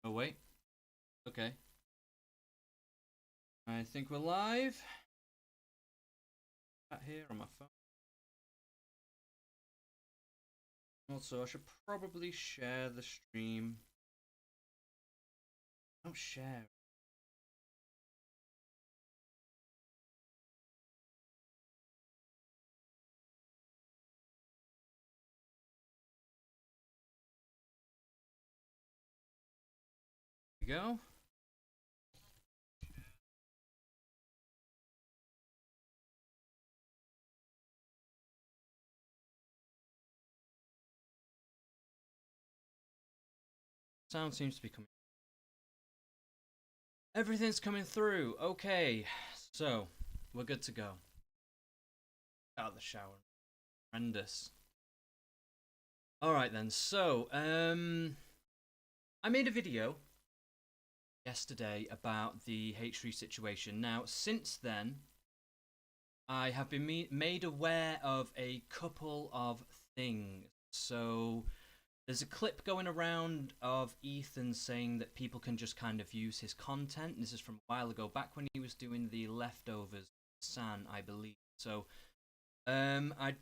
Oh, wait. Okay. I think we're live. Out here on my phone. Also, I should probably share the stream. Don't share. There we go. Sound seems to be coming. Everything's coming through. Okay. So, we're good to go. Out of the shower. Horrendous. Alright then, so, I made a video yesterday about the H3 situation. Now, since then, I have been made aware of a couple of things. So, there's a clip going around of Ethan saying that people can just kind of use his content. This is from a while ago, back when he was doing the leftovers, San, I believe. So, I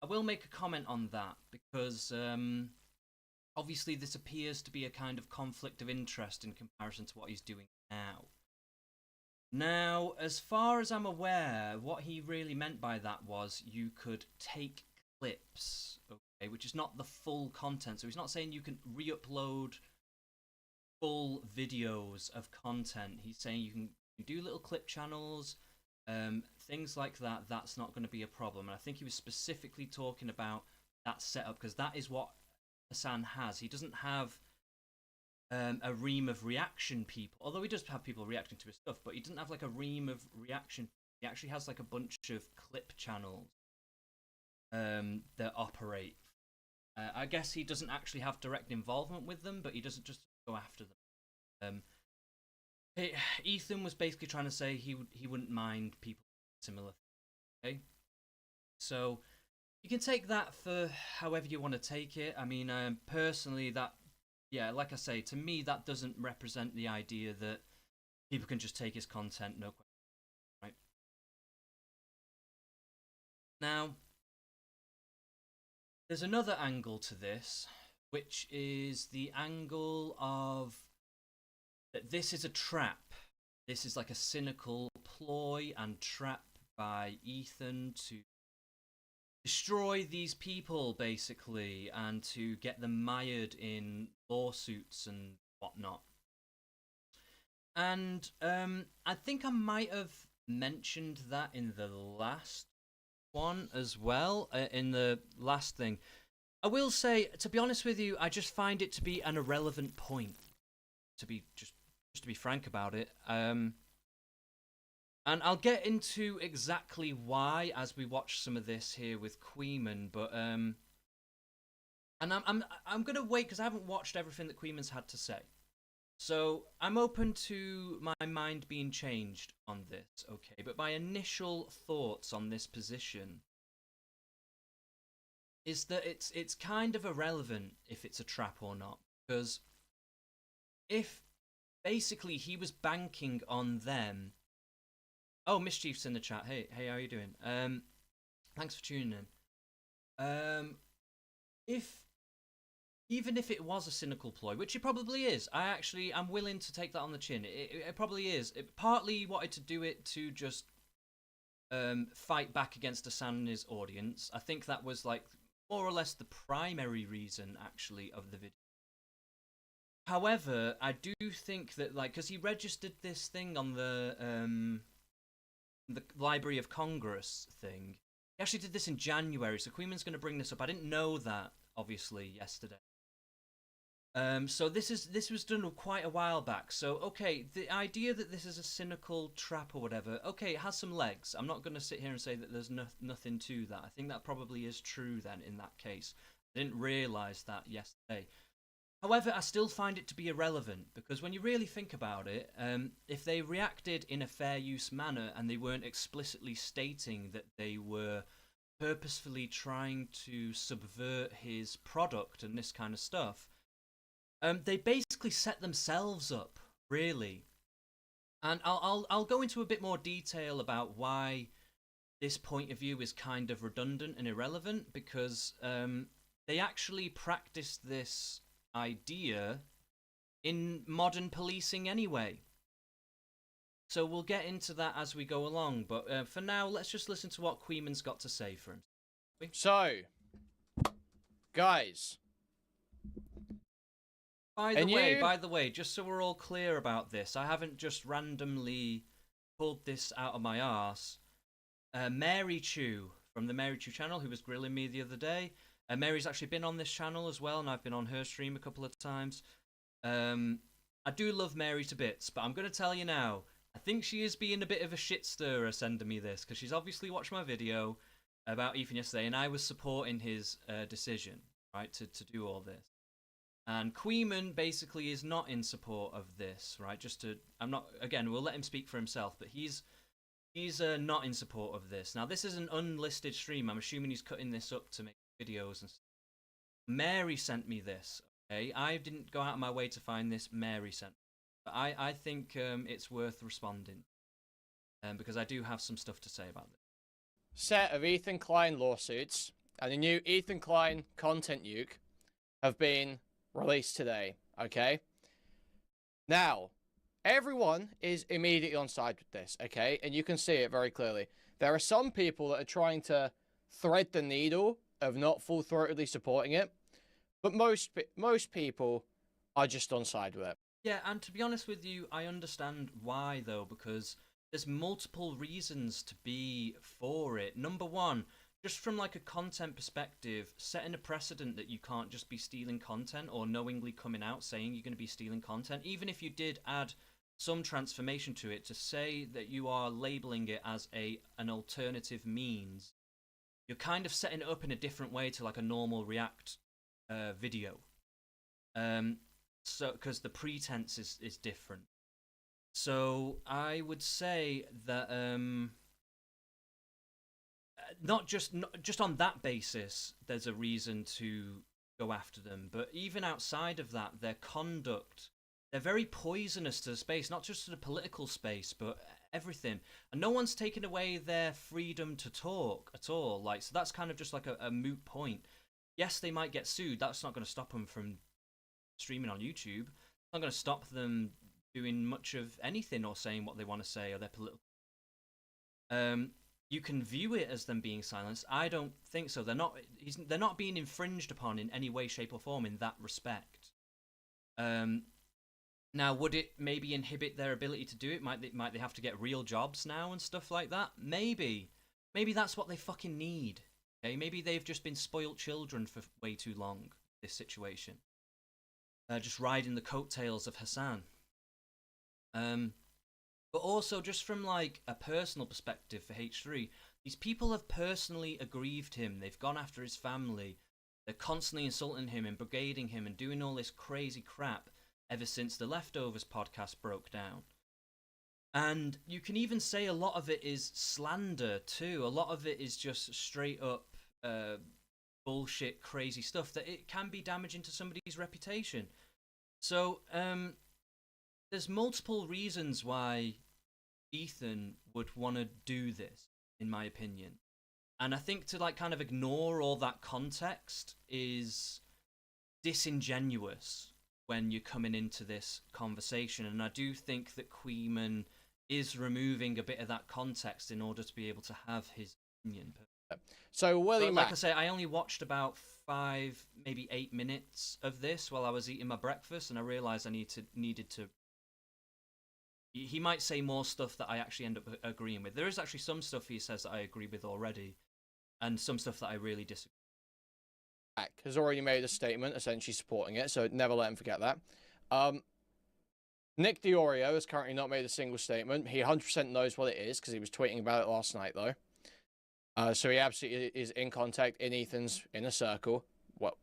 will make a comment on that because obviously this appears to be a kind of conflict of interest in comparison to what he's doing now. Now, as far as I'm aware, what he really meant by that was you could take clips, okay, which is not the full content. So he's not saying you can re-upload full videos of content. He's saying you can do little clip channels, things like that. That's not going to be a problem. And I think he was specifically talking about that setup because that is what Hassan has. He doesn't have a ream of reaction people, although he does have people reacting to his stuff, but he doesn't have like a ream of reaction. He actually has like a bunch of clip channels that operate. I guess he doesn't actually have direct involvement with them, but he doesn't just go after them. Ethan was basically trying to say he wouldn't mind people similar. Okay, so you can take that for however you want to take it. I mean, personally, that, yeah, like I say, to me that doesn't represent the idea that people can just take his content, no question, right? Now, there's another angle to this, which is the angle of that this is a trap. This is like a cynical ploy and trap by Ethan to destroy these people, basically, and to get them mired in lawsuits and whatnot. And I think I might have mentioned that in the last one as well, in the last thing. I will say, to be honest with you, I just find it to be an irrelevant point, to be just to be frank about it. And I'll get into exactly why as we watch some of this here with Khuiman, but and I'm gonna wait because I haven't watched everything that Khuiman's had to say. So I'm open to my mind being changed on this, okay? But my initial thoughts on this position is that it's kind of irrelevant if it's a trap or not, because if basically he was banking on them. Oh, Mischief's in the chat. Hey, how are you doing? Thanks for tuning in. If Even if it was a cynical ploy, which it probably is, I'm willing to take that on the chin. It probably is. It partly wanted to do it to just fight back against Hassan and his audience. I think that was like more or less the primary reason, actually, of the video. However, I do think that, like, because he registered this thing on the Library of Congress thing. He actually did this in January, so Khuiman's going to bring this up. I didn't know that, obviously, yesterday. So this was done quite a while back. So okay, the idea that this is a cynical trap or whatever, okay, it has some legs. I'm not going to sit here and say that there's nothing to that. I think that probably is true then in that case. I didn't realise that yesterday. However, I still find it to be irrelevant because when you really think about it, if they reacted in a fair use manner and they weren't explicitly stating that they were purposefully trying to subvert his product and this kind of stuff, They basically set themselves up, really. And I'll go into a bit more detail about why this point of view is kind of redundant and irrelevant, because they actually practice this idea in modern policing anyway. So we'll get into that as we go along, but for now, let's just listen to what Khuiman's got to say for him. So, guys. By the way, just so we're all clear about this, I haven't just randomly pulled this out of my arse. Mary Chew from the Mary Chew channel, who was grilling me the other day. Mary's actually been on this channel as well, and I've been on her stream a couple of times. I do love Mary to bits, but I'm going to tell you now, I think she is being a bit of a shit stirrer sending me this, because she's obviously watched my video about Ethan yesterday, and I was supporting his decision, right, to do all this. And Khuiman basically is not in support of this, right? Again, we'll let him speak for himself, but he's not in support of this. Now, this is an unlisted stream. I'm assuming he's cutting this up to make videos and stuff. Mary sent me this, okay? I didn't go out of my way to find this. Mary sent me. But I think it's worth responding, because I do have some stuff to say about this. Set of Ethan Klein lawsuits and the new Ethan Klein content nuke have been released today, okay? Now, everyone is immediately on side with this, okay? And you can see it very clearly. There are some people that are trying to thread the needle of not full-throatedly supporting it, but most people are just on side with it. Yeah, and to be honest with you, I understand why, though, because there's multiple reasons to be for it. Number one, just from like a content perspective, setting a precedent that you can't just be stealing content or knowingly coming out saying you're going to be stealing content, even if you did add some transformation to it to say that you are labeling it as an alternative means, you're kind of setting it up in a different way to like a normal React video. So because the pretense is different. So I would say that not just on that basis there's a reason to go after them, but even outside of that, their conduct, they're very poisonous to the space, not just to the political space, but everything. And no one's taken away their freedom to talk at all. Like, so that's kind of just like a moot point. Yes, they might get sued. That's not going to stop them from streaming on YouTube. It's not going to stop them doing much of anything or saying what they want to say or their political. You can view it as them being silenced. I don't think so. They're not being infringed upon in any way, shape, or form in that respect. Now, would it maybe inhibit their ability to do it? Might they have to get real jobs now and stuff like that? Maybe that's what they fucking need. Okay, maybe they've just been spoilt children for way too long. This situation, just riding the coattails of Hassan. But also, just from like a personal perspective for H3, these people have personally aggrieved him. They've gone after his family. They're constantly insulting him and brigading him and doing all this crazy crap ever since the Leftovers podcast broke down. And you can even say a lot of it is slander too. A lot of it is just straight up bullshit, crazy stuff that it can be damaging to somebody's reputation. So, there's multiple reasons why Ethan would want to do this, in my opinion. And I think to like kind of ignore all that context is disingenuous when you're coming into this conversation. And I do think that Khuiman is removing a bit of that context in order to be able to have his opinion. So, Willie Mack, like I say, I only watched about 5, maybe 8 minutes of this while I was eating my breakfast, and I realised I needed to. He might say more stuff that I actually end up agreeing with. There is actually some stuff he says that I agree with already, and some stuff that I really disagree. Has already made a statement essentially supporting it, so never let him forget that. Nick Diorio has currently not made a single statement. He 100% knows what it is because he was tweeting about it last night, though. So he absolutely is in contact in Ethan's inner circle, well,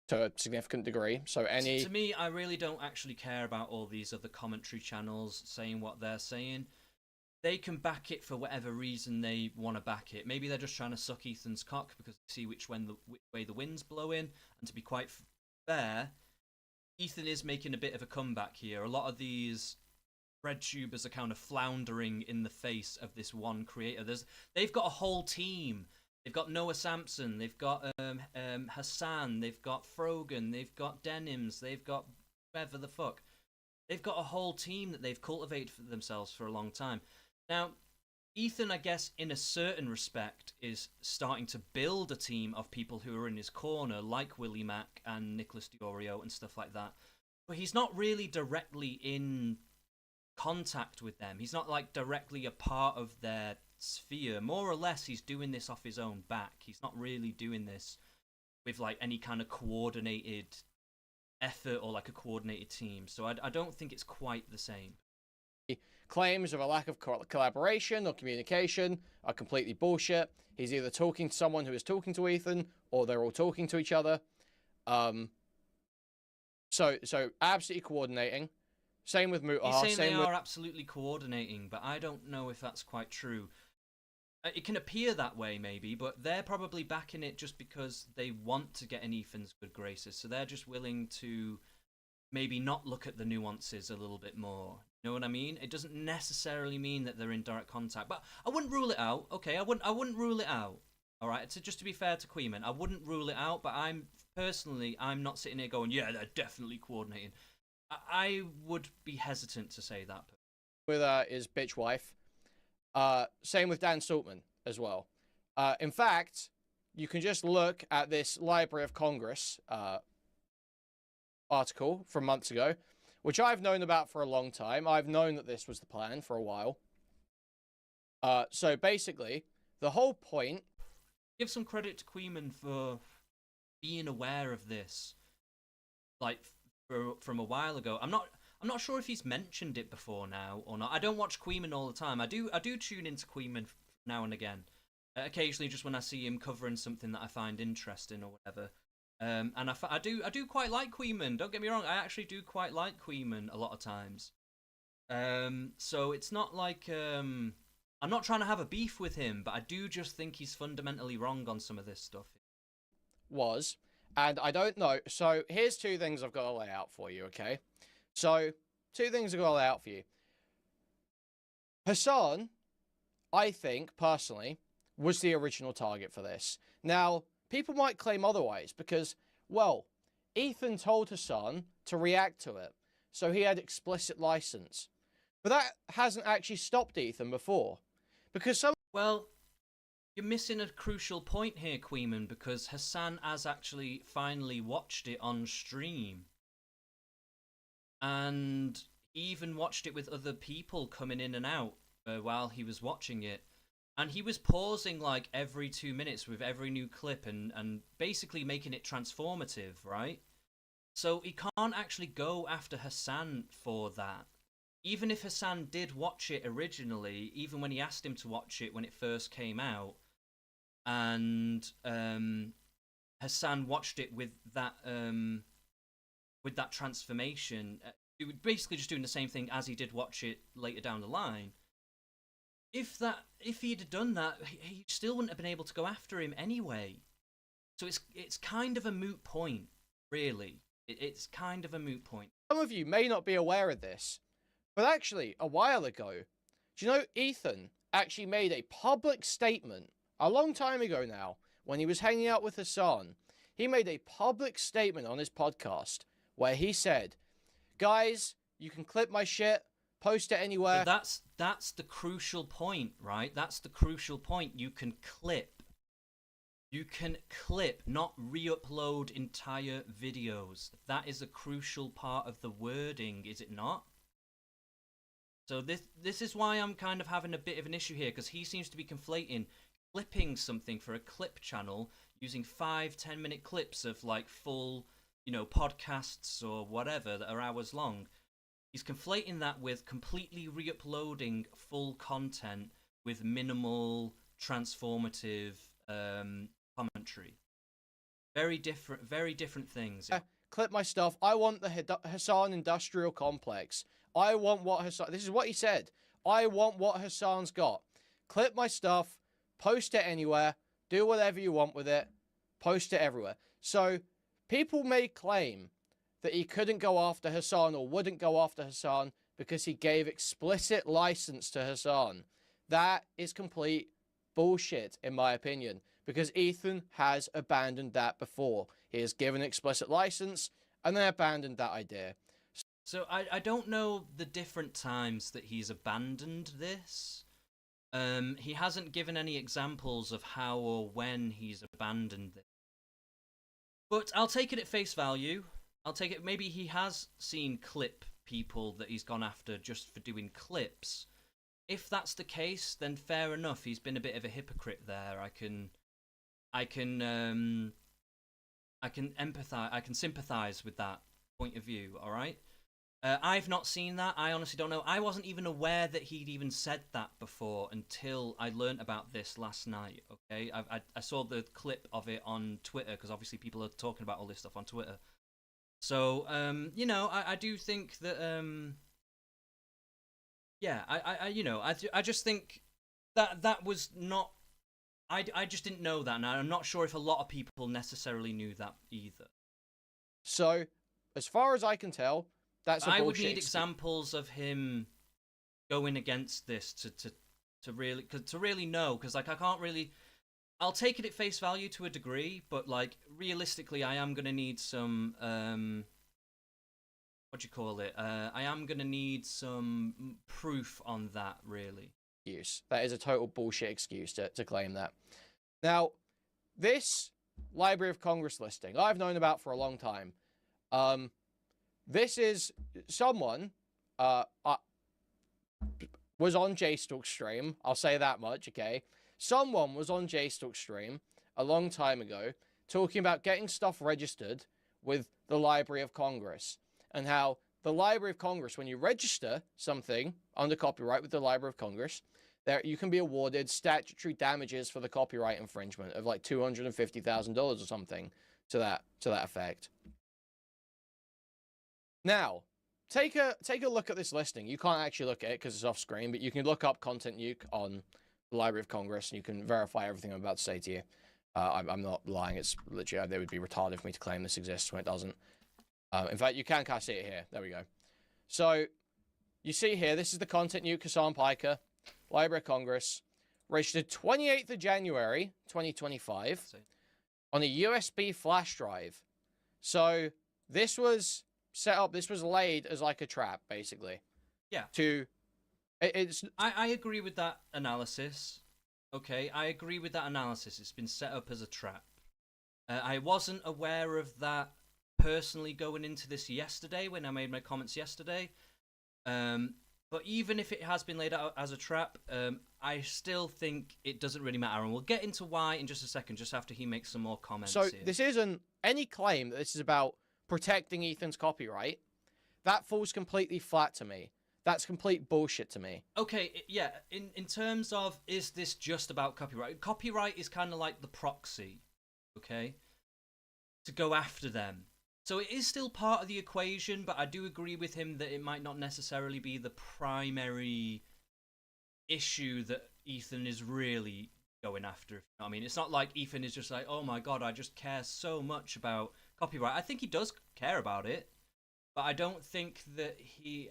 to a significant degree. So to me, I really don't actually care about all these other commentary channels saying what they're saying. They can back it for whatever reason they want to back it. Maybe they're just trying to suck Ethan's cock because they see which way the wind's blowing. And to be quite fair, Ethan is making a bit of a comeback here. A lot of these red tubers are kind of floundering in the face of this one creator. They've got a whole team. They've got Noah Sampson, they've got Hassan, they've got Frogan, they've got Denims, they've got whoever the fuck. They've got a whole team that they've cultivated for themselves for a long time. Now, Ethan, I guess, in a certain respect, is starting to build a team of people who are in his corner, like Willie Mack and Nicholas Diorio and stuff like that. But he's not really directly in contact with them. He's not like directly a part of their sphere. More or less, he's doing this off his own back. He's not really doing this with like any kind of coordinated effort or like a coordinated team. So I don't think it's quite the same. Claims of a lack of collaboration or communication are completely bullshit. He's either talking to someone who is talking to Ethan, or they're all talking to each other. So absolutely coordinating. Same with Mutar. He's saying they are absolutely coordinating, but I don't know if that's quite true. It can appear that way, maybe, but they're probably backing it just because they want to get in Ethan's good graces. So they're just willing to maybe not look at the nuances a little bit more. You know what I mean? It doesn't necessarily mean that they're in direct contact, but I wouldn't rule it out. Okay, I wouldn't rule it out. All right, so just to be fair to Khuiman, I wouldn't rule it out, but I'm not sitting here going, yeah, they're definitely coordinating. I would be hesitant to say that. With his bitch wife. Same with Dan Saltman as well. In fact, you can just look at this Library of Congress article from months ago, which I've known about for a long time. I've known that this was the plan for a while. So basically, the whole point... Give some credit to Khuiman for being aware of this, like, from a while ago. I'm not sure if he's mentioned it before now or not. I don't watch Khuiman all the time. I do tune into Khuiman now and again. Occasionally, just when I see him covering something that I find interesting or whatever. And I do quite like Khuiman. Don't get me wrong. I actually do quite like Khuiman a lot of times. So it's not like I'm not trying to have a beef with him, but I do just think he's fundamentally wrong on some of this stuff. And I don't know. So here's two things I've got to lay out for you, okay? So, two things I've got to lay out for you. Hassan, I think, personally, was the original target for this. Now, people might claim otherwise because, well, Ethan told Hassan to react to it, so he had explicit license. But that hasn't actually stopped Ethan before. Because Well, you're missing a crucial point here, Khuiman, because Hassan has actually finally watched it on stream. And he even watched it with other people coming in and out while he was watching it. And he was pausing like every 2 minutes with every new clip and basically making it transformative, right? So he can't actually go after Hassan for that. Even if Hassan did watch it originally, even when he asked him to watch it when it first came out, and Hassan watched it with that transformation, it was basically just doing the same thing as he did watch it later down the line. If he'd have done that, he still wouldn't have been able to go after him anyway. So it's kind of a moot point, really. It's kind of a moot point. Some of you may not be aware of this, but actually, a while ago, do you know Ethan actually made a public statement a long time ago now, when he was hanging out with Hassan. He made a public statement on his podcast where he said, guys, you can clip my shit, post it anywhere. But that's the crucial point, right? That's the crucial point. You can clip. You can clip, not re-upload entire videos. That is a crucial part of the wording, is it not? So this is why I'm kind of having a bit of an issue here, because he seems to be conflating clipping something for a clip channel using 5-10 minute clips of like full, podcasts or whatever that are hours long. He's conflating that with completely re-uploading full content with minimal transformative commentary. Very different things. Clip my stuff. I want the Hassan Industrial Complex. I want what Hassan... This is what he said. I want what Hassan's got. Clip my stuff. Post it anywhere. Do whatever you want with it. Post it everywhere. So, people may claim that he couldn't go after Hassan or wouldn't go after Hassan because he gave explicit license to Hassan. That is complete bullshit, in my opinion, because Ethan has abandoned that before. He has given explicit license and then abandoned that idea. So I don't know the different times that he's abandoned this. He hasn't given any examples of how or when he's abandoned this. But I'll take it at face value. I'll take it. Maybe he has seen clip people that he's gone after just for doing clips. If that's the case, then fair enough. He's been a bit of a hypocrite there. I can empathize. I can sympathize with that point of view. All right. I've not seen that. I honestly don't know. I wasn't even aware that he'd even said that before until I learnt about this last night. Okay, I saw the clip of it on Twitter because obviously people are talking about all this stuff on Twitter. So you know, I do think that yeah, I just think that was not. I just didn't know that, and I'm not sure if a lot of people necessarily knew that either. So, as far as I can tell, that's a bullshit. I would need examples of him going against this to really know, because like I can't really. I'll take it at face value to a degree, but like realistically, I am gonna need some what do you call it? I am gonna need some proof on that, really. That is a total bullshit excuse to claim that. Now, this Library of Congress listing I've known about for a long time. This is someone was on J-Stalk's stream. I'll say that much, okay? Someone was on J-Stalk's stream a long time ago talking about getting stuff registered with the Library of Congress and how the Library of Congress, when you register something under copyright with the Library of Congress, there you can be awarded statutory damages for the copyright infringement of like $250,000 or something to that effect. Now, take a look at this listing. You can't actually look at it because it's off screen, but you can look up Content Nuke on the Library of Congress and you can verify everything I'm about to say to you. I'm not lying. It's literally, they would be retarded for me to claim this exists when it doesn't. In fact, you can kind of see it here. There we go. So, you see here, this is the Content Nuke Hassan Piker, Library of Congress, registered 28th of January, 2025, on a USB flash drive. So, this was set up, this was laid as like a trap, basically. Yeah. I agree with that analysis. Okay, I agree with that analysis. It's been set up as a trap. I wasn't aware of that personally going into this yesterday when I made my comments yesterday. But even if it has been laid out as a trap, I still think it doesn't really matter. And we'll get into why in just a second, just after he makes some more comments. So here. This isn't any claim that this is about protecting Ethan's copyright. That falls completely flat to me. That's complete bullshit to me. Okay, yeah, in terms of, is this just about copyright? Copyright is kind of like the proxy, okay, to go after them. So it is still part of the equation, but I do agree with him that it might not necessarily be the primary issue that Ethan is really going after. You know what I mean, it's not like Ethan is just like, oh my god, I just care so much about copyright. I think he does care about it, but I don't think that he...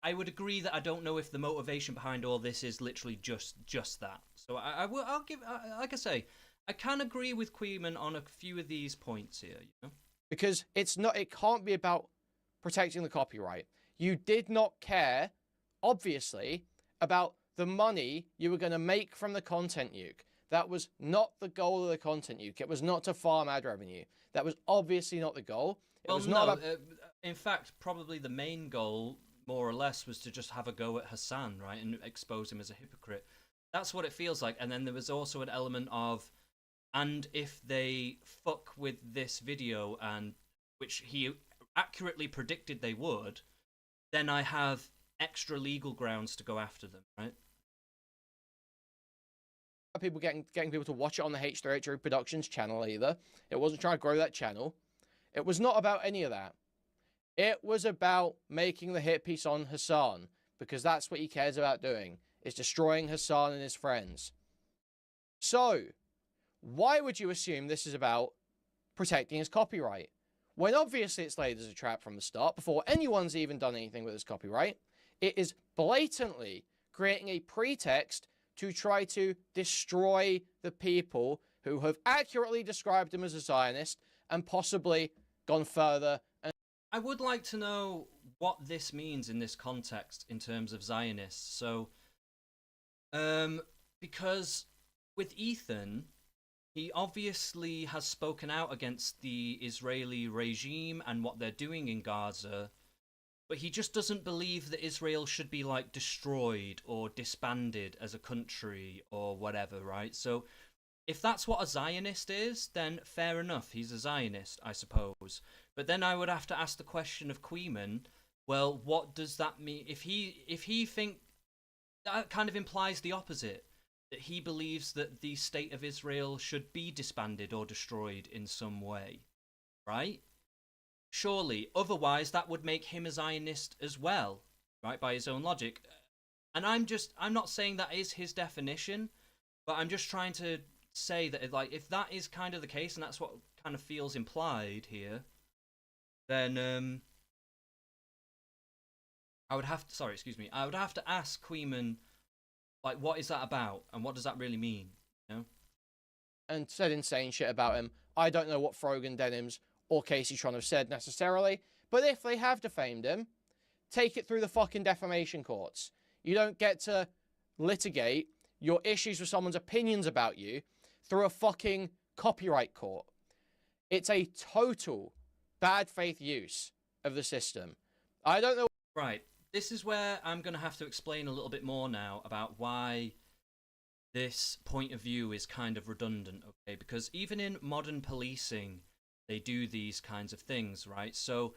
I would agree that I don't know if the motivation behind all this is literally just that. So I'll give, like I say, I can agree with Khuiman on a few of these points here, you know? Because it can't be about protecting the copyright. You did not care, obviously, about the money you were going to make from the content nuke. That was not the goal of the content nuke. It was not to farm ad revenue. That was obviously not the goal. In fact, probably the main goal, more or less, was to just have a go at Hassan, right, and expose him as a hypocrite. That's what it feels like. And then there was also an element of, and if they fuck with this video, and which he accurately predicted they would, then I have extra legal grounds to go after them, right? People getting people to watch it on the H3H3 Productions channel either. It wasn't trying to grow that channel. It was not about any of that. It was about making the hit piece on Hassan, because that's what he cares about doing, is destroying Hassan and his friends. So, why would you assume this is about protecting his copyright? when obviously it's laid as a trap from the start before anyone's even done anything with his copyright. It is blatantly creating a pretext to try to destroy the people who have accurately described him as a Zionist and possibly gone further. I would like to know what this means in this context in terms of Zionists. So, because with Ethan, he obviously has spoken out against the Israeli regime and what they're doing in Gaza, but he just doesn't believe that Israel should be, like, destroyed or disbanded as a country or whatever, right? So, if that's what a Zionist is, then fair enough, he's a Zionist, I suppose. But then I would have to ask the question of Khuiman, well, what does that mean? If he think that kind of implies the opposite, that he believes that the state of Israel should be disbanded or destroyed in some way, right? Surely, otherwise that would make him a Zionist as well, right, by his own logic. And I'm not saying that is his definition, but I'm just trying to say that, like, if that is kind of the case and that's what kind of feels implied here, then I would have to ask Khuiman, like, what is that about and what does that really mean, you know? And said insane shit about him. I don't know what Frogan Denims or Casey Tron have said necessarily, but if they have defamed him, take it through the fucking defamation courts. You don't get to litigate your issues with someone's opinions about you through a fucking copyright court. It's a total bad faith use of the system. I don't know. Right. This is where I'm going to have to explain a little bit more now about why this point of view is kind of redundant, okay? Because even in modern policing, they do these kinds of things, right? So,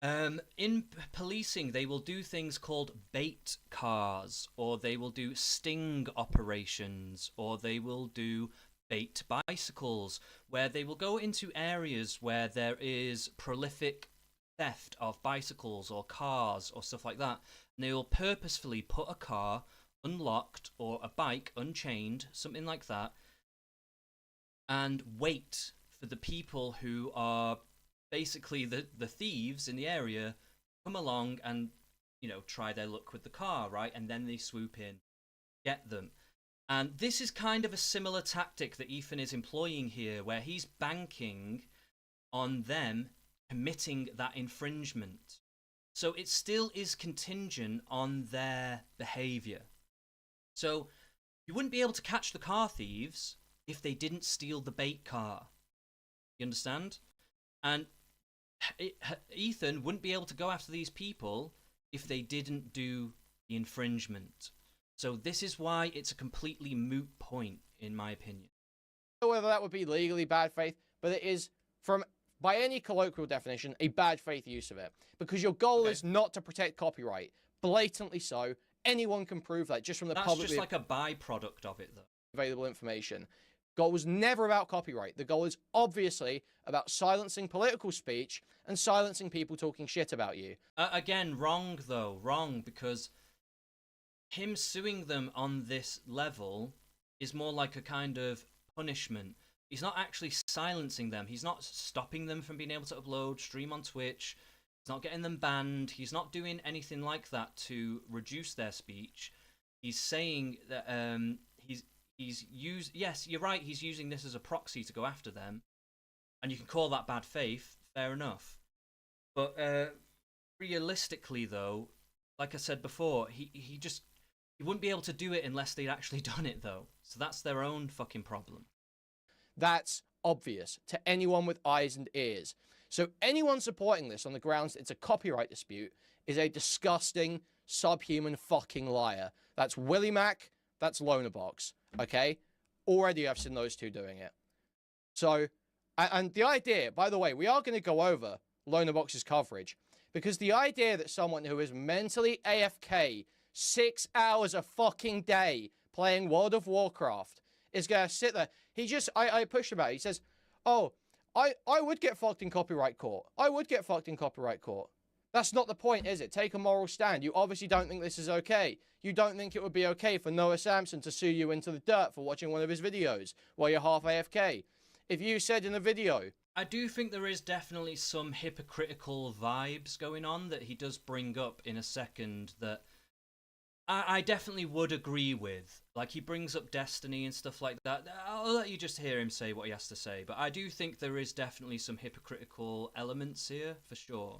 in policing, they will do things called bait cars, or they will do sting operations, or they will do bait bicycles, where they will go into areas where there is prolific theft of bicycles or cars or stuff like that, and they will purposefully put a car unlocked or a bike unchained, something like that, and wait for the people who are basically the thieves in the area come along and, you know, try their luck with the car, right? And then they swoop in, get them. And this is kind of a similar tactic that Ethan is employing here, where he's banking on them committing that infringement. So it still is contingent on their behavior. So you wouldn't be able to catch the car thieves if they didn't steal the bait car. You understand? And Ethan wouldn't be able to go after these people if they didn't do the infringement. So this is why it's a completely moot point, in my opinion. I don't know whether that would be legally bad faith, but it is, by any colloquial definition, a bad faith use of it. Because your goal is not to protect copyright. Blatantly so. Anyone can prove that just from the publicly... That's just like a byproduct of it, though. ...available information. Goal was never about copyright. The goal is obviously about silencing political speech and silencing people talking shit about you. Again, wrong, though. Wrong, because him suing them on this level is more like a kind of punishment. He's not actually silencing them. He's not stopping them from being able to upload, stream on Twitch. He's not getting them banned. He's not doing anything like that to reduce their speech. He's saying that yes, you're right, he's using this as a proxy to go after them. And you can call that bad faith, fair enough. But realistically, though, like I said before, he wouldn't be able to do it unless they'd actually done it, though. So that's their own fucking problem. That's obvious to anyone with eyes and ears. So anyone supporting this on the grounds that it's a copyright dispute is a disgusting, subhuman fucking liar. That's Willie Mac, that's Lonerbox, okay? Already I've seen those two doing it. So, and the idea, by the way, we are going to go over Lonerbox's coverage, because the idea that someone who is mentally AFK 6 hours a fucking day playing World of Warcraft is going to sit there. I pushed him out. He says, oh, I would get fucked in copyright court. I would get fucked in copyright court. That's not the point, is it? Take a moral stand. You obviously don't think this is okay. You don't think it would be okay for Noah Samson to sue you into the dirt for watching one of his videos while you're half AFK. If you said in a video I do think there is definitely some hypocritical vibes going on that he does bring up in a second that I definitely would agree with. Like, he brings up Destiny and stuff like that. I'll let you just hear him say what he has to say, but I do think there is definitely some hypocritical elements here, for sure.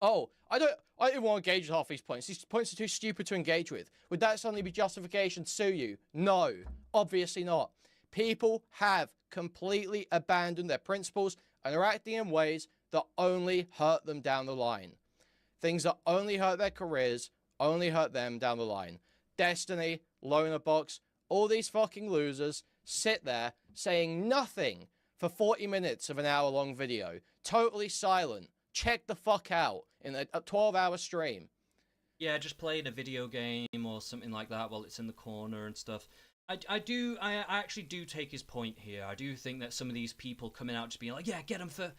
Oh, I don't even want to engage with half these points. These points are too stupid to engage with. Would that suddenly be justification to sue you? No, obviously not. People have completely abandoned their principles and are acting in ways that only hurt them down the line. Things that only hurt their careers, only hurt them down the line. Destiny, Loner Box, all these fucking losers sit there saying nothing for 40 minutes of an hour-long video. Totally silent. Check the fuck out in a 12-hour stream. Yeah, just playing a video game or something like that while it's in the corner and stuff. I actually do take his point here. I do think that some of these people coming out just being like, yeah, get them for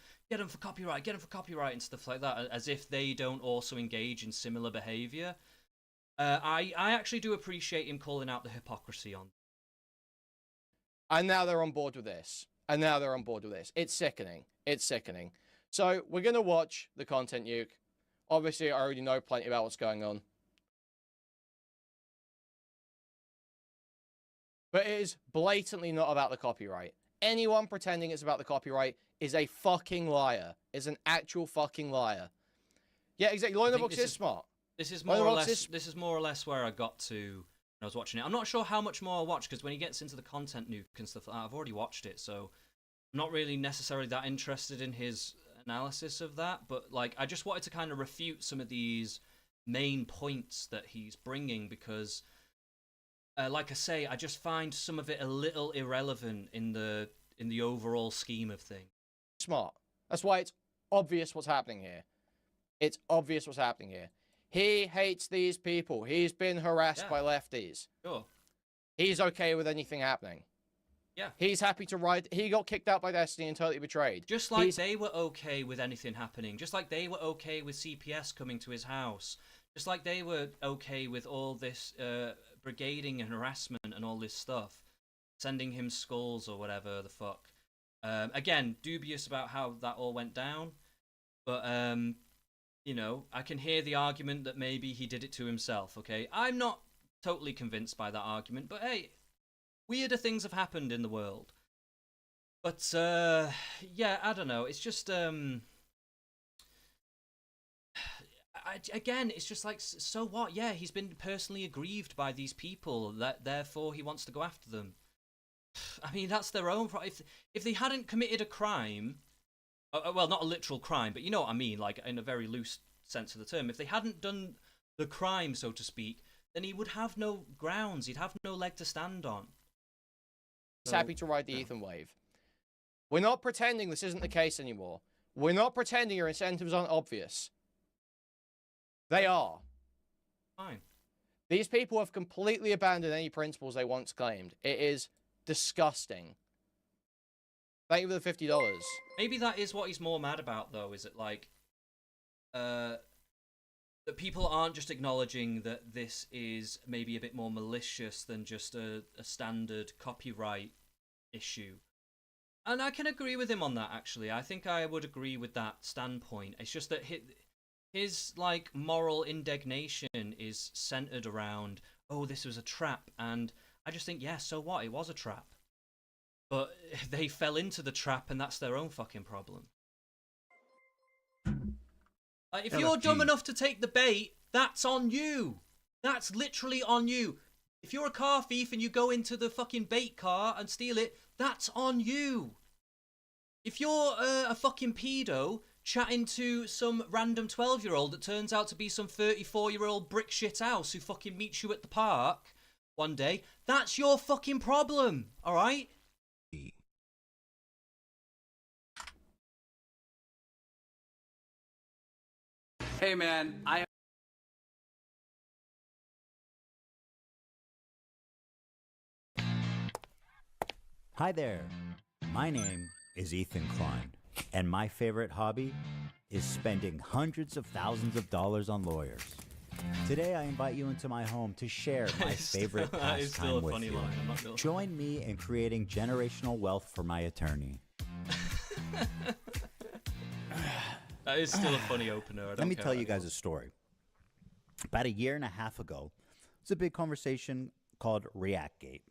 copyright, and stuff like that, as if they don't also engage in similar behavior. I actually do appreciate him calling out the hypocrisy on. And now they're on board with this. It's sickening. It's sickening. So we're going to watch the content nuke. Obviously, I already know plenty about what's going on. But it is blatantly not about the copyright. Anyone pretending it's about the copyright is a fucking liar. Is an actual fucking liar. Yeah, exactly. Loner Box is smart. This is more or less where I got to when I was watching it. I'm not sure how much more I'll watch, because when he gets into the content nuke and stuff like that, I've already watched it, so I'm not really necessarily that interested in his analysis of that. But like, I just wanted to kind of refute some of these main points that he's bringing, because like I say, I just find some of it a little irrelevant in the overall scheme of things. Smart. That's why it's obvious what's happening here. It's obvious what's happening here. He hates these people. He's been harassed by lefties. Sure. He's okay with anything happening. Yeah. He's happy to ride. He got kicked out by Destiny and totally betrayed. Just like they were okay with anything happening. Just like they were okay with CPS coming to his house. Just like they were okay with all this brigading and harassment and all this stuff. Sending him skulls or whatever the fuck. Again, dubious about how that all went down. But, you know, I can hear the argument that maybe he did it to himself, okay? I'm not totally convinced by that argument, but hey, weirder things have happened in the world. But, yeah, I don't know. It's just, again, it's just like, so what? Yeah, he's been personally aggrieved by these people, therefore he wants to go after them. I mean, that's their own problem. If they hadn't committed a crime, well, not a literal crime, but you know what I mean, like in a very loose sense of the term. If they hadn't done the crime, so to speak, then he would have no grounds. He'd have no leg to stand on. He's happy to ride the Ethan wave. We're not pretending this isn't the case anymore. We're not pretending your incentives aren't obvious. They are. Fine. These people have completely abandoned any principles they once claimed. It is disgusting. Thank you for the $50. Maybe that is what he's more mad about, though. Is it like that people aren't just acknowledging that this is maybe a bit more malicious than just a standard copyright issue? And I can agree with him on that, actually. I think I would agree with that standpoint. It's just that his like moral indignation is centered around, oh, this was a trap, and I just think, yeah, so what? It was a trap. But they fell into the trap, and that's their own fucking problem. If you're dumb enough to take the bait, that's on you. That's literally on you. If you're a car thief and you go into the fucking bait car and steal it, that's on you. If you're a fucking pedo chatting to some random 12-year-old that turns out to be some 34-year-old brick shit house who fucking meets you at the park one day, that's your fucking problem, alright? Hey man, Hi there, my name is Ethan Klein, and my favorite hobby is spending hundreds of thousands of dollars on lawyers. Today I invite you into my home to share my favorite pastime with you. Join me in creating generational wealth for my attorney. That is still a funny opener. Let me tell you guys a story. About a year and a half ago, it's a big conversation called ReactGate.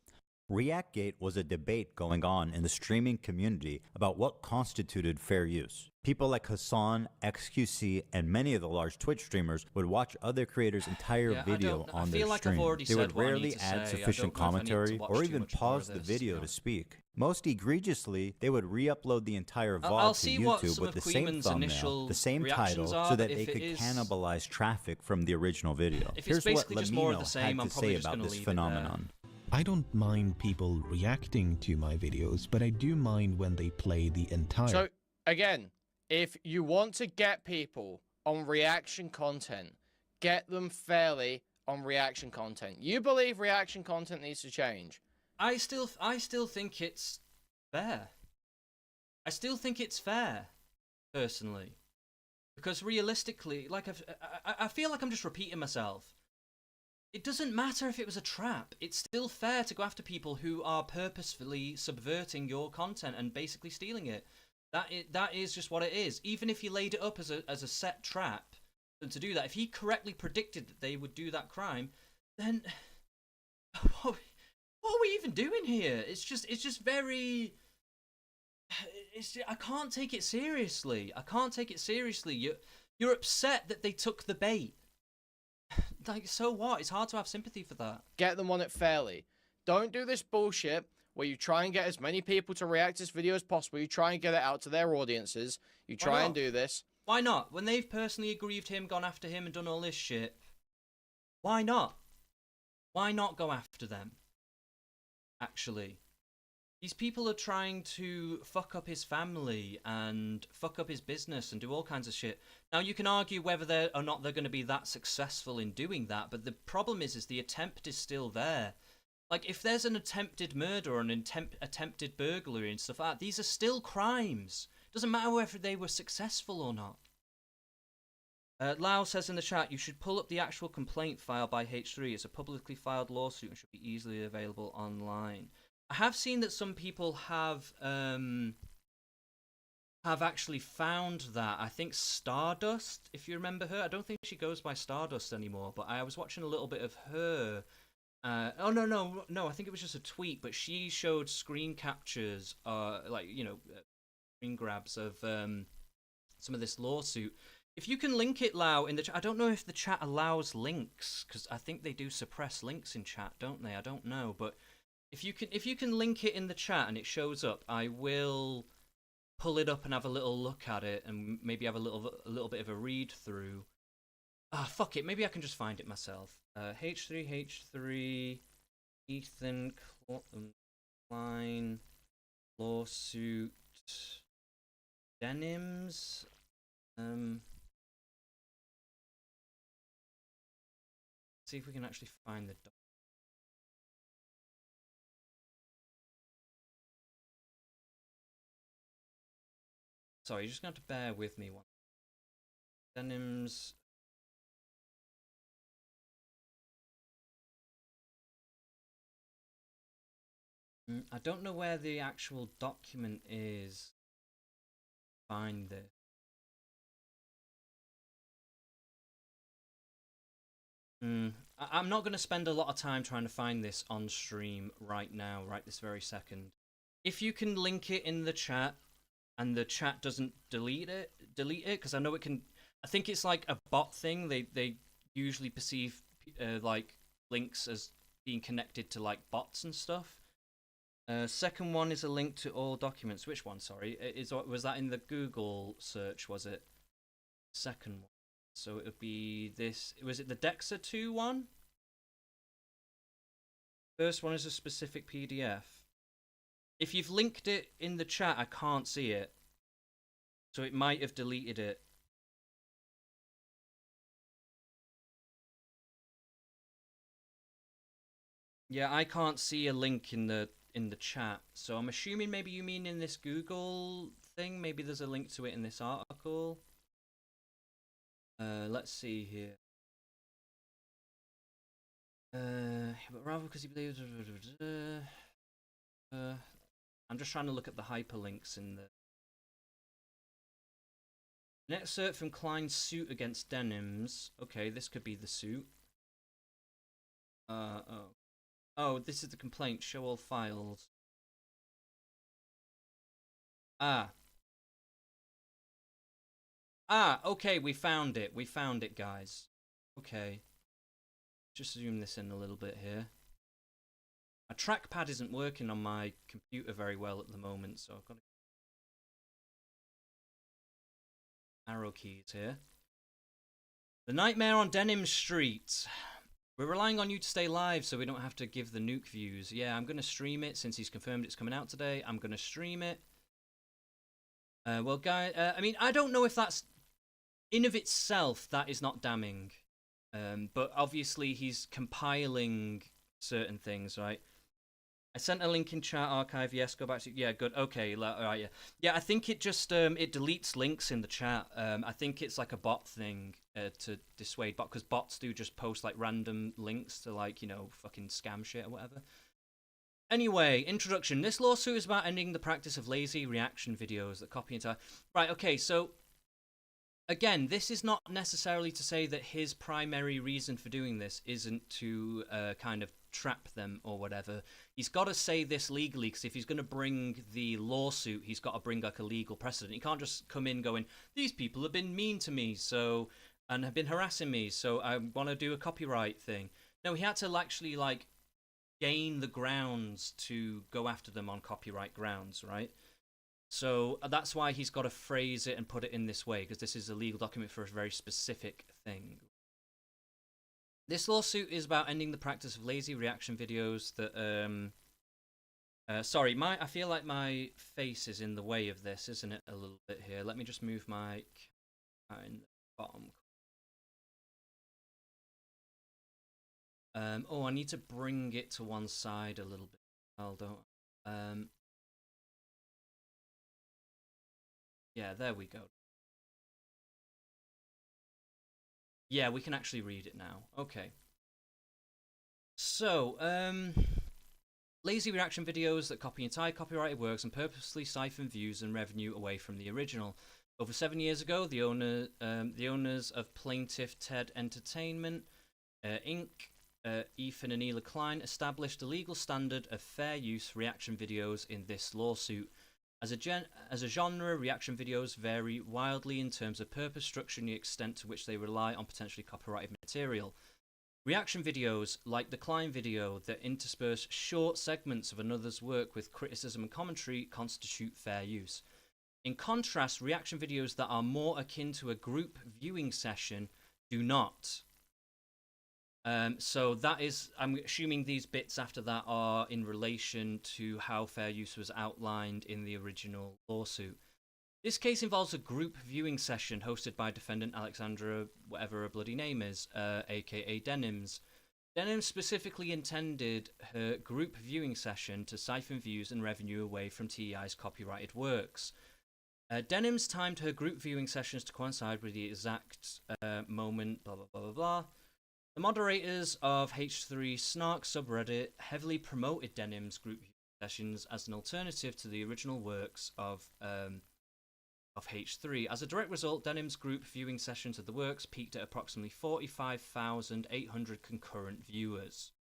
ReactGate was a debate going on in the streaming community about what constituted fair use. People like Hassan, XQC, and many of the large Twitch streamers would watch other creators' entire video on their stream. They would rarely add sufficient commentary or even pause the video to speak. Most egregiously, they would re-upload the entire VOD to YouTube with the same thumbnail, the same title, so that they could cannibalize traffic from the original video. Here's what Lamino had to say about this phenomenon. I don't mind people reacting to my videos, but I do mind when they play the entire... So, again, if you want to get people on reaction content, get them fairly on reaction content. You believe reaction content needs to change. I still think it's fair. I still think it's fair, personally. Because realistically, like I feel like I'm just repeating myself. It doesn't matter if it was a trap. It's still fair to go after people who are purposefully subverting your content and basically stealing it. That is just what it is. Even if he laid it up as a set trap, and to do that, if he correctly predicted that they would do that crime, then what are we even doing here? It's just very. I can't take it seriously. I can't take it seriously. You're upset that they took the bait. Like, so what? It's hard to have sympathy for that. Get them on it fairly. Don't do this bullshit where you try and get as many people to react to this video as possible. You try and get it out to their audiences. You try and do this. Why not? When they've personally aggrieved him, gone after him, and done all this shit, why not? Why not go after them? Actually. These people are trying to fuck up his family and fuck up his business and do all kinds of shit. Now, you can argue whether or not they're going to be that successful in doing that, but the problem is the attempt is still there. Like, if there's an attempted murder or an attempted burglary and stuff like that, these are still crimes. Doesn't matter whether they were successful or not. Lau says in the chat, you should pull up the actual complaint filed by H3. It's a publicly filed lawsuit and should be easily available online. I have seen that some people have actually found that. I think Stardust, if you remember her. I don't think she goes by Stardust anymore, but I was watching a little bit of her. Oh, no, I think it was just a tweet, but she showed screen captures, like, you know, screen grabs of some of this lawsuit. If you can link it, Lau, in the chat. I don't know if the chat allows links, because I think they do suppress links in chat, don't they? I don't know, but if you can link it in the chat and it shows up, I will pull it up and have a little look at it and maybe have a little bit of a read through. Ah, fuck it. Maybe I can just find it myself. H3H3 Ethan Klein lawsuit denims. See if we can actually find the doc. Sorry, you're just going to have to bear with me one. Denims. I don't know where the actual document is. Find this. I'm not going to spend a lot of time trying to find this on stream right now, right this very second. If you can link it in the chat, and the chat doesn't delete it, because I know it can. I think it's like a bot thing. They usually perceive like links as being connected to like bots and stuff. Second one is a link to all documents. Which one? Sorry, was that in the Google search? Was it second one? So it would be this. Was it the Dexa 2 one? First one is a specific PDF. If you've linked it in the chat, I can't see it. So it might have deleted it. Yeah, I can't see a link in the chat. So I'm assuming maybe you mean in this Google thing. Maybe there's a link to it in this article. Let's see here. But rather because he believes. I'm just trying to look at the hyperlinks in the An excerpt from Klein's suit against Denims. Okay, this could be the suit. Oh, this is the complaint. Show all files. Okay, we found it. We found it, guys. Okay. Just zoom this in a little bit here. My trackpad isn't working on my computer very well at the moment, so I've got arrow keys here. The Nightmare on Denim Street. We're relying on you to stay live so we don't have to give the nuke views. Yeah, I'm going to stream it since he's confirmed it's coming out today. I'm going to stream it. Well, guys, I mean, I don't know if that's... In of itself, that is not damning. But obviously he's compiling certain things, right? I sent a link in chat archive. Yes, go back to... Yeah, good. Okay, all right, yeah. Yeah, I think it just... it deletes links in the chat. I think it's like a bot thing to dissuade bot, because bots do just post like random links to like, you know, fucking scam shit or whatever. Anyway, introduction. This lawsuit is about ending the practice of lazy reaction videos that copy entire... Right, okay, so... Again, this is not necessarily to say that his primary reason for doing this isn't to kind of trap them or whatever. He's got to say this legally, because if he's going to bring the lawsuit, he's got to bring like a legal precedent. He can't just come in going, these people have been mean to me and have been harassing me, so I want to do a copyright thing. No, he had to actually like gain the grounds to go after them on copyright grounds, right? So that's why he's got to phrase it and put it in this way, because this is a legal document for a very specific thing. This lawsuit is about ending the practice of lazy reaction videos that, sorry, I feel like my face is in the way of this, isn't it, a little bit here? Let me just move my in the bottom. Oh, I need to bring it to one side a little bit. Hold on. Yeah, there we go. Yeah, we can actually read it now. Okay. So, lazy reaction videos that copy entire copyrighted works and purposely siphon views and revenue away from the original. Over 7 years ago, the owners of Plaintiff Ted Entertainment, Inc., Ethan and Ela Klein, established a legal standard of fair use reaction videos in this lawsuit. As a genre, reaction videos vary wildly in terms of purpose, structure, and the extent to which they rely on potentially copyrighted material. Reaction videos, like the Klein video, that intersperse short segments of another's work with criticism and commentary, constitute fair use. In contrast, reaction videos that are more akin to a group viewing session do not. So that is, I'm assuming these bits after that are in relation to how fair use was outlined in the original lawsuit. This case involves a group viewing session hosted by defendant Alexandra, whatever her bloody name is, aka Denims. Denims specifically intended her group viewing session to siphon views and revenue away from TEI's copyrighted works. Denims timed her group viewing sessions to coincide with the exact moment, blah blah blah blah blah. The moderators of H3 Snark subreddit heavily promoted Denim's group sessions as an alternative to the original works of H3. As a direct result, Denim's group viewing sessions of the works peaked at approximately 45,800 concurrent viewers.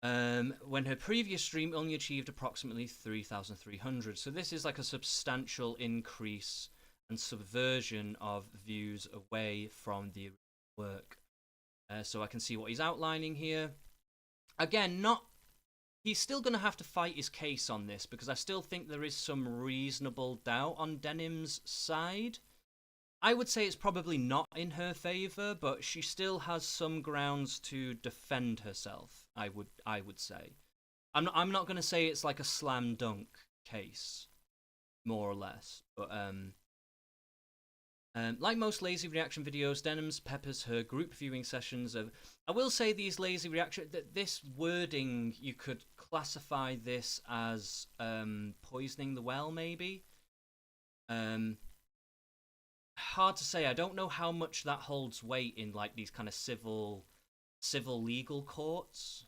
When her previous stream only achieved approximately 3,300. So this is like a substantial increase and subversion of views away from the work. So I can see what he's outlining here. Again, he's still going to have to fight his case on this, because I still think there is some reasonable doubt on Denim's side. I would say it's probably not in her favour, but she still has some grounds to defend herself, I would say. I'm not going to say it's like a slam dunk case, more or less, but like most lazy reaction videos, Denims peppers her group viewing sessions of... I will say these lazy reaction... This wording, you could classify this as poisoning the well, maybe? Hard to say. I don't know how much that holds weight in like these kind of civil legal courts.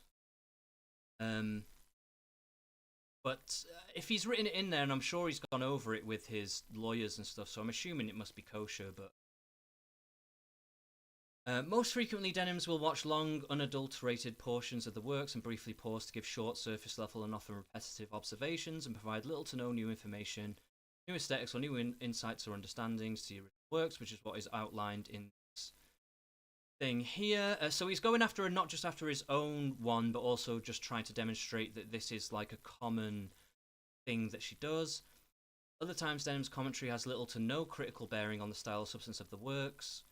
But if he's written it in there, and I'm sure he's gone over it with his lawyers and stuff, so I'm assuming it must be kosher, but... most frequently, Denims will watch long, unadulterated portions of the works and briefly pause to give short, surface-level and often repetitive observations and provide little to no new information, new aesthetics or new insights or understandings to your works, which is what is outlined in this thing here. So he's going after, not just after his own one, but also just trying to demonstrate that this is like a common thing that she does. Other times, Denim's commentary has little to no critical bearing on the style or substance of the works.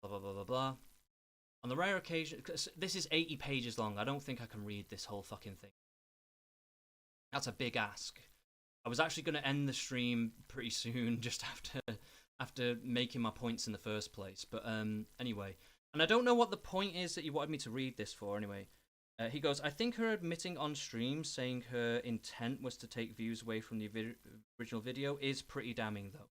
Blah, blah, blah, blah, blah. On the rare occasion... This is 80 pages long. I don't think I can read this whole fucking thing. That's a big ask. I was actually going to end the stream pretty soon, just after making my points in the first place. But anyway. And I don't know what the point is that you wanted me to read this for, anyway. He goes, I think her admitting on stream, saying her intent was to take views away from the original video is pretty damning, though.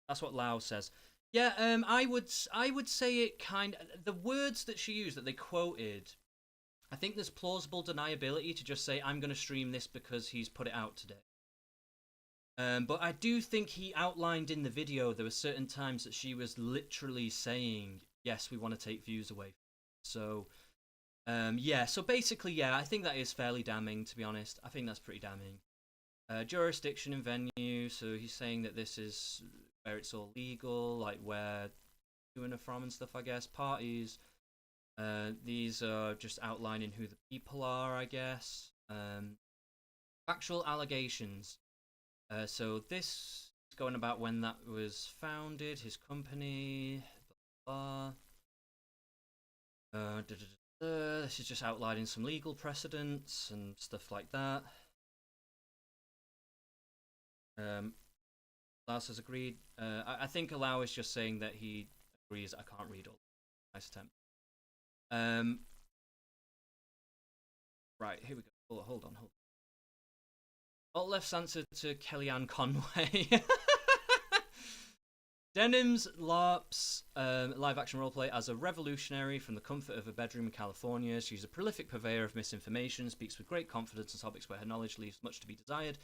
That's what Lau says. Yeah, I would say it kind of... The words that she used, that they quoted, I think there's plausible deniability to just say, I'm going to stream this because he's put it out today. But I do think he outlined in the video there were certain times that she was literally saying, yes, we want to take views away. So, yeah, so basically, yeah, I think that is fairly damning, to be honest. I think that's pretty damning. Jurisdiction and venue, so he's saying that this is... where it's all legal, like where doing it from and stuff, I guess. Parties. These are just outlining who the people are, I guess. Factual allegations. So this is going about when that was founded, his company, blah, blah. This is just outlining some legal precedents and stuff like that. Lars has agreed. I think Allow is just saying that he agrees. I can't read all. Nice attempt. Right, here we go. Hold on. Alt left's answer to Kellyanne Conway. Denim's LARP's live action roleplay as a revolutionary from the comfort of a bedroom in California. She's a prolific purveyor of misinformation, speaks with great confidence on topics where her knowledge leaves much to be desired.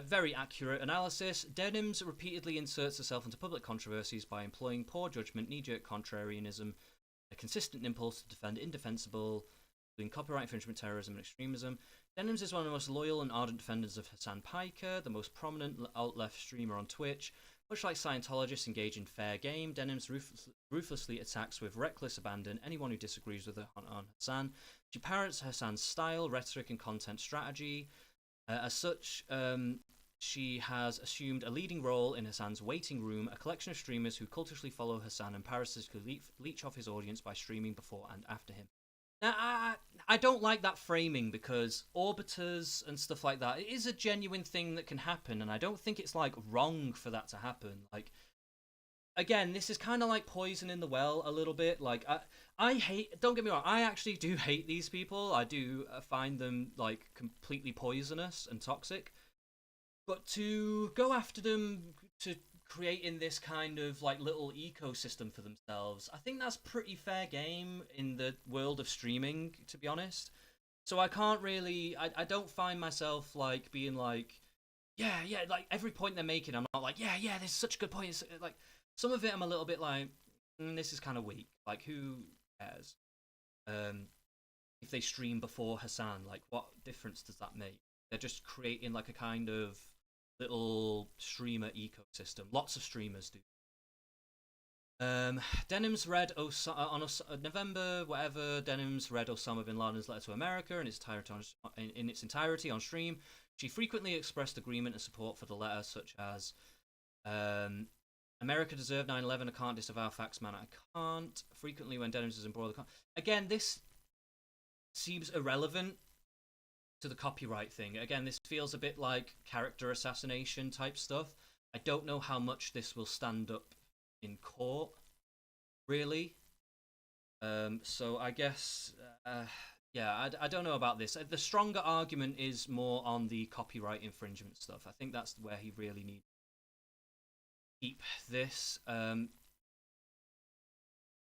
Very accurate analysis. Denims repeatedly inserts herself into public controversies by employing poor judgment, knee-jerk contrarianism, a consistent impulse to defend indefensible, including copyright infringement, terrorism, and extremism. Denims is one of the most loyal and ardent defenders of Hassan Piker, the most prominent alt-left streamer on Twitch. Much like Scientologists engage in fair game, Denims ruthlessly attacks with reckless abandon anyone who disagrees with her on Hassan. She parrots Hassan's style, rhetoric, and content strategy. As such, she has assumed a leading role in Hassan's waiting room, a collection of streamers who cultishly follow Hassan and parasitically leech off his audience by streaming before and after him. Now, I don't like that framing because orbiters and stuff like that, it is a genuine thing that can happen, and I don't think it's, like, wrong for that to happen. Like, again, this is kind of like poison in the well a little bit. Like, I hate... Don't get me wrong, I actually do hate these people. I do find them, like, completely poisonous and toxic. But to go after them, to creating this kind of, like, little ecosystem for themselves, I think that's pretty fair game in the world of streaming, to be honest. So I can't really... I don't find myself, like, being like, yeah, like, every point they're making, I'm not like, yeah, this is such a good point. It's, like, some of it I'm a little bit like, this is kind of weak. Like, who cares? If they stream before Hassan, like, what difference does that make? They're just creating, like, a kind of little streamer ecosystem. Lots of streamers do. Denims read on November, whatever. Denims read Osama bin Laden's letter to America in its entirety on stream. She frequently expressed agreement and support for the letter, such as, America deserved 9/11. I can't disavow facts, man. I can't. Frequently, when Denims is embroiled, again, this seems irrelevant to the copyright thing. Again, this feels a bit like character assassination type stuff. I don't know how much this will stand up in court, really. So I guess, yeah, I don't know about this. The stronger argument is more on the copyright infringement stuff. I think that's where he really needs to keep this.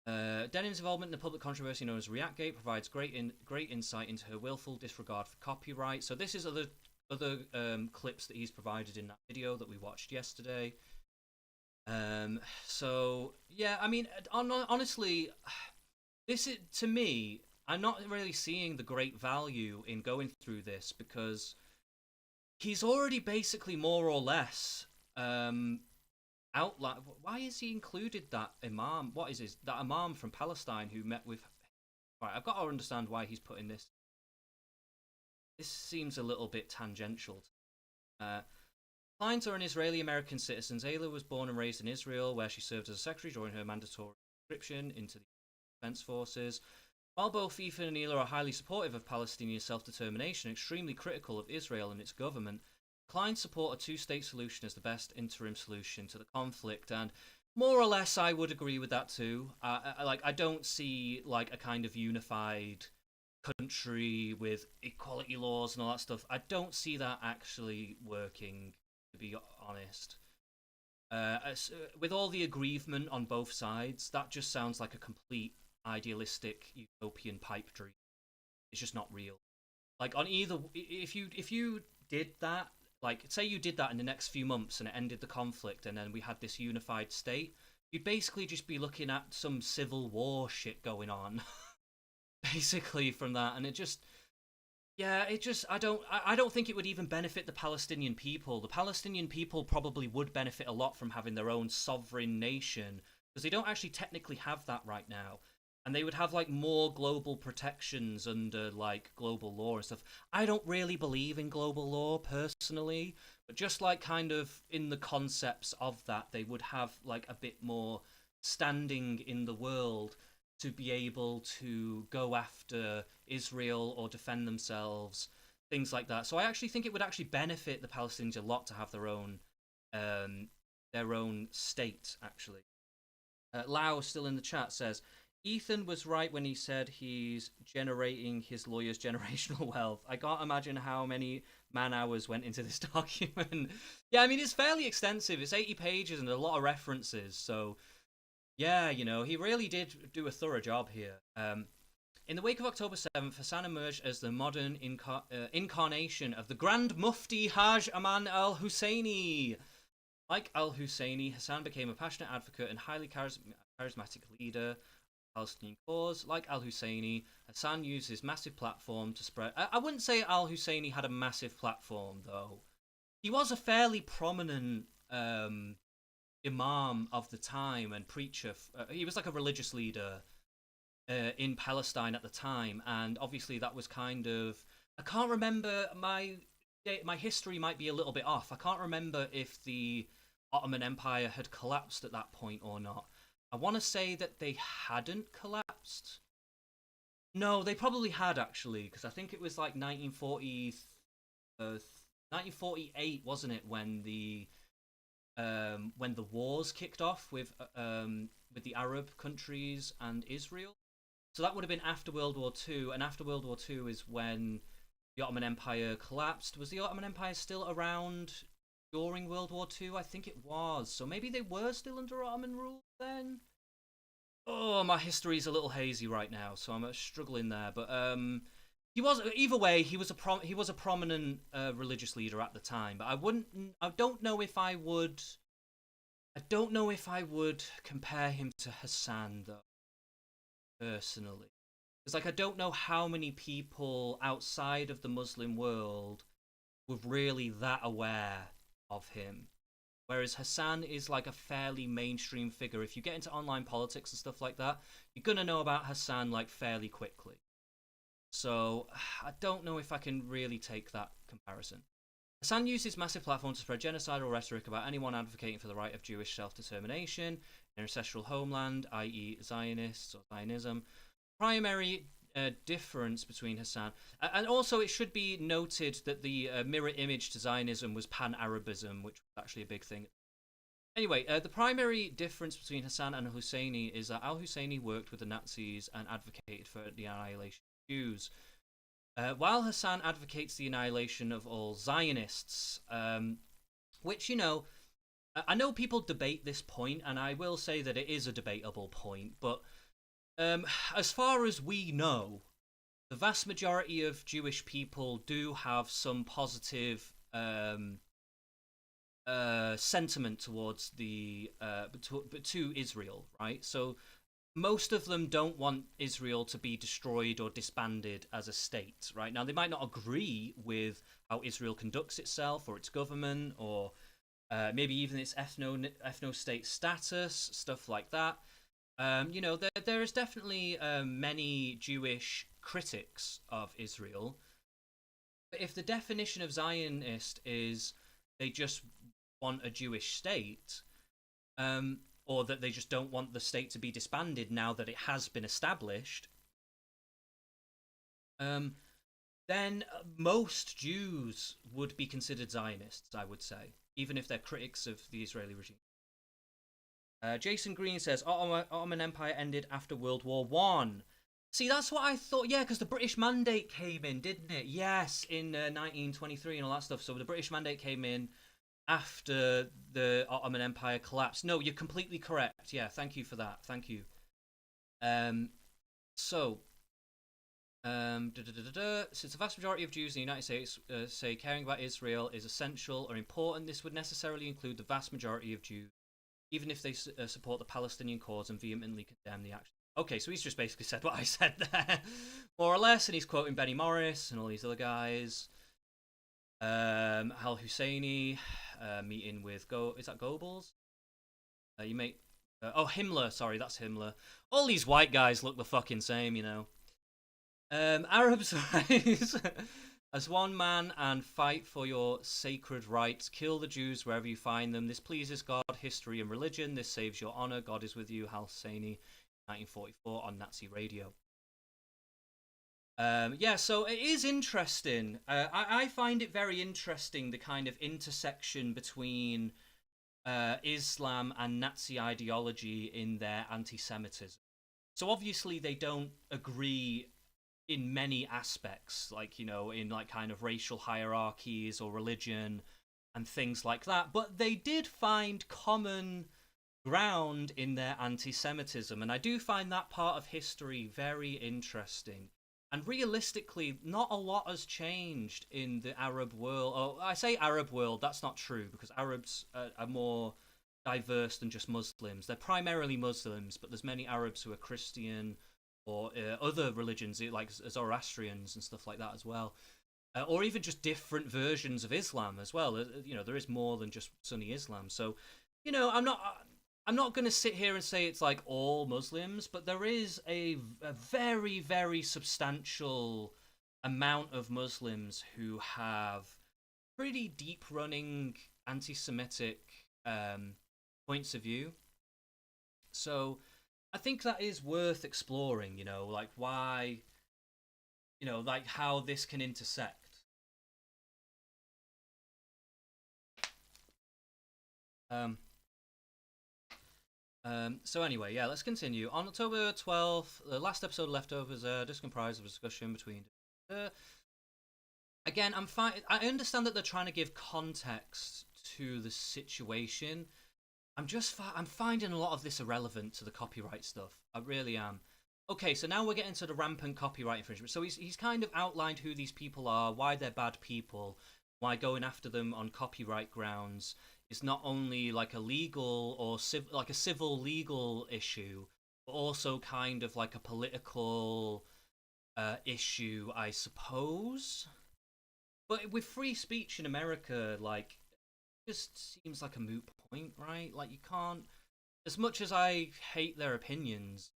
Denim's involvement in the public controversy known as Reactgate provides great insight into her willful disregard for copyright. So this is other clips that he's provided in that video that we watched yesterday. So yeah, I mean, honestly, this is, to me, I'm not really seeing the great value in going through this because he's already basically more or less outline. Why has he included that imam? What is his that imam from Palestine who met with? Right, I've got to understand why he's putting this. This seems a little bit tangential. Clients are an Israeli-American citizen. Ayla was born and raised in Israel, where she served as a secretary during her mandatory conscription into the Defense Forces. While both Ethan and Ayla are highly supportive of Palestinian self-determination, extremely critical of Israel and its government, Klein support a two-state solution as the best interim solution to the conflict, and more or less I would agree with that too. I don't see like a kind of unified country with equality laws and all that stuff. I don't see that actually working, to be honest. With all the aggrievement on both sides, that just sounds like a complete idealistic utopian pipe dream. It's just not real. Like on either, if you did that, like say you did that in the next few months and it ended the conflict and then we had this unified state, you'd basically just be looking at some civil war shit going on basically from that. And it just, yeah, it just, I don't think it would even benefit the Palestinian people. The Palestinian people probably would benefit a lot from having their own sovereign nation, because they don't actually technically have that right now. And they would have like more global protections under like global law and stuff. I don't really believe in global law personally, but just like kind of in the concepts of that, they would have like a bit more standing in the world to be able to go after Israel or defend themselves, things like that. So I actually think it would actually benefit the Palestinians a lot to have their own state, actually. Lau, still in the chat, says, Ethan was right when he said he's generating his lawyer's generational wealth. I can't imagine how many man-hours went into this document. Yeah, I mean, it's fairly extensive. It's 80 pages and a lot of references, so yeah, you know, he really did do a thorough job here. In the wake of October 7th, Hassan emerged as the modern incarnation of the Grand Mufti Haj Aman al-Husseini. Like al-Husseini, Hassan became a passionate advocate and highly charismatic leader of the Palestinian cause. Like al-Husseini, Hassan used his massive platform to spread... I wouldn't say al-Husseini had a massive platform, though. He was a fairly prominent imam of the time and preacher. He was like a religious leader in Palestine at the time, and obviously that was kind of... I can't remember, my history might be a little bit off. I can't remember if the Ottoman Empire had collapsed at that point or not. I want to say that they hadn't collapsed. No, they probably had, actually, because I think it was like 1948, wasn't it, when the wars kicked off with the Arab countries and Israel. So that would have been after World War II, and after World War II is when the Ottoman Empire collapsed. Was the Ottoman Empire still around during World War II? I think it was. So maybe they were still under Ottoman rule then? Oh, my history's a little hazy right now, so I'm struggling there. But he was, either way, he was a prominent religious leader at the time. But I don't know if I would compare him to Hassan, though, personally. Because, like, I don't know how many people outside of the Muslim world were really that aware of him. Whereas Hassan is like a fairly mainstream figure. If you get into online politics and stuff like that, you're going to know about Hassan like fairly quickly. So I don't know if I can really take that comparison. Hassan used his massive platform to spread genocidal rhetoric about anyone advocating for the right of Jewish self-determination in their ancestral homeland, i.e. Zionists or Zionism. Primary difference between Hassan... and also it should be noted that the mirror image to Zionism was Pan-Arabism, which was actually a big thing. Anyway, the primary difference between Hassan and al-Husseini is that al-Husseini worked with the Nazis and advocated for the annihilation of Jews, while Hassan advocates the annihilation of all Zionists, which, you know, I know people debate this point, and I will say that it is a debatable point, but as far as we know, the vast majority of Jewish people do have some positive sentiment towards to Israel, right? So most of them don't want Israel to be destroyed or disbanded as a state, right? Now, they might not agree with how Israel conducts itself or its government or maybe even its ethno-state status, stuff like that. You know, there is definitely many Jewish critics of Israel. But if the definition of Zionist is they just want a Jewish state, or that they just don't want the state to be disbanded now that it has been established, then most Jews would be considered Zionists, I would say, even if they're critics of the Israeli regime. Jason Green says, Ottoman Empire ended after World War One. See, that's what I thought. Yeah, because the British Mandate came in, didn't it? Yes, in 1923 and all that stuff. So the British Mandate came in after the Ottoman Empire collapsed. No, you're completely correct. Yeah, thank you for that. Thank you. Since the vast majority of Jews in the United States say caring about Israel is essential or important, this would necessarily include the vast majority of Jews, even if they support the Palestinian cause and vehemently condemn the action. Okay, so he's just basically said what I said there, more or less, and he's quoting Benny Morris and all these other guys. Al Husseini meeting with is that Goebbels? Himmler. Sorry, that's Himmler. All these white guys look the fucking same, you know. Arabs rise as one man and fight for your sacred rights. Kill the Jews wherever you find them. This pleases God, history, and religion. This saves your honor. God is with you. Al Husseini, 1944 on Nazi radio. Yeah, so it is interesting. I find it very interesting, the kind of intersection between Islam and Nazi ideology in their anti-Semitism. So obviously they don't agree in many aspects, like, you know, in like kind of racial hierarchies or religion and things like that, but they did find common ground in their anti-Semitism, and I do find that part of history very interesting. And realistically, not a lot has changed in the Arab world. Oh, I say Arab world, that's not true, because Arabs are more diverse than just Muslims. They're primarily Muslims, but there's many Arabs who are Christian or other religions, like Zoroastrians and stuff like that as well. Or even just different versions of Islam as well. You know, there is more than just Sunni Islam. So, you know, I'm not going to sit here and say it's like all Muslims, but there is a very, very substantial amount of Muslims who have pretty deep-running anti-Semitic points of view. So I think that is worth exploring, you know, like why, you know, like how this can intersect. So anyway, yeah, let's continue. On October 12th, the last episode of Leftovers just comprised of a discussion between... Again, I understand that they're trying to give context to the situation. I'm finding a lot of this irrelevant to the copyright stuff. I really am. Okay, so now we're getting to the rampant copyright infringement. So he's kind of outlined who these people are, why they're bad people, why going after them on copyright grounds is not only like a legal or like a civil legal issue, but also kind of like a political issue, I suppose. But with free speech in America, like, it just seems like a moot point, right? Like, you can't, as much as I hate their opinions,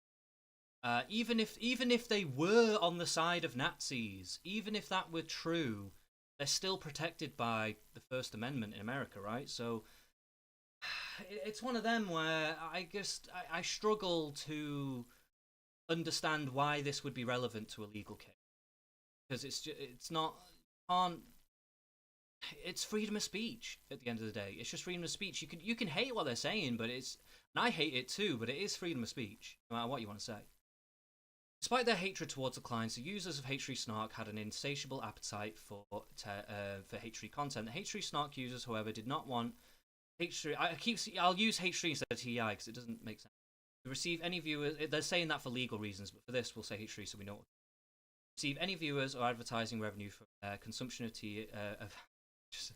even if they were on the side of Nazis, even if that were true, they're still protected by the First Amendment in America, right? So it's one of them where I struggle to understand why this would be relevant to a legal case, because it's freedom of speech at the end of the day. It's just freedom of speech. You can hate what they're saying, but and I hate it too, but it is freedom of speech, no matter what you want to say. Despite their hatred towards the clients, the users of H3 Snark had an insatiable appetite for H3 content. The H3 Snark users, however, did not want H3. I'll use H3 instead of TI because it doesn't make sense. To receive any viewers, they're saying that for legal reasons, but for this we'll say H3 so we know. receive any viewers or advertising revenue for consumption of just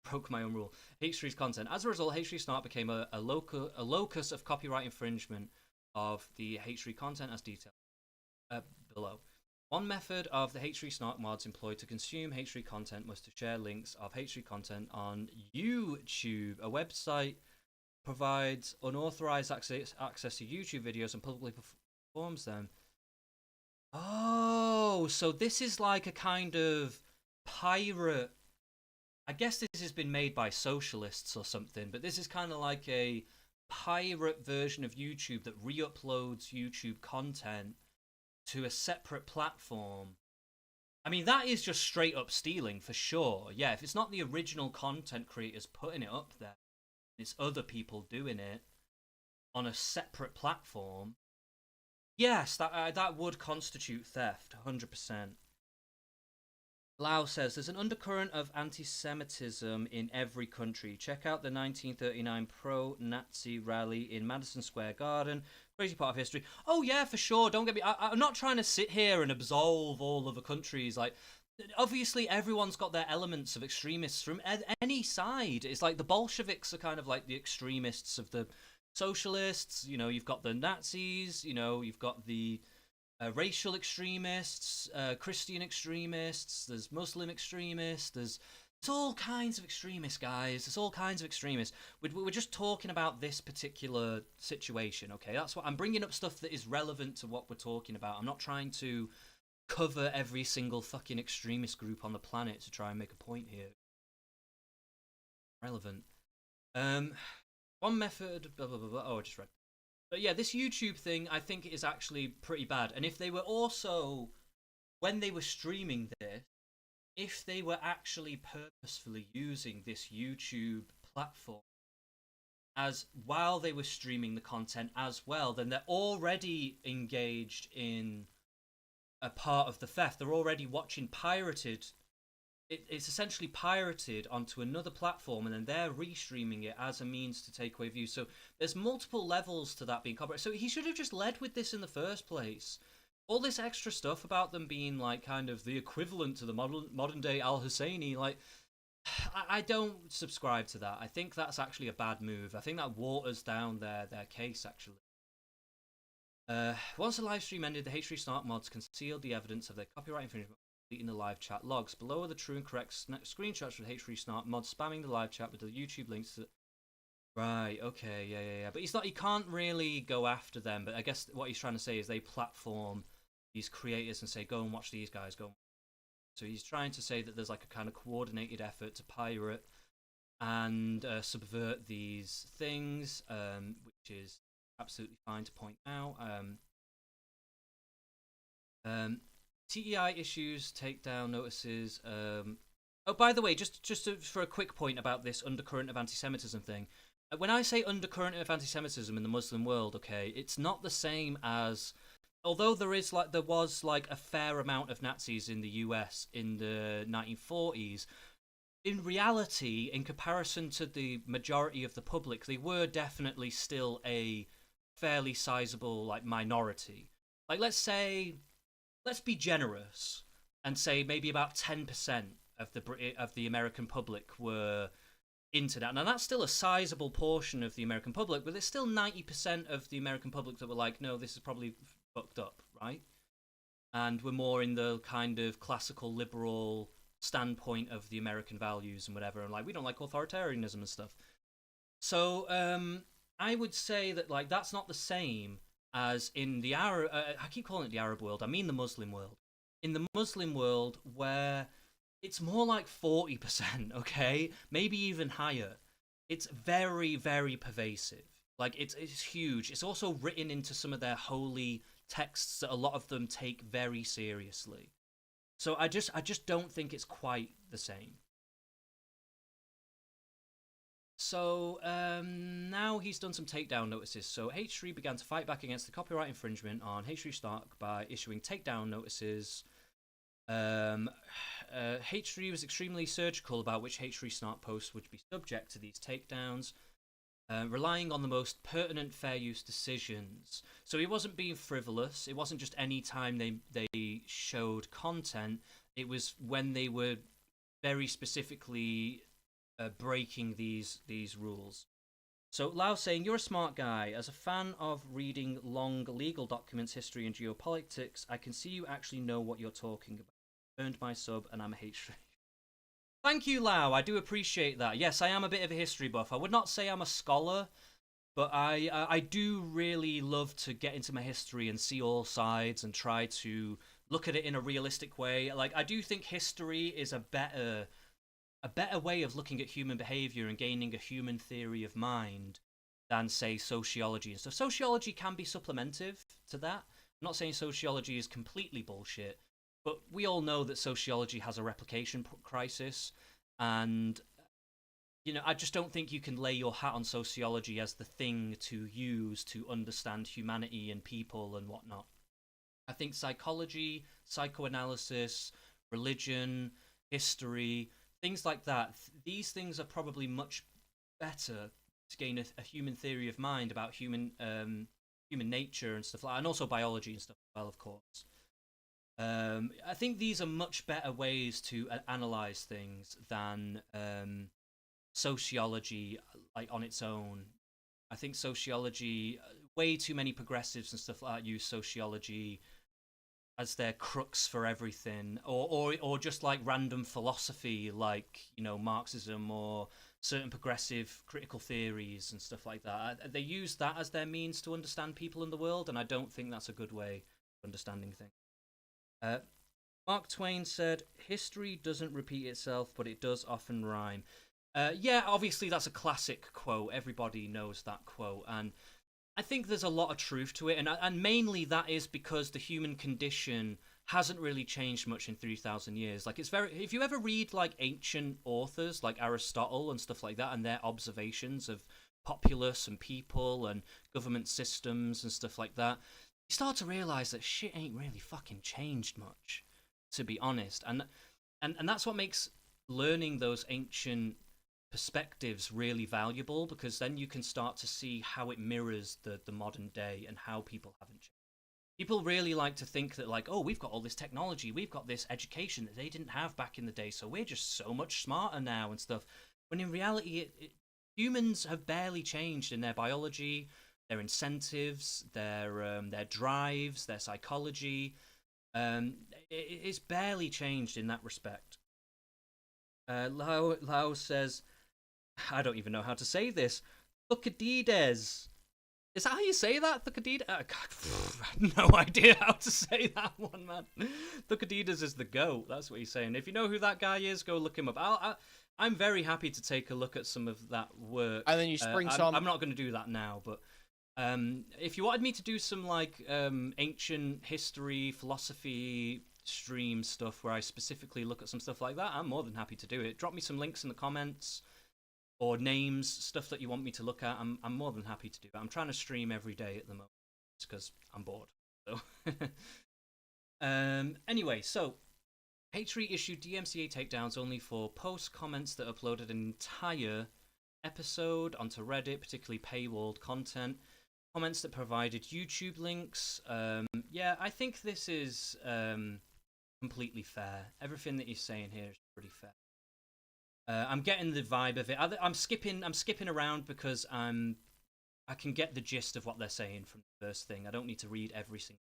broke my own rule. H3's content. As a result, H3 Snark became a locus of copyright infringement of the H3 content as detailed below. One method of the H3 Snark mods employed to consume H3 content was to share links of H3 content on YouTube. A website provides unauthorized access to YouTube videos and publicly performs them. Oh, so this is like a kind of pirate. I guess this has been made by socialists or something, but this is kind of like a pirate version of YouTube that re-uploads YouTube content to a separate platform. I mean, that is just straight up stealing for sure. Yeah, if it's not the original content creators putting it up there, it's other people doing it on a separate platform. Yes, that would constitute theft, 100%. Lau says, there's an undercurrent of anti-Semitism in every country. Check out the 1939 pro-Nazi rally in Madison Square Garden. Crazy part of history. Oh yeah, for sure. Don't get me... I'm not trying to sit here and absolve all other countries. Like, obviously, everyone's got their elements of extremists from any side. It's like the Bolsheviks are kind of like the extremists of the socialists. You know, you've got the Nazis. You know, you've got the... racial extremists, Christian extremists, there's Muslim extremists, there's all kinds of extremists, guys. There's all kinds of extremists. We're just talking about this particular situation, okay? That's what I'm bringing up, stuff that is relevant to what we're talking about. I'm not trying to cover every single fucking extremist group on the planet to try and make a point here. Relevant. One method, blah, blah, blah, blah. Oh, I just read. But yeah, this YouTube thing, I think, is actually pretty bad. And if they were also, when they were streaming this, if they were actually purposefully using this YouTube platform as while they were streaming the content as well, then they're already engaged in a part of the theft. They're already watching pirated. It's essentially pirated onto another platform, and then they're restreaming it as a means to take away views. So there's multiple levels to that being copyrighted. So he should have just led with this in the first place. All this extra stuff about them being like kind of the equivalent to the modern day Al Husseini, like, I don't subscribe to that. I think that's actually a bad move. I think that waters down their case, actually. Once the live stream ended, the H3 Snark mods concealed the evidence of their copyright infringement in the live chat logs. Below are the true and correct screenshots of H3 Snark mods spamming the live chat with the YouTube links to... Right, okay, yeah. But he can't really go after them, but I guess what he's trying to say is they platform these creators and say, go and watch these guys, go. So he's trying to say that there's like a kind of coordinated effort to pirate and subvert these things, which is absolutely fine to point out. TEI issues, takedown notices. Oh, by the way, just for a quick point about this undercurrent of anti-Semitism thing. When I say undercurrent of anti-Semitism in the Muslim world, okay, it's not the same as... Although there was a fair amount of Nazis in the US in the 1940s, in reality, in comparison to the majority of the public, they were definitely still a fairly sizable like minority. Like, let's be generous and say maybe about 10% of the American public were into that. Now that's still a sizable portion of the American public, but there's still 90% of the American public that were like, no, this is probably fucked up, right? And we're more in the kind of classical liberal standpoint of the American values and whatever, and like we don't like authoritarianism and stuff. So I would say that like that's not the same as in the Arab, I keep calling it the Arab world, I mean the Muslim world. In the Muslim world, where it's more like 40%, okay? Maybe even higher. It's very, very pervasive. Like, it's huge. It's also written into some of their holy texts that a lot of them take very seriously. So I just don't think it's quite the same. So now he's done some takedown notices. So H3 began to fight back against the copyright infringement on H3 Snark by issuing takedown notices. H3 was extremely surgical about which H3 Snark posts would be subject to these takedowns. relying on the most pertinent fair use decisions. So he wasn't being frivolous. It wasn't just any time they showed content. It was when they were very specifically breaking these rules. So Lau saying, you're a smart guy. As a fan of reading long legal documents, history, and geopolitics, I can see you actually know what you're talking about. Earned my sub, and I'm a H3. Thank you, Lau. I do appreciate that. Yes, I am a bit of a history buff. I would not say I'm a scholar, but I do really love to get into my history and see all sides and try to look at it in a realistic way. Like, I do think history is a better way of looking at human behavior and gaining a human theory of mind than, say, sociology and stuff. Sociology can be supplementive to that. I'm not saying sociology is completely bullshit, but we all know that sociology has a replication crisis, and I just don't think you can lay your hat on sociology as the thing to use to understand humanity and people and whatnot. I think psychology, psychoanalysis, religion, history, things like that, these things are probably much better to gain a human theory of mind about human nature and stuff like that, and also biology and stuff as well, of course. I think these are much better ways to analyze things than sociology, like, on its own. I think sociology, way too many progressives and stuff like that use sociology as their crux for everything, or just like random philosophy, like Marxism or certain progressive critical theories and stuff like that. They use that as their means to understand people in the world, and I don't think that's a good way of understanding things. Mark Twain said, history doesn't repeat itself, but it does often rhyme. Yeah, obviously that's a classic quote. Everybody knows that quote, and I think there's a lot of truth to it, and mainly that is because the human condition hasn't really changed much in 3,000 years. Like, if you ever read like ancient authors like Aristotle and stuff like that, and their observations of populace and people and government systems and stuff like that, you start to realize that shit ain't really fucking changed much, to be honest. And that's what makes learning those ancient perspectives really valuable, because then you can start to see how it mirrors the modern day and how people haven't changed. People really like to think that, like, oh, we've got all this technology, we've got this education that they didn't have back in the day, so we're just so much smarter now and stuff. When in reality, humans have barely changed in their biology, their incentives, their drives, their psychology. It's barely changed in that respect. Lao says, I don't even know how to say this. Thucydides. Is that how you say that? Thucydides? I have no idea how to say that one, man. Thucydides is the GOAT. That's what he's saying. If you know who that guy is, go look him up. I'm very happy to take a look at some of that work. And then you spring some. I'm not going to do that now, but if you wanted me to do some like ancient history, philosophy stream stuff where I specifically look at some stuff like that, I'm more than happy to do it. Drop me some links in the comments, or names, stuff that you want me to look at. I'm more than happy to do that. I'm trying to stream every day at the moment because I'm bored. So anyway, so H3 issued DMCA takedowns only for post comments that uploaded an entire episode onto Reddit, particularly paywalled content. Comments that provided YouTube links. Yeah, I think this is completely fair. Everything that you're saying here is pretty fair. I'm getting the vibe of it. I'm skipping around because I can get the gist of what they're saying from the first thing. I don't need to read every single.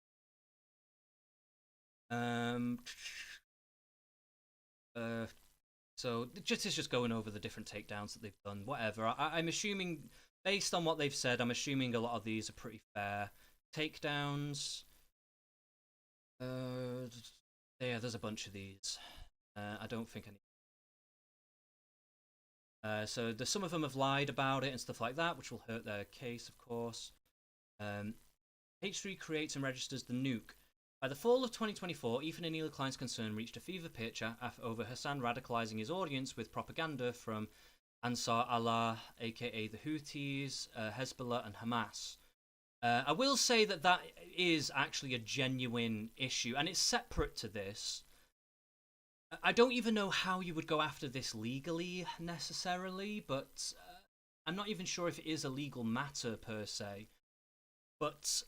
So it's just going over the different takedowns that they've done. Whatever. I'm assuming, based on what they've said, I'm assuming a lot of these are pretty fair takedowns. Yeah, there's a bunch of these. I don't think any. So some of them have lied about it and stuff like that, which will hurt their case, of course. H3 creates and registers the nuke. By the fall of 2024, Ethan and Neil Klein's concern reached a fever pitch over Hassan radicalizing his audience with propaganda from Ansar Allah, aka the Houthis, Hezbollah, and Hamas. I will say that is actually a genuine issue, and it's separate to this. I don't even know how you would go after this legally necessarily, but I'm not even sure if it is a legal matter per se, but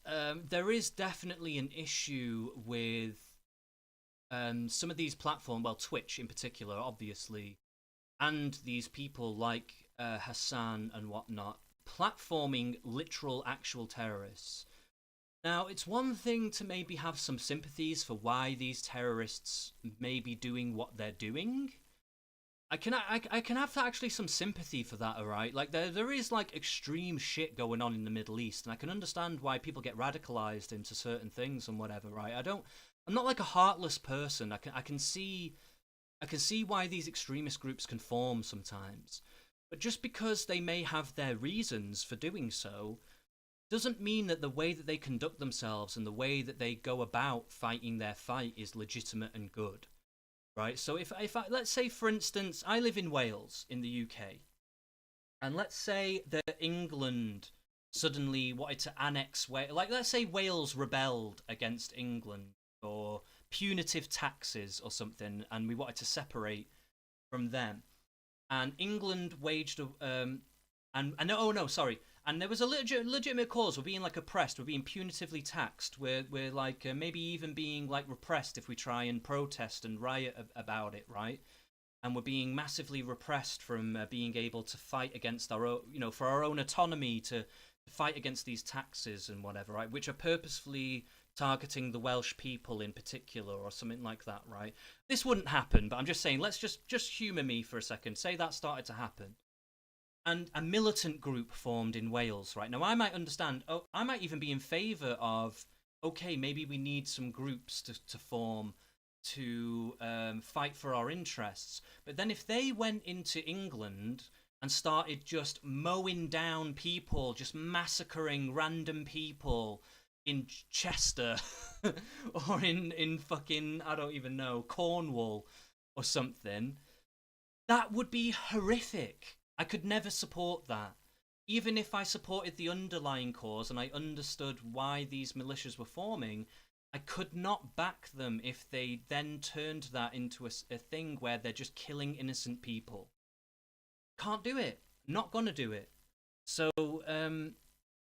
there is definitely an issue with some of these platforms, well, Twitch in particular, obviously, and these people like Hassan and whatnot, platforming literal actual terrorists. Now, it's one thing to maybe have some sympathies for why these terrorists may be doing what they're doing. I can have actually some sympathy for that, alright? Like, there is, like, extreme shit going on in the Middle East, and I can understand why people get radicalized into certain things and whatever, right? I'm not like a heartless person. I can see why these extremist groups can form sometimes. But just because they may have their reasons for doing so, doesn't mean that the way that they conduct themselves and the way that they go about fighting their fight is legitimate and good, right? So if let's say, for instance, I live in Wales in the UK, and let's say that England suddenly wanted to annex Wales, like let's say Wales rebelled against England or punitive taxes or something, and we wanted to separate from them, and England waged and there was a legitimate cause. We're being like oppressed. We're being punitively taxed. We're like maybe even being like repressed if we try and protest and riot about it, right? And we're being massively repressed from being able to fight against our own, for our own autonomy to fight against these taxes and whatever, right? Which are purposefully targeting the Welsh people in particular or something like that, right? This wouldn't happen, but I'm just saying, let's just humour me for a second. Say that started to happen. And a militant group formed in Wales, right? Now, I might understand, I might even be in favour of, okay, maybe we need some groups to form to fight for our interests. But then if they went into England and started just mowing down people, just massacring random people in Chester or in fucking, I don't even know, Cornwall or something, that would be horrific. I could never support that. Even if I supported the underlying cause and I understood why these militias were forming, I could not back them if they then turned that into a thing where they're just killing innocent people. Can't do it. Not gonna do it. So,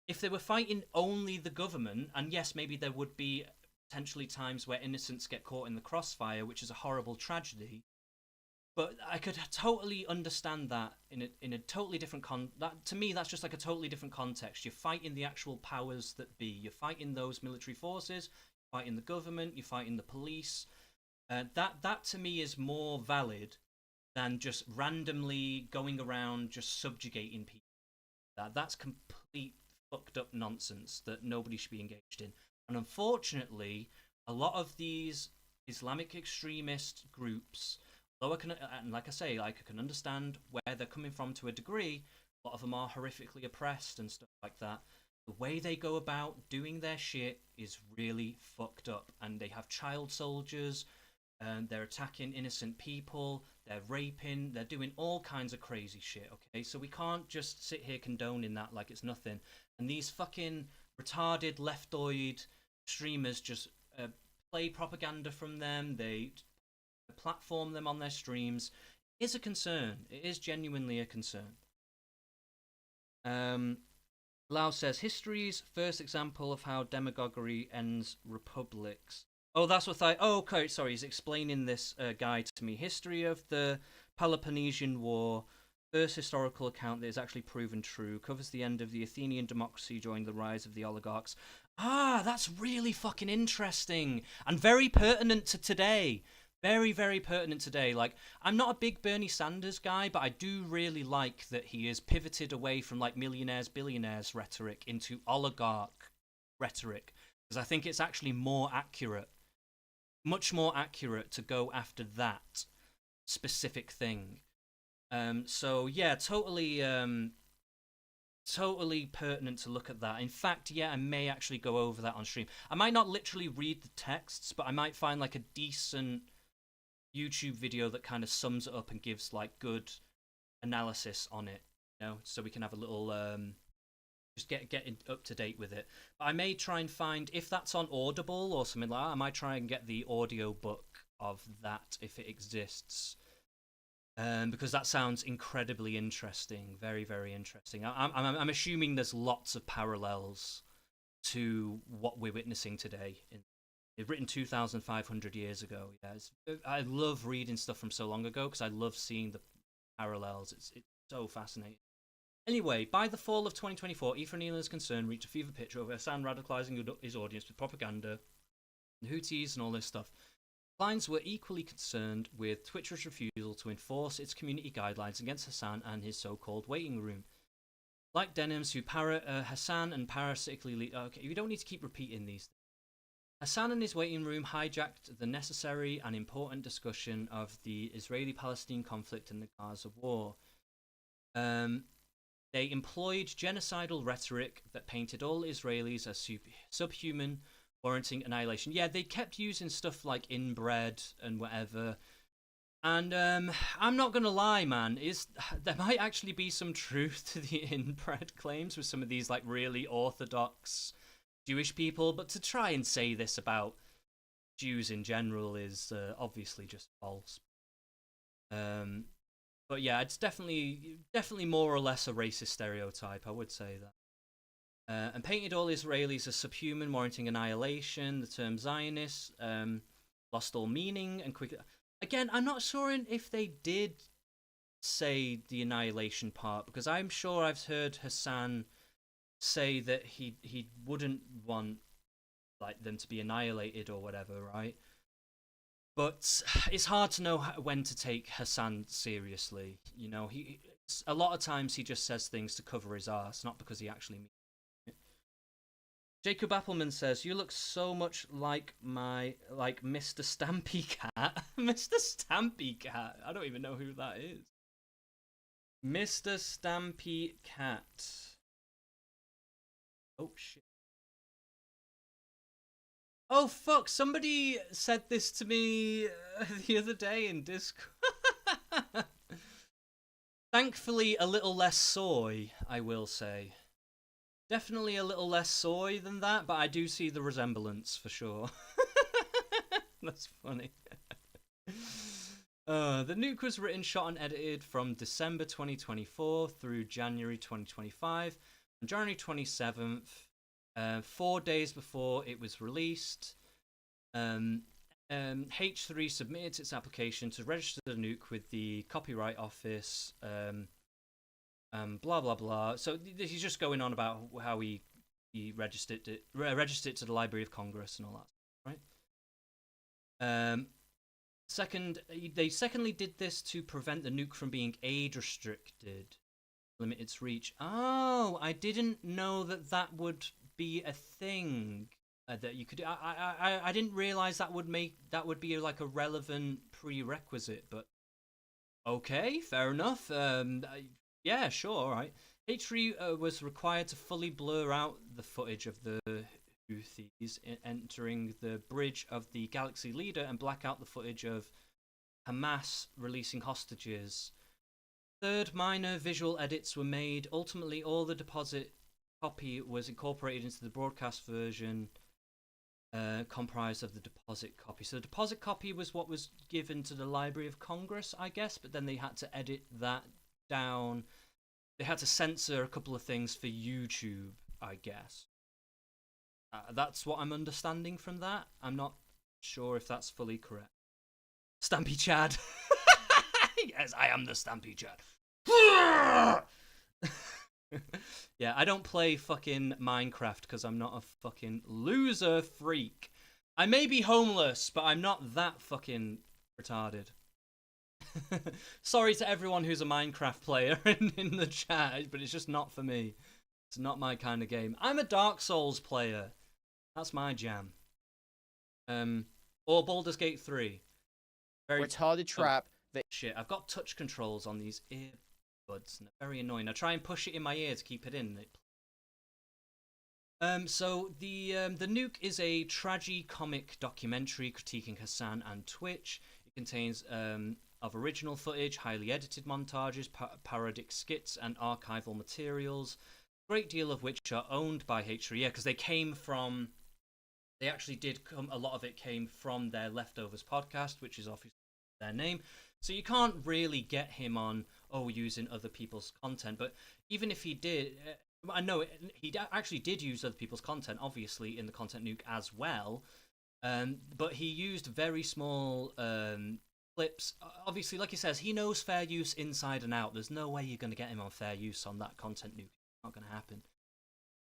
if they were fighting only the government, and yes, maybe there would be potentially times where innocents get caught in the crossfire, which is a horrible tragedy. But I could totally understand that in a totally different that to me, that's just like a totally different context. You're fighting the actual powers that be. You're fighting those military forces. You're fighting the government. You're fighting the police. That to me is more valid than just randomly going around just subjugating people. That's complete fucked up nonsense that nobody should be engaged in. And unfortunately, a lot of these Islamic extremist groups, though I can, and like I say, like I can understand where they're coming from to a degree, a lot of them are horrifically oppressed and stuff like that. The way they go about doing their shit is really fucked up, and they have child soldiers, and they're attacking innocent people, they're raping, they're doing all kinds of crazy shit, okay? So we can't just sit here condoning that like it's nothing. And these fucking retarded leftoid streamers just play propaganda from them, they platform them on their streams. It is a concern. It is genuinely a concern. Lau says, history's first example of how demagoguery ends republics. Oh, that's what oh, okay, sorry, he's explaining this guide to me. History of the Peloponnesian War, first historical account that is actually proven true, covers the end of the Athenian democracy during the rise of the oligarchs. Ah, that's really fucking interesting and very pertinent to today. Very, very pertinent today. Like, I'm not a big Bernie Sanders guy, but I do really like that he has pivoted away from, like, millionaires, billionaires rhetoric into oligarch rhetoric, because I think it's actually more accurate, much more accurate to go after that specific thing. So, yeah, totally pertinent to look at that. In fact, yeah, I may actually go over that on stream. I might not literally read the texts, but I might find, like, a decent YouTube video that kind of sums it up and gives like good analysis on it, so we can have a little just get up to date with it. But I may try and find, if that's on Audible or something like that, I might try and get the audio book of that if it exists. because that sounds incredibly interesting, very, very interesting. I'm assuming there's lots of parallels to what we're witnessing today. It's written 2,500 years ago. Yeah, I love reading stuff from so long ago because I love seeing the parallels. It's so fascinating. Anyway, by the fall of 2024, Ethan Nealon's concern reached a fever pitch over Hassan radicalizing his audience with propaganda, the Houthis, and all this stuff. Clients were equally concerned with Twitter's refusal to enforce its community guidelines against Hassan and his so-called waiting room. Like Denims, who Hassan and parasitically... Okay, you don't need to keep repeating these things. Hassan and his waiting room hijacked the necessary and important discussion of the Israeli-Palestine conflict and the Gaza war. They employed genocidal rhetoric that painted all Israelis as subhuman, warranting annihilation. Yeah, they kept using stuff like inbred and whatever. And I'm not gonna lie, man, there might actually be some truth to the inbred claims with some of these like really orthodox Jewish people, but to try and say this about Jews in general is obviously just false. But yeah, it's definitely more or less a racist stereotype, I would say that. And painted all Israelis as subhuman, warranting annihilation. The term Zionist lost all meaning and quickly. Again, I'm not sure if they did say the annihilation part, because I'm sure I've heard Hassan say that he wouldn't want like them to be annihilated or whatever, right? But it's hard to know when to take Hassan seriously. You know, a lot of times he just says things to cover his arse, not because he actually means it. Jacob Appleman says, "You look so much like Mr. Stampy Cat." Mr. Stampy Cat. I don't even know who that is. Mr. Stampy Cat. Oh shit. Oh fuck, somebody said this to me the other day in Discord. Thankfully, a little less soy, I will say. Definitely a little less soy than that, but I do see the resemblance for sure. That's funny. The nuke was written, shot, and edited from December 2024 through January 2025. On January 27th, 4 days before it was released, H3 submitted its application to register the nuke with the Copyright Office, blah blah blah. So he's just going on about how he registered it to the Library of Congress and all that, right? They secondly did this to prevent the nuke from being age restricted, limit its reach. Oh, I didn't know that would be a thing that you could. I didn't realize that would be like a relevant prerequisite. But okay, fair enough. Yeah, sure, all right. H3 was required to fully blur out the footage of the Houthis entering the bridge of the Galaxy Leader and black out the footage of Hamas releasing hostages. Third, minor visual edits were made. Ultimately, all the deposit copy was incorporated into the broadcast version, comprised of the deposit copy. So the deposit copy was what was given to the Library of Congress, I guess, but then they had to edit that down. They had to censor a couple of things for YouTube, I guess. That's what I'm understanding from that. I'm not sure if that's fully correct. Stampy Chad. Yes, I am the Stampy Chad. Yeah, I don't play fucking Minecraft because I'm not a fucking loser freak. I may be homeless, but I'm not that fucking retarded. Sorry to everyone who's a Minecraft player in the chat, but it's just not for me. It's not my kind of game. I'm a Dark Souls player. That's my jam. Or Baldur's Gate 3. Very retarded trap. Shit, I've got touch controls on these earbuds, and they're very annoying. I try and push it in my ear to keep it in. So the nuke is a tragi-comic documentary critiquing Hassan and Twitch. It contains of original footage, highly edited montages, parodic skits, and archival materials. A great deal of which are owned by H3, because they came from. They actually did come. A lot of it came from their Leftovers podcast, which is obviously their name. So you can't really get him on, using other people's content. But even if he did, I know he actually did use other people's content, obviously, in the content nuke as well. But he used very small clips. Obviously, like he says, he knows fair use inside and out. There's no way you're going to get him on fair use on that content nuke. It's not going to happen.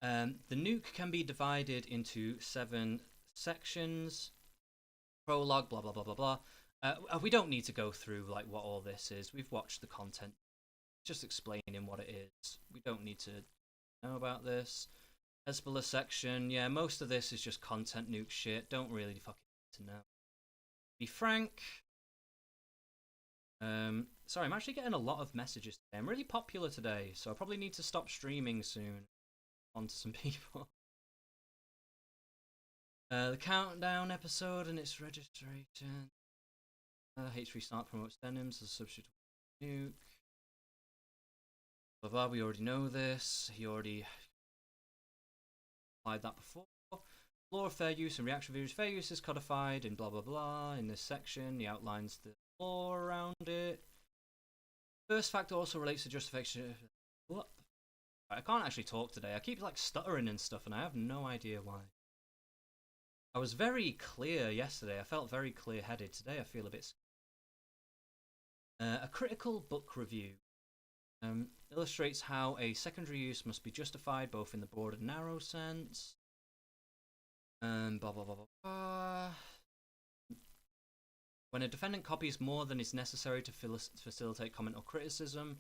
The nuke can be divided into 7 sections. Prologue, blah, blah, blah, blah, blah. We don't need to go through like what all this is. We've watched the content. Just explaining what it is. We don't need to know about this. Hezbollah section. Yeah, most of this is just content nuke shit. Don't really fucking need to know. Be frank. Sorry, I'm actually getting a lot of messages today. I'm really popular today, so I probably need to stop streaming soon. On to some people. The countdown episode and its registration. H3 Start promotes denims as a substitute to nuke. Blah blah, we already know this. He already applied that before. Law of fair use and reaction videos. Fair use is codified in blah blah blah. In this section, he outlines the law around it. First factor also relates to justification. What? I can't actually talk today. I keep like stuttering and stuff, and I have no idea why. I was very clear yesterday. I felt very clear-headed. Today I feel a bit. A critical book review illustrates how a secondary use must be justified both in the broad and narrow sense. Blah blah blah blah blah. When a defendant copies more than is necessary to facilitate comment or criticism.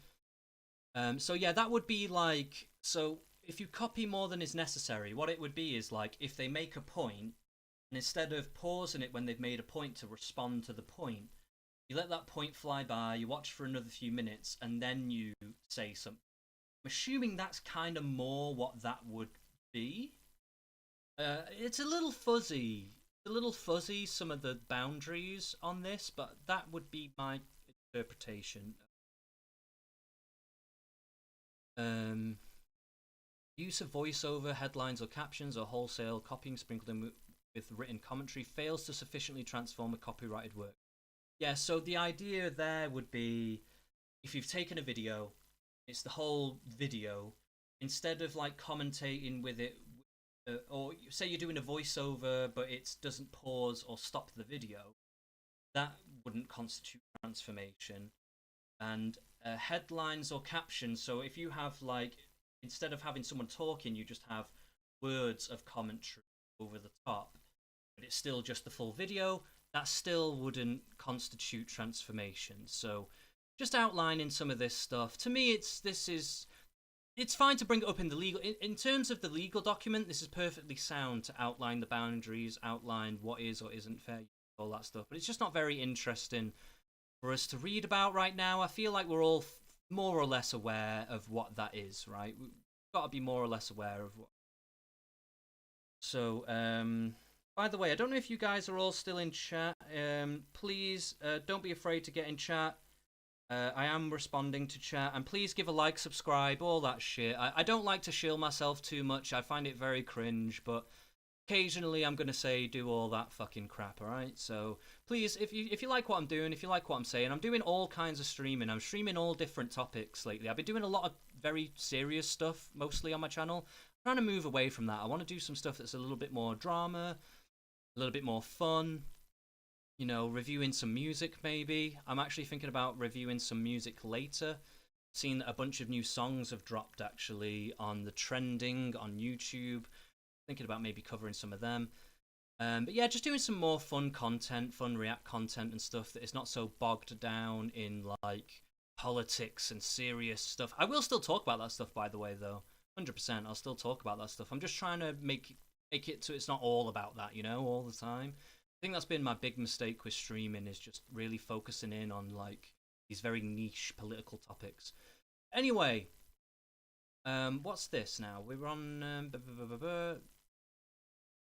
So yeah, that would be like, so if you copy more than is necessary, what it would be is like if they make a point, and instead of pausing it when they've made a point to respond to the point, you let that point fly by, you watch for another few minutes, and then you say something. I'm assuming that's kind of more what that would be. It's a little fuzzy. Some of the boundaries on this, but that would be my interpretation. Use of voiceover, headlines or captions, or wholesale copying sprinkled in with written commentary fails to sufficiently transform a copyrighted work. Yeah, so the idea there would be, if you've taken a video, it's the whole video, instead of like commentating with it, or say you're doing a voiceover but it doesn't pause or stop the video, that wouldn't constitute transformation. And headlines or captions, so if you have like, instead of having someone talking, you just have words of commentary over the top, but it's still just the full video, that still wouldn't constitute transformation. So just outlining some of this stuff. To me, it's fine to bring it up in the legal, in terms of the legal document, this is perfectly sound to outline the boundaries, outline what is or isn't fair, all that stuff, but it's just not very interesting for us to read about right now. I feel like we're all more or less aware of what that is, right? We've got to be more or less aware of what. So, by the way, I don't know if you guys are all still in chat. Please don't be afraid to get in chat. I am responding to chat, and please give a like, subscribe, all that shit. I don't like to shield myself too much. I find it very cringe, but occasionally I'm gonna say do all that fucking crap, alright? So please, if you like what I'm doing, if you like what I'm saying, I'm doing all kinds of streaming. I'm streaming all different topics lately. I've been doing a lot of very serious stuff, mostly on my channel. I'm trying to move away from that. I want to do some stuff that's a little bit more drama, a little bit more fun. You know, reviewing some music maybe. I'm actually thinking about reviewing some music later. Seen that a bunch of new songs have dropped actually on the trending on YouTube. Thinking about maybe covering some of them. But yeah, just doing some more fun content, fun React content and stuff that is not so bogged down in like politics and serious stuff. I will still talk about that stuff, by the way, though. 100%, I'll still talk about that stuff. I'm just trying to make it so it's not all about that, you know, all the time. I think that's been my big mistake with streaming, is just really focusing in on like these very niche political topics. Anyway, what's this now? We're on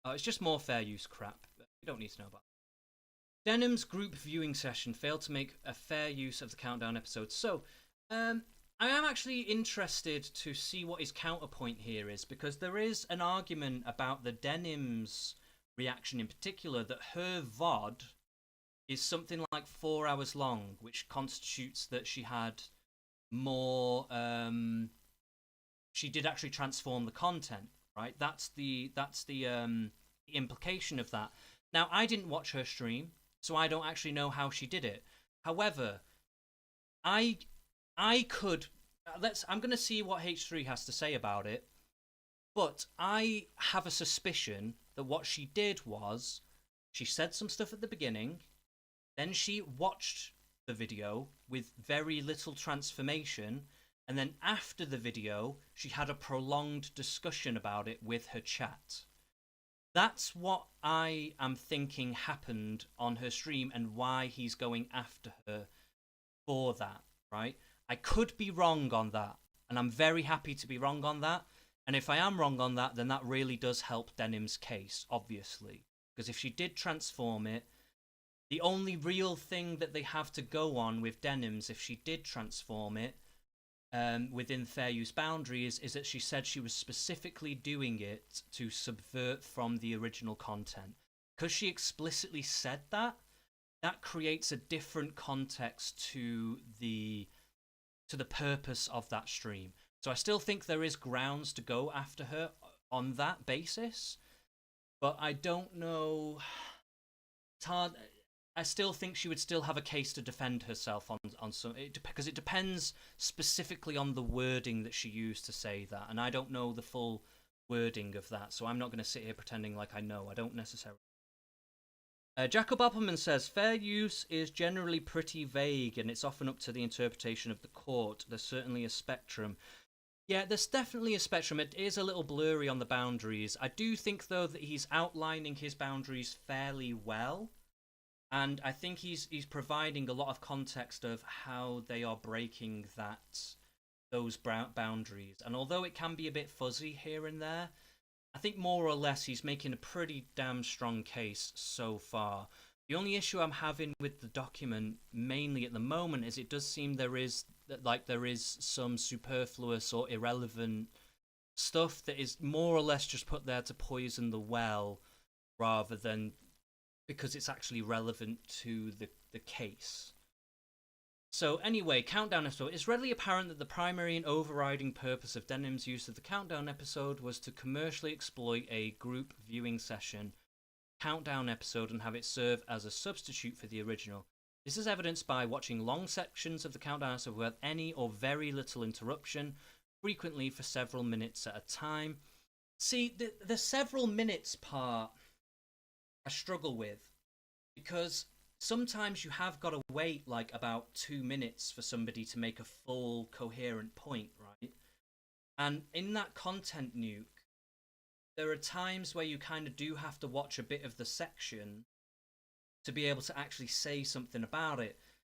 oh, it's just more fair use crap. We don't need to know about it. Denim's group viewing session failed to make a fair use of the countdown episode. So, I am actually interested to see what his counterpoint here is, because there is an argument about the Denim's reaction in particular that her VOD is something like 4 hours long, which constitutes that she had more. She did actually transform the content, right? That's the implication of that. Now, I didn't watch her stream, so I don't actually know how she did it. However, I could I'm going to see what H3 has to say about it, but I have a suspicion that what she did was she said some stuff at the beginning, then she watched the video with very little transformation, and then after the video she had a prolonged discussion about it with her chat. That's what I am thinking happened on her stream and why he's going after her for that, right? I could be wrong on that, and I'm very happy to be wrong on that. And if I am wrong on that, then that really does help Denim's case, obviously. Because if she did transform it, the only real thing that they have to go on with Denim's, if she did transform it within fair use boundaries, is that she said she was specifically doing it to subvert from the original content. Because she explicitly said that, that creates a different context to the purpose of that stream. So I still think there is grounds to go after her on that basis, but I don't know. It's hard. I still think she would still have a case to defend herself on some, because it depends specifically on the wording that she used to say that, and I don't know the full wording of that, so I'm not going to sit here pretending like I know. I don't necessarily. Jacob Appelman says, fair use is generally pretty vague and it's often up to the interpretation of the court. There's certainly a spectrum. Yeah, there's definitely a spectrum. It is a little blurry on the boundaries. I do think, though, that he's outlining his boundaries fairly well. And I think he's providing a lot of context of how they are breaking those boundaries. And although it can be a bit fuzzy here and there, I think more or less he's making a pretty damn strong case so far. The only issue I'm having with the document, mainly at the moment, is it does seem there is some superfluous or irrelevant stuff that is more or less just put there to poison the well, rather than because it's actually relevant to the case. So anyway, Countdown episode. It's readily apparent that the primary and overriding purpose of Denim's use of the Countdown episode was to commercially exploit a group viewing session Countdown episode and have it serve as a substitute for the original. This is evidenced by watching long sections of the Countdown episode without any or very little interruption, frequently for several minutes at a time. See, the several minutes part I struggle with, because sometimes you have got to wait like about 2 minutes for somebody to make a full coherent point, right? And in that content nuke, there are times where you kind of do have to watch a bit of the section to be able to actually say something about it.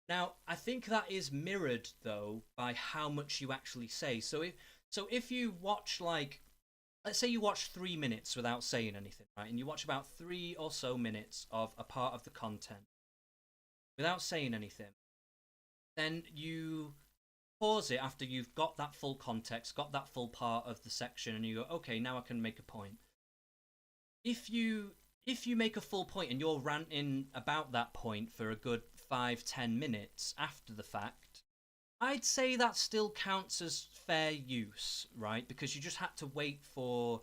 Now, I think that is mirrored, though, by how much you actually say. So if you watch, like, let's say you watch 3 minutes without saying anything, right? And you watch about 3 or so minutes of a part of the content without saying anything, then you pause it after you've got that full context, got that full part of the section, and you go, okay, now I can make a point. If you make a full point and you're ranting about that point for a good 5-10 minutes after the fact, I'd say that still counts as fair use, right? Because you just had to wait for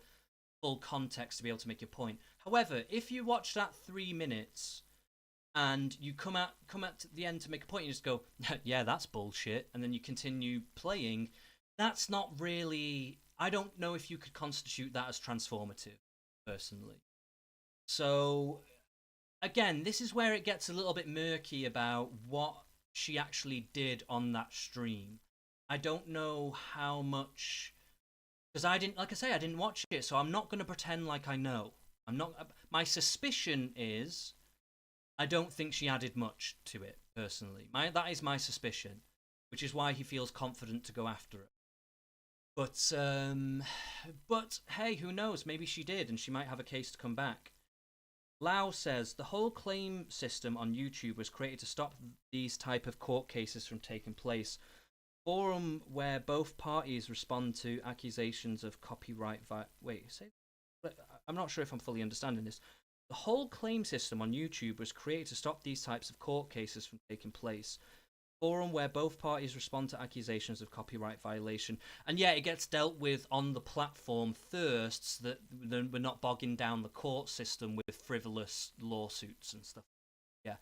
full context to be able to make your point. However, if you watch that 3 minutes and you come at the end to make a point, you just go, yeah, that's bullshit, and then you continue playing, that's not really... I don't know if you could constitute that as transformative, personally. So, again, this is where it gets a little bit murky about what she actually did on that stream. I don't know how much... Because I didn't watch it, so I'm not going to pretend like I know. My suspicion is... I don't think she added much to it, personally. That is my suspicion, which is why he feels confident to go after it. But hey, who knows? Maybe she did, and she might have a case to come back. Lau says, the whole claim system on YouTube was created to stop these type of court cases from taking place. Forum where both parties respond to accusations of copyright I'm not sure if I'm fully understanding this. The whole claim system on YouTube was created to stop these types of court cases from taking place. Forum where both parties respond to accusations of copyright violation, and yeah, it gets dealt with on the platform first, so that we're not bogging down the court system with frivolous lawsuits and stuff. Yeah,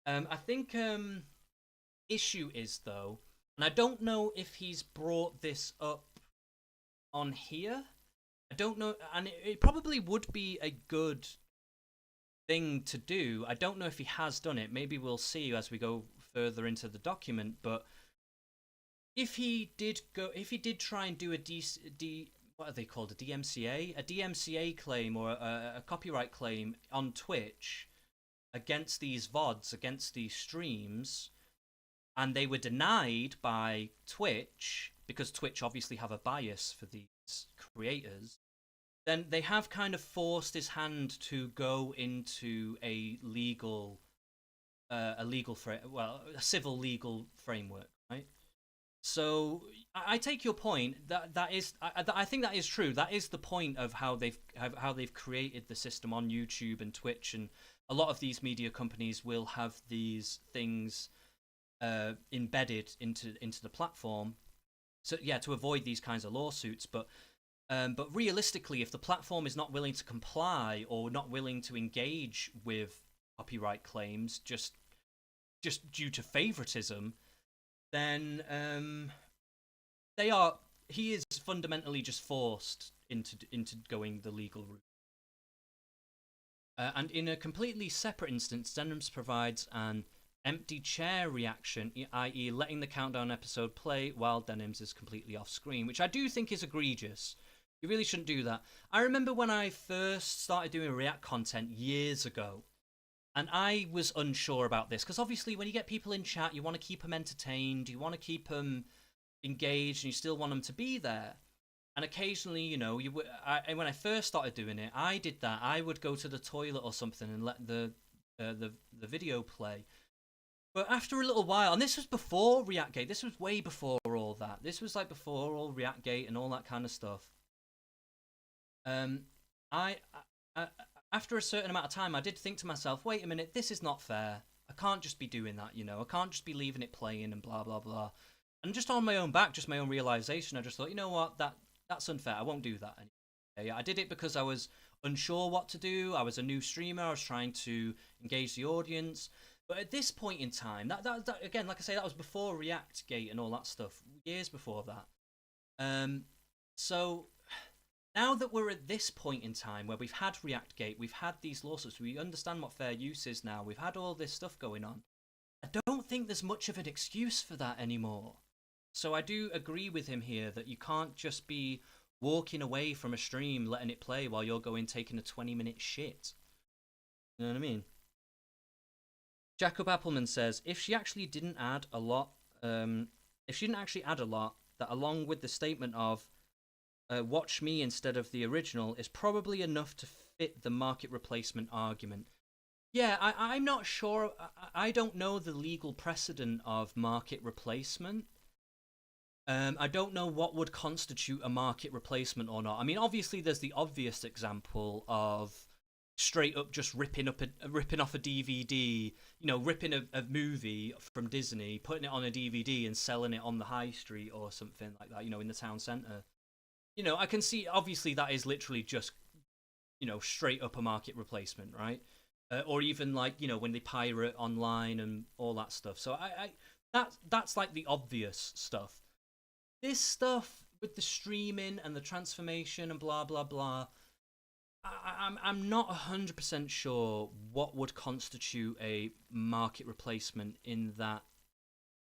I think issue is though, and I don't know if he's brought this up on here. I don't know, and it probably would be a good thing to do. I don't know if he has done it. Maybe we'll see as we go further into the document. But if he did try and do what are they called, a DMCA claim or a copyright claim on Twitch against these VODs, against these streams, and they were denied by Twitch because Twitch obviously have a bias for these creators, then they have kind of forced his hand to go into a civil legal framework, right? So I take your point. I think that is true. That is the point of how they've created the system on YouTube and Twitch, and a lot of these media companies will have these things embedded into the platform. So yeah, to avoid these kinds of lawsuits, but realistically, if the platform is not willing to comply or not willing to engage with copyright claims just due to favoritism, then he is fundamentally just forced into going the legal route. And in a completely separate instance, Denims provides an empty chair reaction, i.e. letting the countdown episode play while Denims is completely off screen, which I do think is egregious. You really shouldn't do that. I remember when I first started doing React content years ago, and I was unsure about this, because obviously when you get people in chat, you want to keep them entertained, you want to keep them engaged, and you still want them to be there. And occasionally, you know, when I first started doing it, I did that. I would go to the toilet or something and let the video play. But after a little while, and this was before Reactgate, this was way before all that. This was like before all Reactgate and all that kind of stuff. After a certain amount of time, I did think to myself, wait a minute, this is not fair. I can't just be doing that, you know. I can't just be leaving it playing and blah, blah, blah. And just on my own back, just my own realization, I just thought, you know what, that's unfair. I won't do that anymore. Yeah, I did it because I was unsure what to do. I was a new streamer. I was trying to engage the audience. But at this point in time, that again, like I say, that was before Reactgate and all that stuff, years before that. So now that we're at this point in time where we've had Reactgate, we've had these lawsuits, we understand what fair use is now, we've had all this stuff going on, I don't think there's much of an excuse for that anymore. So I do agree with him here that you can't just be walking away from a stream, letting it play while you're going taking a 20-minute shit. You know what I mean? Jacob Appleman says, if she actually didn't add a lot, that along with the statement of watch me instead of the original is probably enough to fit the market replacement argument. Yeah, I'm not sure. I don't know the legal precedent of market replacement. I don't know what would constitute a market replacement or not. I mean, obviously, there's the obvious example of straight up just ripping off a DVD, you know, ripping a movie from Disney, putting it on a DVD and selling it on the high street or something like that, you know, in the town centre. You know, I can see, obviously, that is literally just, you know, straight up a market replacement, right? Or even, like, you know, when they pirate online and all that stuff. So that's like the obvious stuff. This stuff with the streaming and the transformation and blah, blah, blah, I'm not 100% sure what would constitute a market replacement in that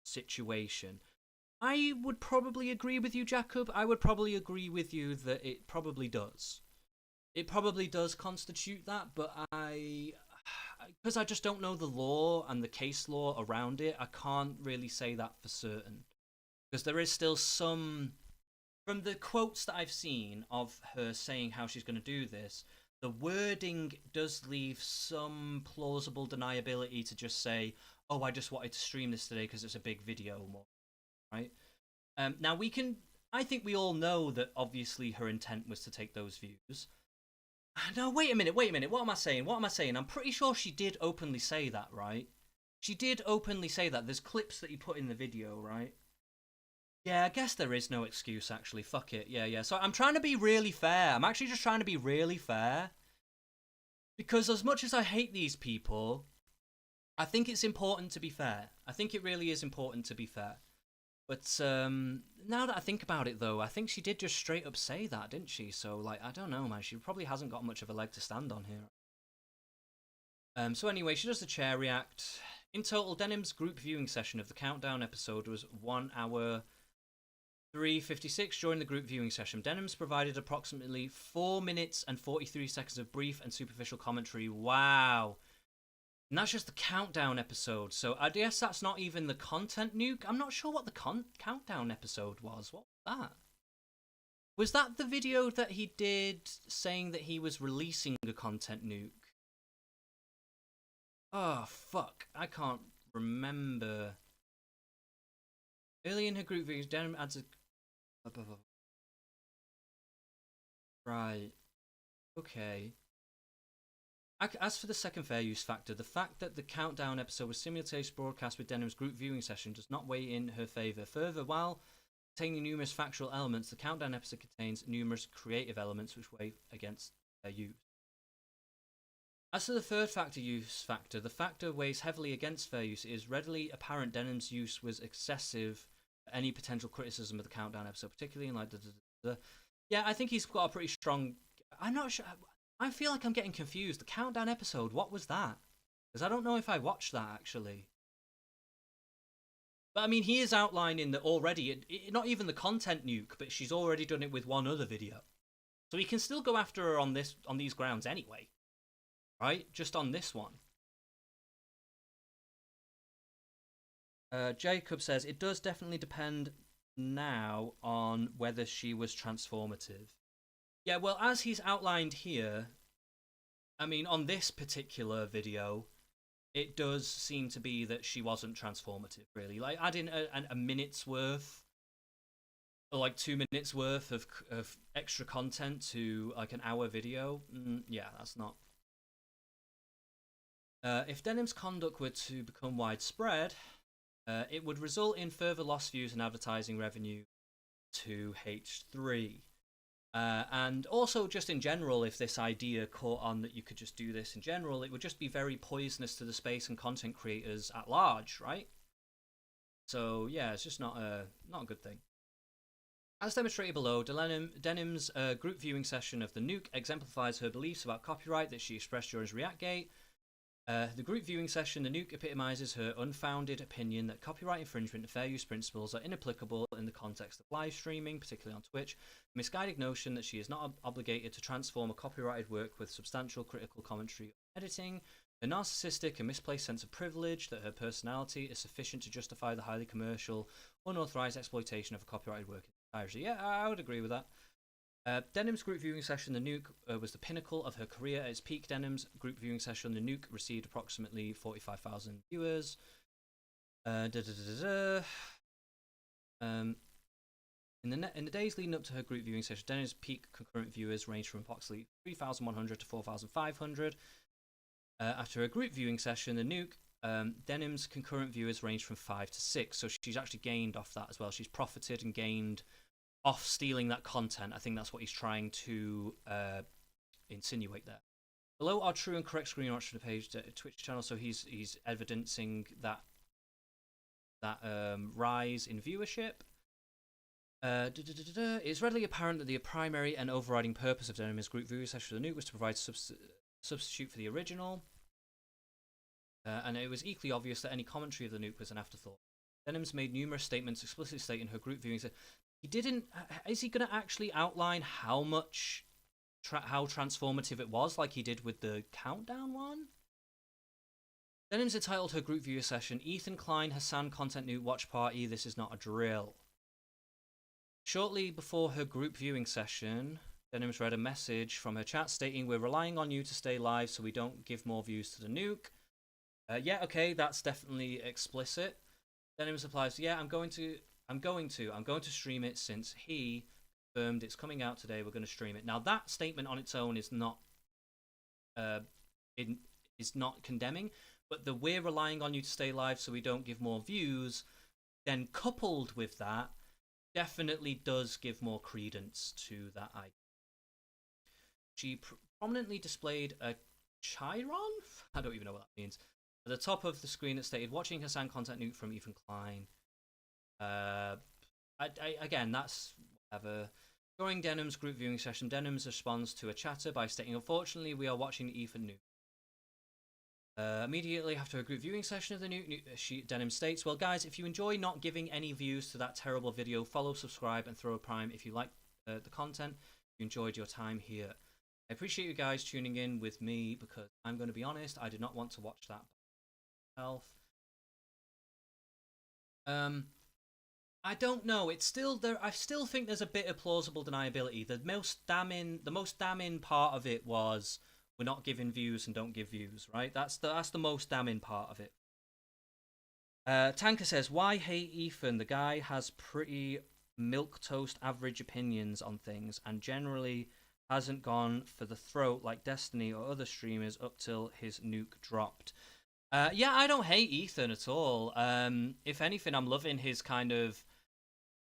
situation. I would probably agree with you, Jacob. I would probably agree with you that it probably does. It probably does constitute that, but because I just don't know the law and the case law around it, I can't really say that for certain. Because there is still some, from the quotes that I've seen of her saying how she's going to do this, the wording does leave some plausible deniability to just say, oh, I just wanted to stream this today because it's a big video more, right? Now I think we all know that obviously her intent was to take those views. No, wait a minute. What am I saying? I'm pretty sure she did openly say that, right? She did openly say that. There's clips that you put in the video, right? Yeah, I guess there is no excuse, actually. Fuck it. Yeah. So I'm trying to be really fair. I'm actually just trying to be really fair. Because as much as I hate these people, I think it's important to be fair. I think it really is important to be fair. But now that I think about it, though, I think she did just straight up say that, didn't she? So, like, I don't know, man. She probably hasn't got much of a leg to stand on here. So anyway, she does the chair react. In total, Denim's group viewing session of the Countdown episode was 1 hour 3:56. During the group viewing session, Denim's provided approximately 4 minutes and 43 seconds of brief and superficial commentary. Wow. And that's just the Countdown episode. So I guess that's not even the content nuke. I'm not sure what the Countdown episode was. What was that? Was that the video that he did saying that he was releasing a content nuke? Oh, fuck. I can't remember. Early in her group videos, Denim adds a... Right. Okay. As for the second fair use factor, the fact that the Countdown episode was simultaneously broadcast with Denim's group viewing session does not weigh in her favour. Further, while containing numerous factual elements, the Countdown episode contains numerous creative elements which weigh against their use. As to the third use factor, the factor weighs heavily against fair use. It is readily apparent Denim's use was excessive for any potential criticism of the Countdown episode, particularly in like Yeah, I think he's got a pretty strong... I'm not sure... I feel like I'm getting confused. The Countdown episode, what was that? Because I don't know if I watched that, actually. But, I mean, he is outlining that already, not even the content nuke, but she's already done it with one other video. So he can still go after her on these grounds anyway. Right? Just on this one. Jacob says, it does definitely depend now on whether she was transformative. Yeah, well, as he's outlined here, I mean, on this particular video, it does seem to be that she wasn't transformative, really. Like, adding a minute's worth, or like 2 minutes worth of extra content to, like, an hour video, yeah, that's not... if Denim's conduct were to become widespread, it would result in further lost views and advertising revenue to H3. And also, just in general, if this idea caught on that you could just do this in general, it would just be very poisonous to the space and content creators at large, right? So, yeah, it's just not a good thing. As demonstrated below, Denim's group viewing session of the nuke exemplifies her beliefs about copyright that she expressed during ReactGate. The group viewing session, the nuke epitomizes her unfounded opinion that copyright infringement and fair use principles are inapplicable in the context of live streaming, particularly on Twitch. A misguided notion that she is not obligated to transform a copyrighted work with substantial critical commentary or editing. A narcissistic and misplaced sense of privilege that her personality is sufficient to justify the highly commercial, unauthorized exploitation of a copyrighted work in entirety. Yeah, I would agree with that. Denim's group viewing session, the nuke, was the pinnacle of her career. At its peak, Denim's group viewing session, the nuke, received approximately 45,000 viewers. In the days leading up to her group viewing session, Denim's peak concurrent viewers ranged from approximately 3,100 to 4,500. After her group viewing session, the nuke, Denim's concurrent viewers ranged from 5 to 6. So she's actually gained off that as well. She's profited and gained off stealing that content. I think that's what he's trying to insinuate there. Below are true and correct screenshots from the page Twitch channel, so he's evidencing that rise in viewership. It's readily apparent that the primary and overriding purpose of Denim's group viewing session of the nuke was to provide substitute for the original, and it was equally obvious that any commentary of the nuke was an afterthought. Denim's made numerous statements explicitly stating her group viewing. He didn't. Is he going to actually outline how much, how transformative it was, like he did with the Countdown one? Denim's entitled her group viewer session, Ethan Klein Hassan Content Nuke Watch Party, This Is Not a Drill. Shortly before her group viewing session, Denim's read a message from her chat stating, "We're relying on you to stay live so we don't give more views to the nuke." Yeah, okay, that's definitely explicit. Denim's replies, "Yeah, I'm going to stream it since he confirmed it's coming out today. We're going to stream it." Now, that statement on its own is not is not condemning, but the "we're relying on you to stay live so we don't give more views," then coupled with that, definitely does give more credence to that idea. She prominently displayed a chyron? I don't even know what that means. At the top of the screen, it stated, "Watching Hassan content nuke from Ethan Klein." Again, that's whatever. During Denim's group viewing session, Denim's responds to a chatter by stating, "Unfortunately, we are watching the Ethan nuke." Immediately after a group viewing session of the nuke, Denim states, "Well, guys, if you enjoy not giving any views to that terrible video, follow, subscribe, and throw a prime if you like the content. You enjoyed your time here. I appreciate you guys tuning in with me because I'm going to be honest, I did not want to watch that myself." I don't know. It's still there. I still think there's a bit of plausible deniability. The most damning part of it was, we're not giving views and don't give views, right? That's the most damning part of it. Tanker says, "Why hate Ethan? The guy has pretty milquetoast average opinions on things and generally hasn't gone for the throat like Destiny or other streamers up till his nuke dropped." Yeah, I don't hate Ethan at all. If anything, I'm loving his kind of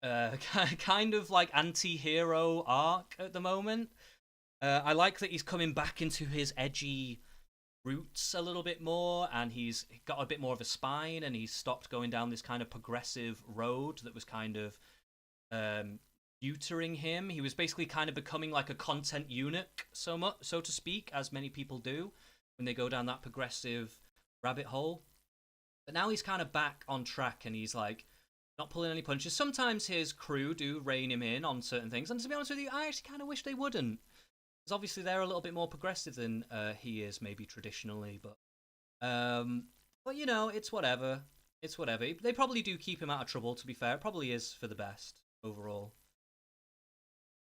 like anti-hero arc at the moment. I like that he's coming back into his edgy roots a little bit more, and he's got a bit more of a spine, and he's stopped going down this kind of progressive road that was kind of neutering him. He was basically kind of becoming like a content eunuch, so to speak, as many people do when they go down that progressive rabbit hole. But now he's kind of back on track, and he's like not pulling any punches. Sometimes his crew do rein him in on certain things, and to be honest with you, I actually kind of wish they wouldn't, because obviously they're a little bit more progressive than he is, maybe traditionally. But you know, it's whatever. It's whatever. They probably do keep him out of trouble. To be fair, it probably is for the best overall.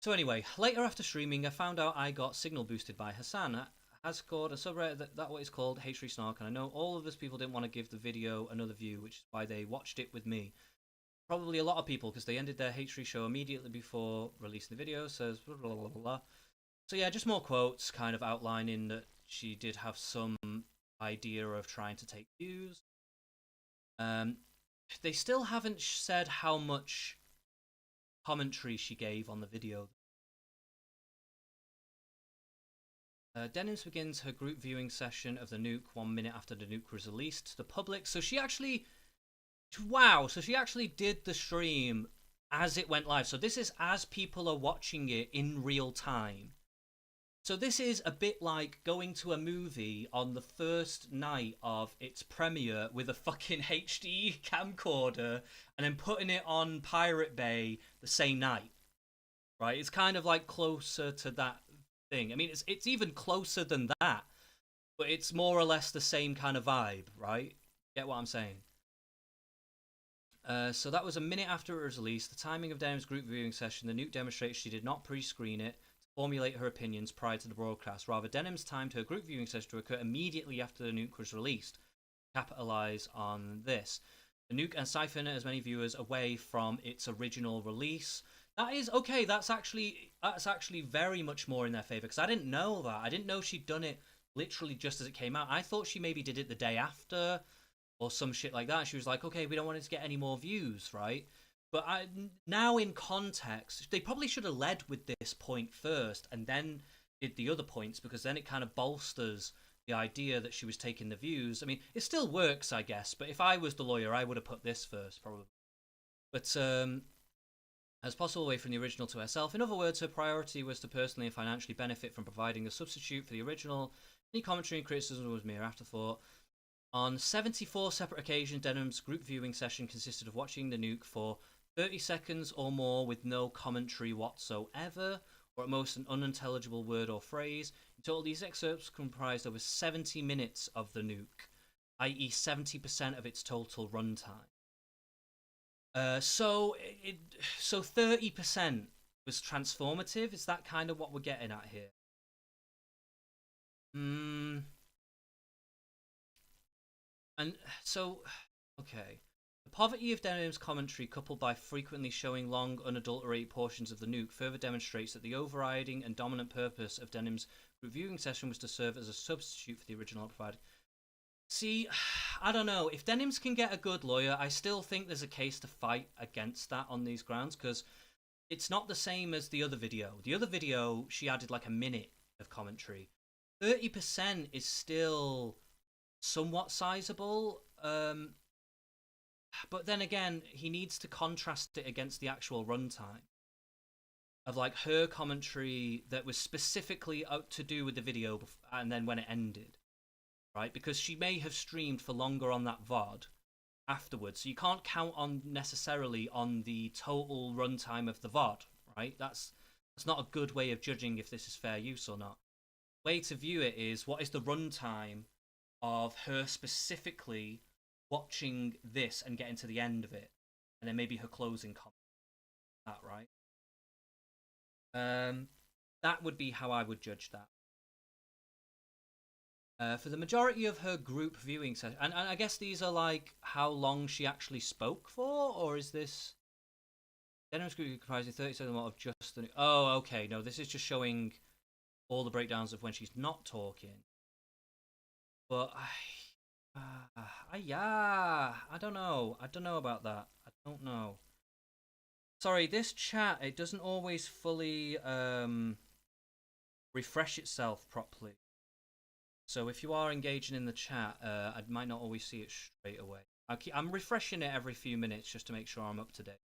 So anyway, later after streaming, I found out I got signal boosted by Hassan. Has scored a subreddit that what is called H3 Snark, and I know all of us people didn't want to give the video another view, which is why they watched it with me. Probably a lot of people, because they ended their H3 show immediately before releasing the video. Says blah, blah, blah, blah. So yeah, just more quotes, kind of outlining that she did have some idea of trying to take views. They still haven't said how much commentary she gave on the video. Denims begins her group viewing session of the nuke 1 minute after the nuke was released to the public. So she actually, wow, so she actually did the stream as it went live. So this is as people are watching it in real time. So this is a bit like going to a movie on the first night of its premiere with a fucking HD camcorder and then putting it on Pirate Bay the same night, right? It's kind of like closer to that thing. I mean, it's even closer than that, but it's more or less the same kind of vibe, right? Get what I'm saying? So that was a minute after it was released. The timing of Denim's group viewing session, the nuke demonstrates she did not pre-screen it to formulate her opinions prior to the broadcast. Rather, Denim's timed her group viewing session to occur immediately after the nuke was released. Capitalize on this. The nuke and siphon as many viewers away from its original release. That is okay. That's actually very much more in their favor, because I didn't know that. I didn't know she'd done it literally just as it came out. I thought she maybe did it the day after or some shit like that. She was like, okay, we don't want it to get any more views, right? But now in context, they probably should have led with this point first and then did the other points, because then it kind of bolsters the idea that she was taking the views. I mean, it still works, I guess, but if I was the lawyer, I would have put this first, probably. But as possible away from the original to herself. In other words, her priority was to personally and financially benefit from providing a substitute for the original. Any commentary and criticism was mere afterthought. On 74 separate occasions, Denim's group viewing session consisted of watching the nuke for 30 seconds or more with no commentary whatsoever, or at most an unintelligible word or phrase. In total, these excerpts comprised over 70 minutes of the nuke, i.e. 70% of its total runtime. So 30% was transformative. Is that kind of what we're getting at here? And so, okay. The poverty of Denim's commentary, coupled by frequently showing long, unadulterated portions of the nuke, further demonstrates that the overriding and dominant purpose of Denim's viewing session was to serve as a substitute for the original provided. See, I don't know. If Denims can get a good lawyer, I still think there's a case to fight against that on these grounds, because it's not the same as the other video. The other video, she added like a minute of commentary. 30% is still somewhat sizable. But then again, he needs to contrast it against the actual runtime of like her commentary that was specifically to do with the video and then when it ended, right? Because she may have streamed for longer on that VOD afterwards, so you can't count on necessarily on the total runtime of the VOD, right? That's not a good way of judging if this is fair use or not. The way to view it is, what is the runtime of her specifically watching this and getting to the end of it, and then maybe her closing comment. That right? That would be how I would judge that. For the majority of her group viewing session, and I guess these are like how long she actually spoke for, or is this? Denim's group comprising 37 of just the. Oh, okay. No, this is just showing all the breakdowns of when she's not talking. But yeah, I don't know. I don't know about that. I don't know. Sorry, this chat, it doesn't always fully refresh itself properly. So if you are engaging in the chat, I might not always see it straight away. I'm refreshing it every few minutes just to make sure I'm up to date.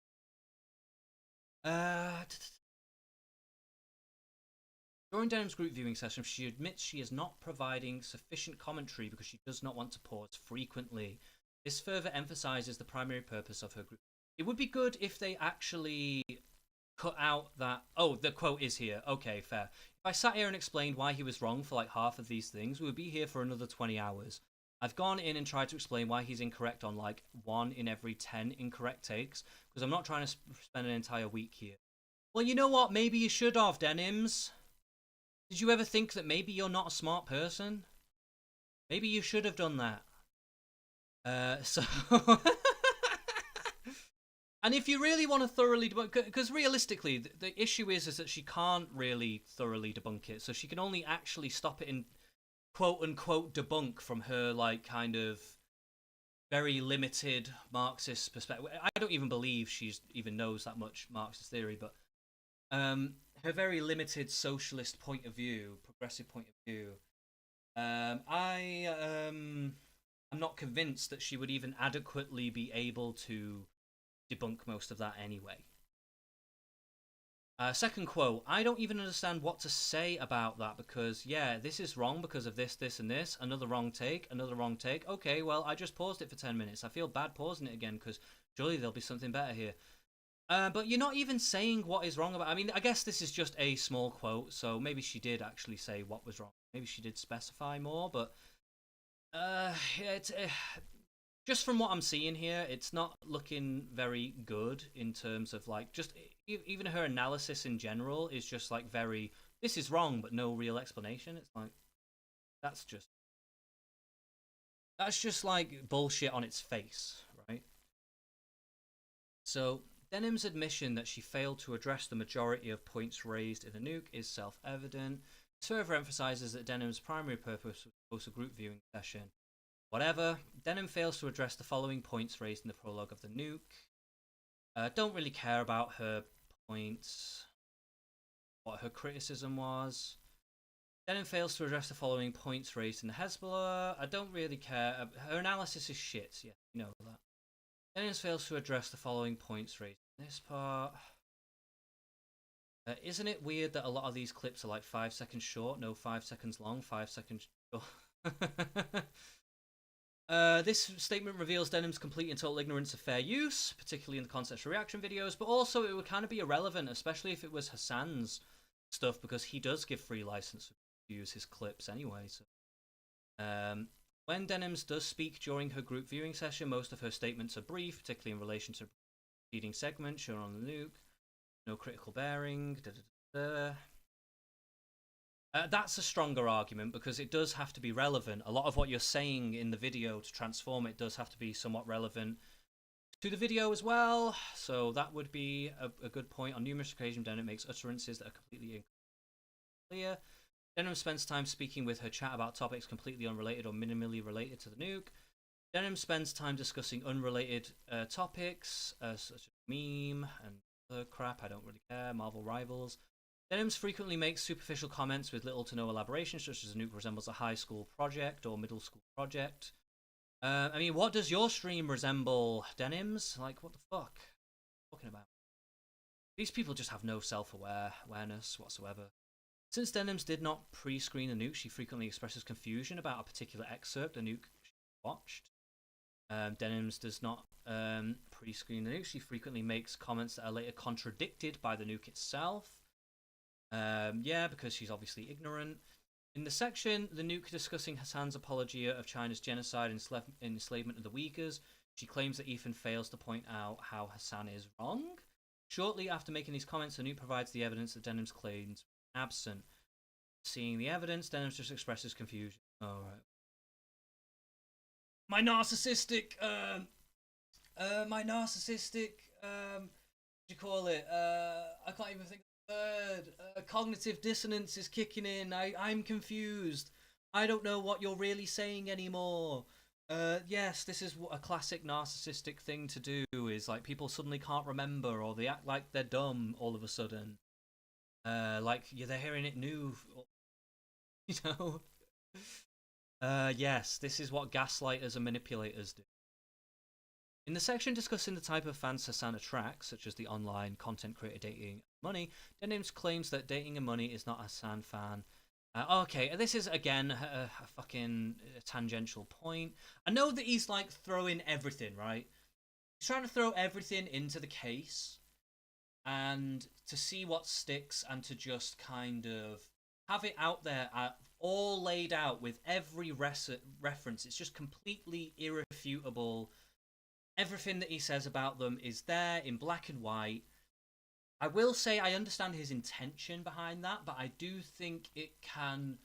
During Denim's group viewing session, she admits she is not providing sufficient commentary because she does not want to pause frequently. This further emphasizes the primary purpose of her group. It would be good if they actually cut out that... Oh, the quote is here. Okay, fair. If I sat here and explained why he was wrong for like half of these things, we would be here for another 20 hours. I've gone in and tried to explain why he's incorrect on like 1 in every 10 incorrect takes, because I'm not trying to spend an entire week here. Well, you know what? Maybe you should have, Denims. Did you ever think that maybe you're not a smart person? Maybe you should have done that. And if you really want to thoroughly debunk, because realistically, the issue is that she can't really thoroughly debunk it, so she can only actually stop it in quote-unquote debunk from her, like, kind of very limited Marxist perspective. I don't even believe she even knows that much Marxist theory, but her very limited socialist point of view, progressive point of view, I'm not convinced that she would even adequately be able to debunk most of that anyway. Second quote, I don't even understand what to say about that because, yeah, this is wrong because of this, this, and this. Another wrong take, another wrong take. Okay, well, I just paused it for 10 minutes. I feel bad pausing it again because surely there'll be something better here. But you're not even saying what is wrong about it. I mean, I guess this is just a small quote, so maybe she did actually say what was wrong. Maybe she did specify more, but just from what I'm seeing here, it's not looking very good in terms of like just even her analysis in general is just like very, this is wrong, but no real explanation. It's like that's just like bullshit on its face, right? So Denim's admission that she failed to address the majority of points raised in the nuke is self-evident. It further emphasizes that Denim's primary purpose was to host a group viewing session. Whatever, Denim fails to address the following points raised in the prologue of the nuke. Don't really care about her points, what her criticism was. Denim fails to address the following points raised in the Hezbollah. I don't really care. Her analysis is shit, yeah, you know that. Denim fails to address the following points raised in this part. Isn't it weird that a lot of these clips are like 5 seconds short? No, 5 seconds long, 5 seconds short. This statement reveals Denim's complete and total ignorance of fair use, particularly in the concept reaction videos, but also it would kind of be irrelevant, especially if it was Hassan's stuff, because he does give free license to use his clips anyway. So, when Denims does speak during her group viewing session, most of her statements are brief, particularly in relation to the preceding segment shown on the nuke. No critical bearing. That's a stronger argument because it does have to be relevant. A lot of what you're saying in the video to transform it does have to be somewhat relevant to the video as well. So that would be a good point. On numerous occasions, Denim makes utterances that are completely unclear. Denim spends time speaking with her chat about topics completely unrelated or minimally related to the nuke. Denim spends time discussing unrelated topics, such as meme and other crap, I don't really care, Marvel Rivals. Denims frequently makes superficial comments with little to no elaboration, such as a nuke resembles a high school project or middle school project. I mean, what does your stream resemble, Denims? Like, what the fuck? What are you talking about? These people just have no self-awareness whatsoever. Since Denims did not pre-screen a nuke, she frequently expresses confusion about a particular excerpt a nuke she watched. Denims does not pre-screen the nuke. She frequently makes comments that are later contradicted by the nuke itself. Yeah, because she's obviously ignorant. In the section, the nuke discussing Hassan's apologia of China's genocide and enslavement of the Uyghurs, she claims that Ethan fails to point out how Hassan is wrong. Shortly after making these comments, the nuke provides the evidence that Denim's claims were absent. Seeing the evidence, Denims just expresses confusion. Alright. My narcissistic, what do you call it? I can't even think of the word. Cognitive dissonance is kicking in. I'm confused. I don't know what you're really saying anymore. Yes, this is a classic narcissistic thing to do, is like people suddenly can't remember or they act like they're dumb all of a sudden. Like, yeah, they're hearing it new, you know? Yes, this is what gaslighters and manipulators do. In the section discussing the type of fans Hassan attracts, such as the online content creator dating money, Denims claims that dating and money is not a Hassan fan. Okay, this is again a fucking tangential point. I know that he's like throwing everything, right? He's trying to throw everything into the case and to see what sticks and to just kind of have it out there all laid out with every reference. It's just completely irrefutable. Everything that he says about them is there in black and white. I will say I understand his intention behind that, but I do think it can...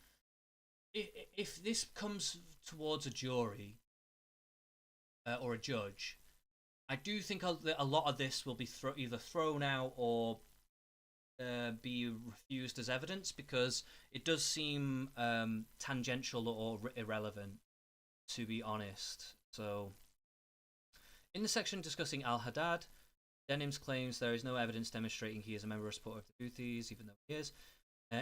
If this comes towards a jury or a judge, I do think a lot of this will be either thrown out or be refused as evidence, because it does seem tangential or irrelevant, to be honest. So, in the section discussing Al-Haddad, Denims claims there is no evidence demonstrating he is a member or supporter of the Houthis, even though he is.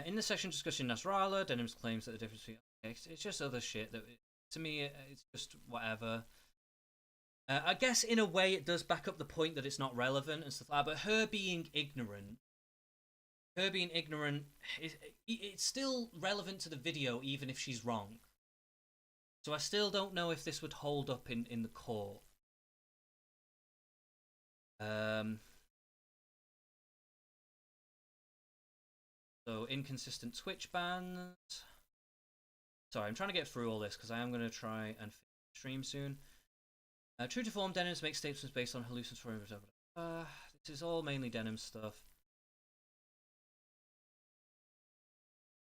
In the section discussing Nasrallah, Denims claims that the difference between... It's just other shit that, to me, it's just whatever. I guess in a way it does back up the point that it's not relevant and stuff like that, but her being ignorant, it's still relevant to the video even if she's wrong. So I still don't know if this would hold up in the court. So inconsistent Twitch bans. Sorry, I'm trying to get through all this because I am going to try and finish the stream soon. True to form, Denims makes statements based on hallucinatory. This is all mainly Denim stuff.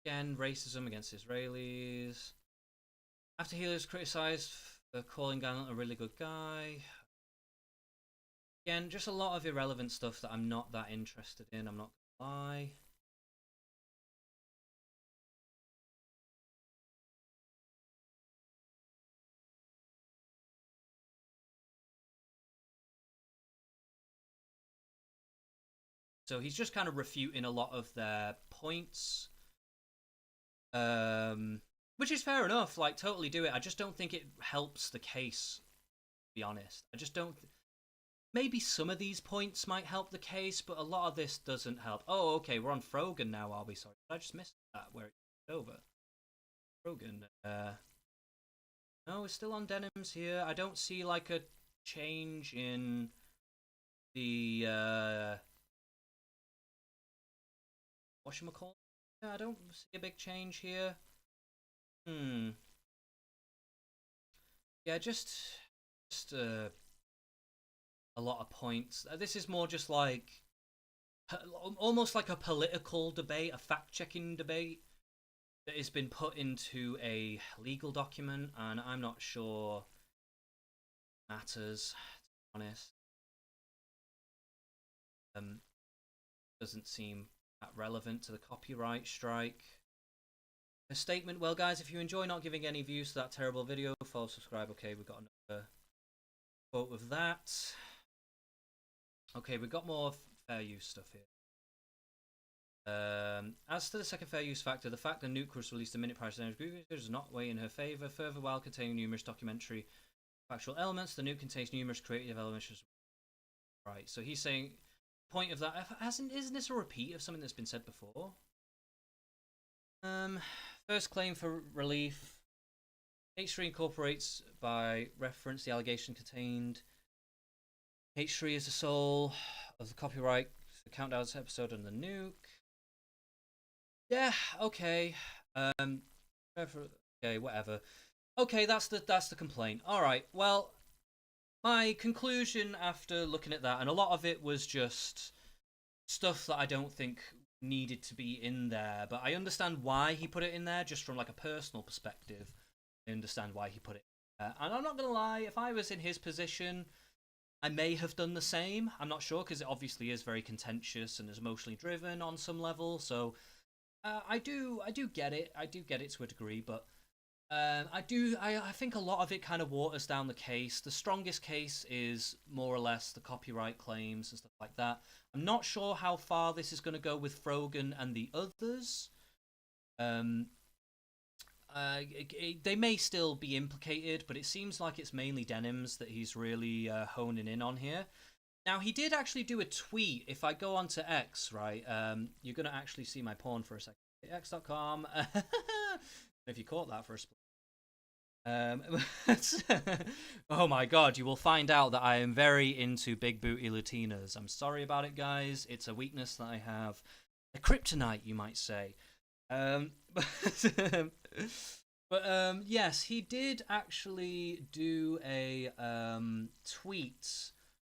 Again, racism against Israelis. After he was criticised for calling Gallant a really good guy. Again, just a lot of irrelevant stuff that I'm not that interested in, I'm not gonna lie. So he's just kind of refuting a lot of their points. Which is fair enough, like, totally do it. I just don't think it helps the case, to be honest. I just don't... Maybe some of these points might help the case, but a lot of this doesn't help. Oh, okay, we're on Frogan now, are we? Sorry, I just missed that, where it's over. Frogan. No, we're still on Denims here. I don't see, like, a change in the, whatchamacallit? Yeah, I don't see a big change here. Yeah, just a lot of points. This is more just like almost like a political debate, a fact-checking debate that has been put into a legal document, and I'm not sure it matters, to be honest. Doesn't seem that relevant to the copyright strike. A statement. Well, guys, if you enjoy not giving any views to that terrible video, follow, subscribe. Okay, we've got another quote of that. Okay, we've got more fair use stuff here. As to the second fair use factor, the fact that Nuke was released a minute prior to the group does not weigh in her favour. Further, while containing numerous documentary factual elements, the Nuke contains numerous creative elements. Right, so he's saying, point of that, isn't this a repeat of something that's been said before? First claim for relief. H3 incorporates by reference the allegation contained. H3 is the soul of the copyright. The countdown episode on the Nuke. Yeah, okay. Okay, whatever. Okay, that's the complaint. All right. Well, my conclusion after looking at that, and a lot of it was just stuff that I don't think needed to be in there, but I understand why he put it in there, just from like a personal perspective. I understand why he put it in there. And I'm not gonna lie, if I was in his position, I may have done the same. I'm not sure, because it obviously is very contentious and is emotionally driven on some level. So I do get it. I do get it to a degree, but I think a lot of it kind of waters down the case. The strongest case is more or less the copyright claims and stuff like that. I'm not sure how far this is going to go with Frogan and the others. They may still be implicated, but it seems like it's mainly Denims that he's really honing in on here. Now, he did actually do a tweet. If I go onto X, right, you're going to actually see my porn for a second. X.com. If you caught that for a split. Oh my god, you will find out that I am very into big booty Latinas. I'm sorry about it, guys. It's a weakness that I have. A kryptonite, you might say. Yes, he did actually do a tweet.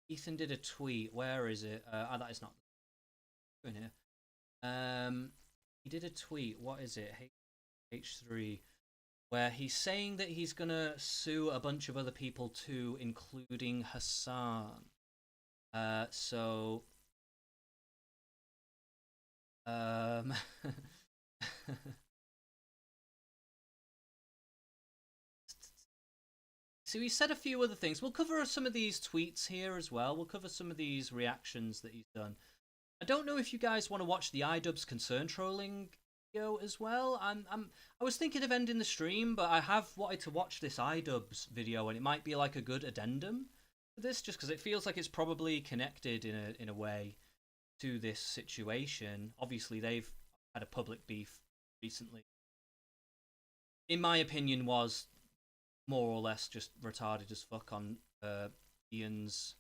Ethan did a tweet. Where is it? That is not in here. He did a tweet. What is it? H3, where he's saying that he's gonna sue a bunch of other people too, including Hassan. So so he said a few other things. We'll cover some of these tweets here as well. We'll cover some of these reactions that he's done. I don't know if you guys want to watch the Idubbz concern trolling video as well. I was thinking of ending the stream, but I have wanted to watch this Idubbz video, and it might be like a good addendum to this, just because it feels like it's probably connected in a way to this situation. Obviously, they've had a public beef recently. In my opinion, was more or less just retarded as fuck on Ian's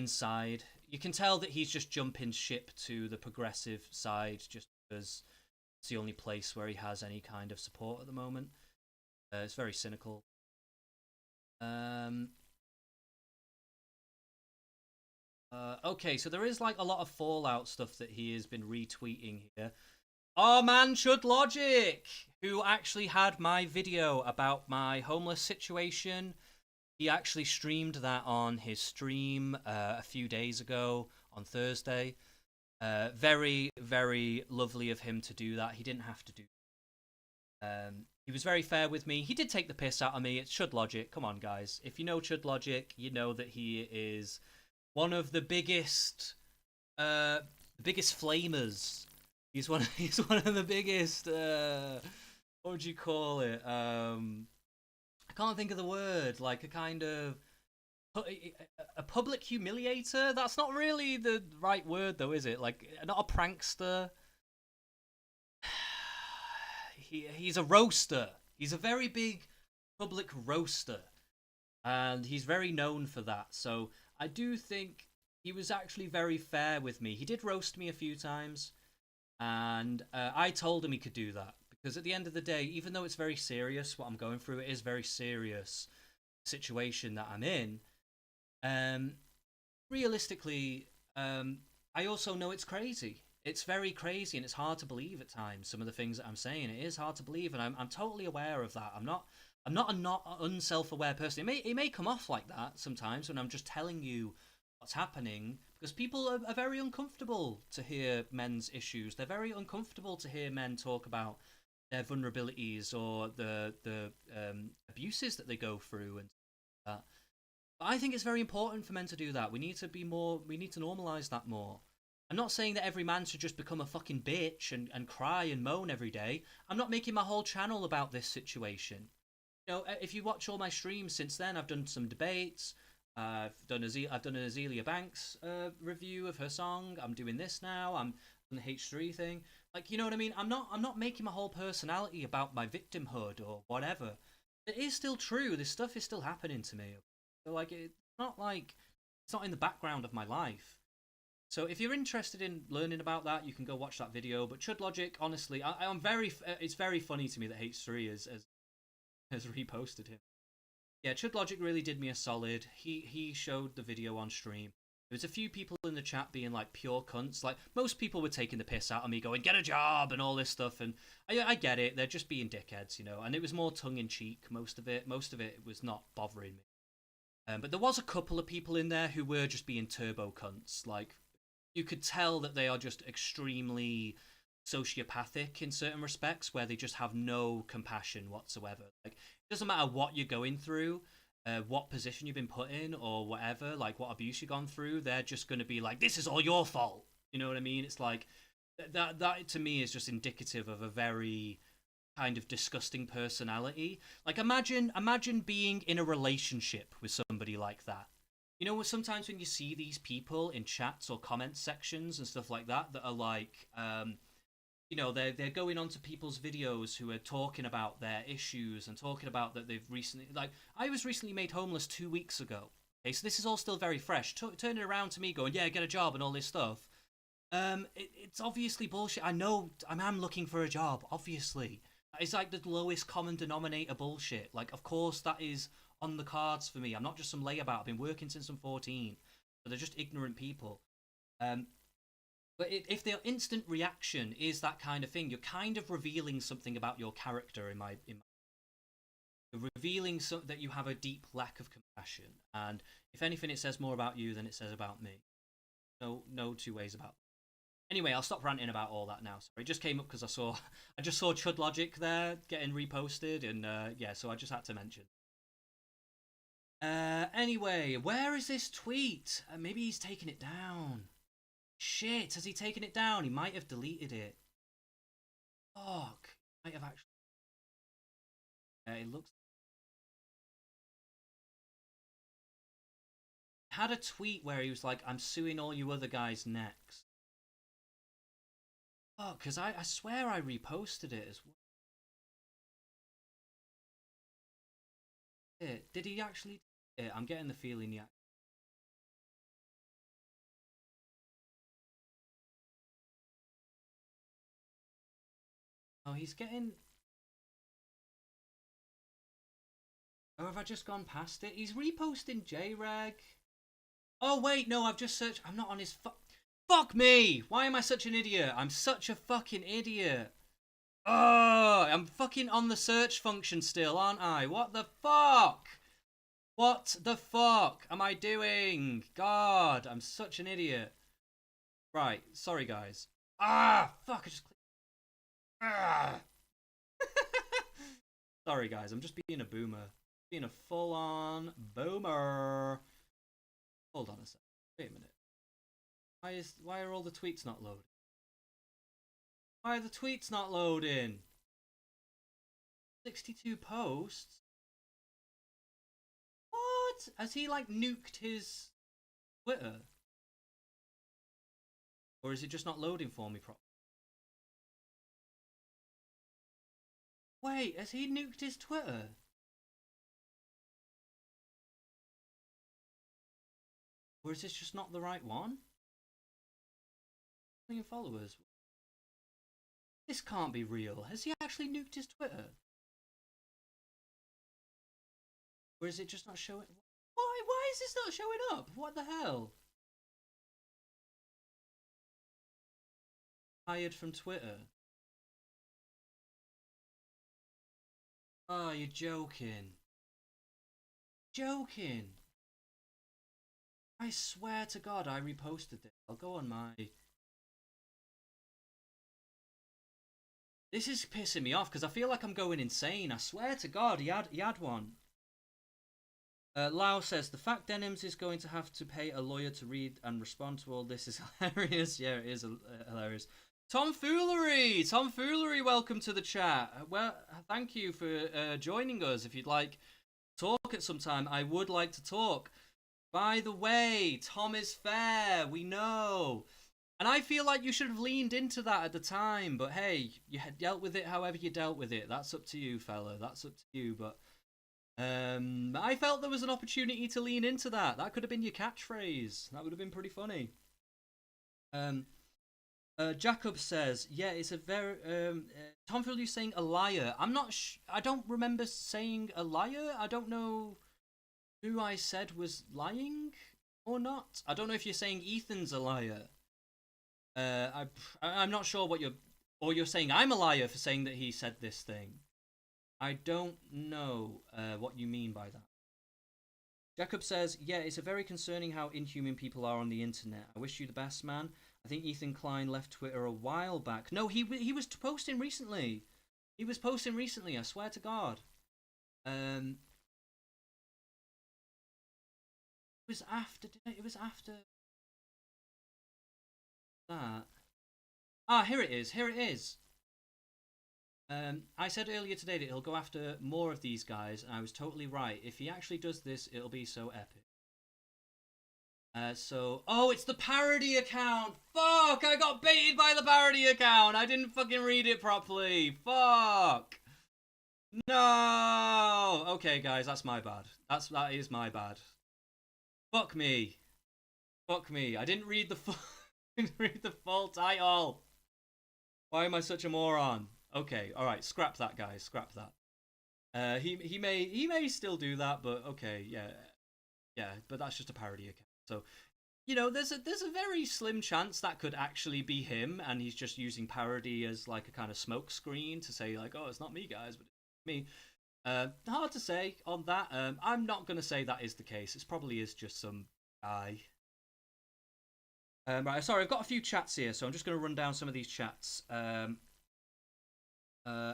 side. You can tell that he's just jumping ship to the progressive side just because it's the only place where he has any kind of support at the moment. It's very cynical. Okay, so there is like a lot of Fallout stuff that he has been retweeting here. Our man Chud Logic, who actually had my video about my homeless situation. He actually streamed that on his stream a few days ago on Thursday. Very, very lovely of him to do that. He didn't have to do that. He was very fair with me. He did take the piss out of me. It's Chud Logic. Come on, guys. If you know Chud Logic, you know that he is one of the biggest flamers. He's one of the biggest. What would you call it? I can't think of the word. Like a kind of a public humiliator. That's not really the right word, though, is it? Like, not a prankster. He's a roaster. He's a very big public roaster, and he's very known for that. So I do think he was actually very fair with me. He did roast me a few times, and I told him he could do that. Because at the end of the day, even though it's very serious, what I'm going through, it is very serious situation that I'm in. Realistically, I also know it's crazy. It's very crazy, and it's hard to believe at times. Some of the things that I'm saying, it is hard to believe, and I'm totally aware of that. I'm not a not unself-aware person. It may come off like that sometimes when I'm just telling you what's happening, because people are very uncomfortable to hear men's issues. They're very uncomfortable to hear men talk about their vulnerabilities or the abuses that they go through and that. But I think it's very important for men to do that. We need to normalize that more. I'm not saying that every man should just become a fucking bitch and cry and moan every day. I'm not making my whole channel about this situation. You know, if you watch all my streams since then, I've done some debates. I've done an Azealia Banks review of her song. I'm doing this now. I'm doing the H3 thing. Like, you know what I mean? I'm not making my whole personality about my victimhood or whatever. It is still true. This stuff is still happening to me. So like, it's not in the background of my life. So if you're interested in learning about that, you can go watch that video. But Chud Logic, honestly, it's very funny to me that H3 has reposted him. Yeah, Chud Logic really did me a solid. He showed the video on stream. There was a few people in the chat being like pure cunts. Like, most people were taking the piss out of me, going, get a job and all this stuff. And I get it. They're just being dickheads, you know. And it was more tongue-in-cheek, most of it. Most of it was not bothering me. But there was a couple of people in there who were just being turbo cunts. Like, you could tell that they are just extremely sociopathic in certain respects, where they just have no compassion whatsoever. Like, it doesn't matter what you're going through, what position you've been put in, or whatever, like what abuse you've gone through, they're just going to be like, this is all your fault. You know what I mean? It's like, that to me is just indicative of a very kind of disgusting personality. Like, imagine being in a relationship with somebody like that. You know, sometimes when you see these people in chats or comment sections and stuff like that are like, you know, they're going onto people's videos who are talking about their issues and talking about that they've recently, like, I was recently made homeless 2 weeks ago. Okay, so this is all still very fresh. Turning it around to me going, yeah, get a job and all this stuff. It's obviously bullshit. I know I'm looking for a job, obviously. It's like the lowest common denominator bullshit. Like, of course that is on the cards for me. I'm not just some layabout. I've been working since I'm 14. So they're just ignorant people. But if their instant reaction is that kind of thing, you're kind of revealing something about your character. You're revealing that you have a deep lack of compassion. And if anything, it says more about you than it says about me. No two ways about it. Anyway, I'll stop ranting about all that now. Sorry, it just came up because I just saw Chud Logic there getting reposted, and yeah, so I just had to mention. Anyway, where is this tweet? Maybe he's taken it down. Shit, has he taken it down? He might have deleted it. Fuck, might have actually. It looks. Had a tweet where he was like, "I'm suing all you other guys next." Oh, because I swear I reposted it as well. Did he actually do it? I'm getting the feeling he actually. Oh, he's getting. Or have I just gone past it? He's reposting JREG. Oh, wait, no, I've just searched. I'm not on his. Fuck me! Why am I such an idiot? I'm such a fucking idiot. Oh, I'm fucking on the search function still, aren't I? What the fuck? What the fuck am I doing? God, I'm such an idiot. Right, sorry guys. Ah, fuck, I just clicked. Ah. Sorry guys, I'm just being a boomer. Being a full-on boomer. Hold on a sec. Wait a minute. Why are all the tweets not loading? Why are the tweets not loading? 62 posts? What? Has he like nuked his Twitter? Or is it just not loading for me properly? Wait, has he nuked his Twitter? Or is this just not the right one? Million followers. This can't be real. Has he actually nuked his Twitter? Or is it just not showing? Why is this not showing up? What the hell? Fired from Twitter. Oh, you're joking. Joking. I swear to God, I reposted this. I'll go on my... This is pissing me off because I feel like I'm going insane. I swear to God, he had one. Lau says, the fact Denims is going to have to pay a lawyer to read and respond to all this is hilarious. Yeah, it is hilarious. Tomfoolery! Tomfoolery, welcome to the chat. Well, thank you for joining us. If you'd like to talk at some time, I would like to talk. By the way, Tom is fair, we know. And I feel like you should have leaned into that at the time, but hey, you had dealt with it however you dealt with it. That's up to you, fella. That's up to you, but I felt there was an opportunity to lean into that. That could have been your catchphrase. That would have been pretty funny. Jacob says, yeah, it's a very Tom Field, you saying a liar. I'm not I don't remember saying a liar. I don't know who I said was lying or not. I don't know if you're saying Ethan's a liar. I'm not sure what you're saying I'm a liar for saying that he said this thing. I don't know what you mean by that. Jacob says, yeah, it's a very concerning how inhuman people are on the internet. I wish you the best, man. I think Ethan Klein left Twitter a while back. No, he was posting recently. He was posting recently, I swear to God. It was after, it was after that. Ah, here it is. Here it is. I said earlier today that he'll go after more of these guys, and I was totally right. If he actually does this, it'll be so epic. Oh, it's the parody account. Fuck, I got baited by the parody account. I didn't fucking read it properly. Fuck. No. Okay, guys, that's my bad. That is my bad. Fuck me. Fuck me. I didn't read the full title. Why am I such a moron? Okay, all right, scrap that, guys. Scrap that. He may still do that, but okay, yeah. But that's just a parody account. So, you know, there's a very slim chance that could actually be him, and he's just using parody as like a kind of smoke screen to say like, oh, it's not me, guys, but it's me. Hard to say on that. I'm not gonna say that is the case. It probably is just some guy. Right, sorry, I've got a few chats here, so I'm just gonna run down some of these chats.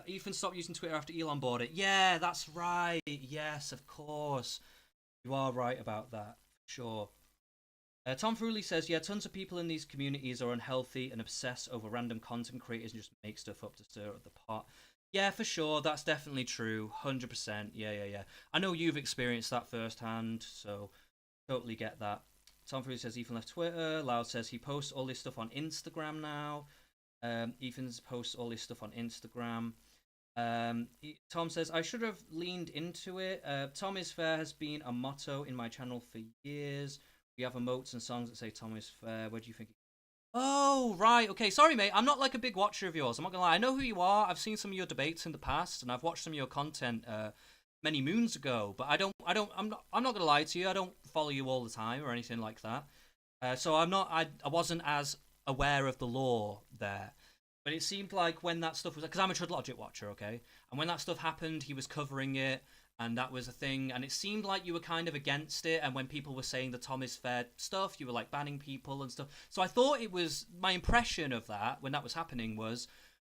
Ethan stopped using Twitter after Elon bought it. Yeah, that's right. Yes, of course. You are right about that. Sure. Tom Fruley says, yeah, tons of people in these communities are unhealthy and obsess over random content creators and just make stuff up to stir up the pot. Yeah, for sure. That's definitely true. 100%. Yeah. I know you've experienced that firsthand, so totally get that. Tom Fruley says, Ethan left Twitter. Loud says he posts all this stuff on Instagram now. Ethan's posts all this stuff on Instagram. Tom says, I should have leaned into it. Tom is fair has been a motto in my channel for years. We have emotes and songs that say Tom is fair. Where do you think? Oh, right. Okay, sorry, mate. I'm not like a big watcher of yours. I'm not gonna lie. I know who you are. I've seen some of your debates in the past, and I've watched some of your content many moons ago. But I'm not gonna lie to you. I don't follow you all the time or anything like that. So I wasn't as aware of the law there. But it seemed like when that stuff was, because I'm a Trudlogic watcher, okay, and when that stuff happened, he was covering it, and that was a thing, and it seemed like you were kind of against it, and when people were saying the Tom is fair stuff, you were like banning people and stuff. So I thought it was, my impression of that when that was happening was,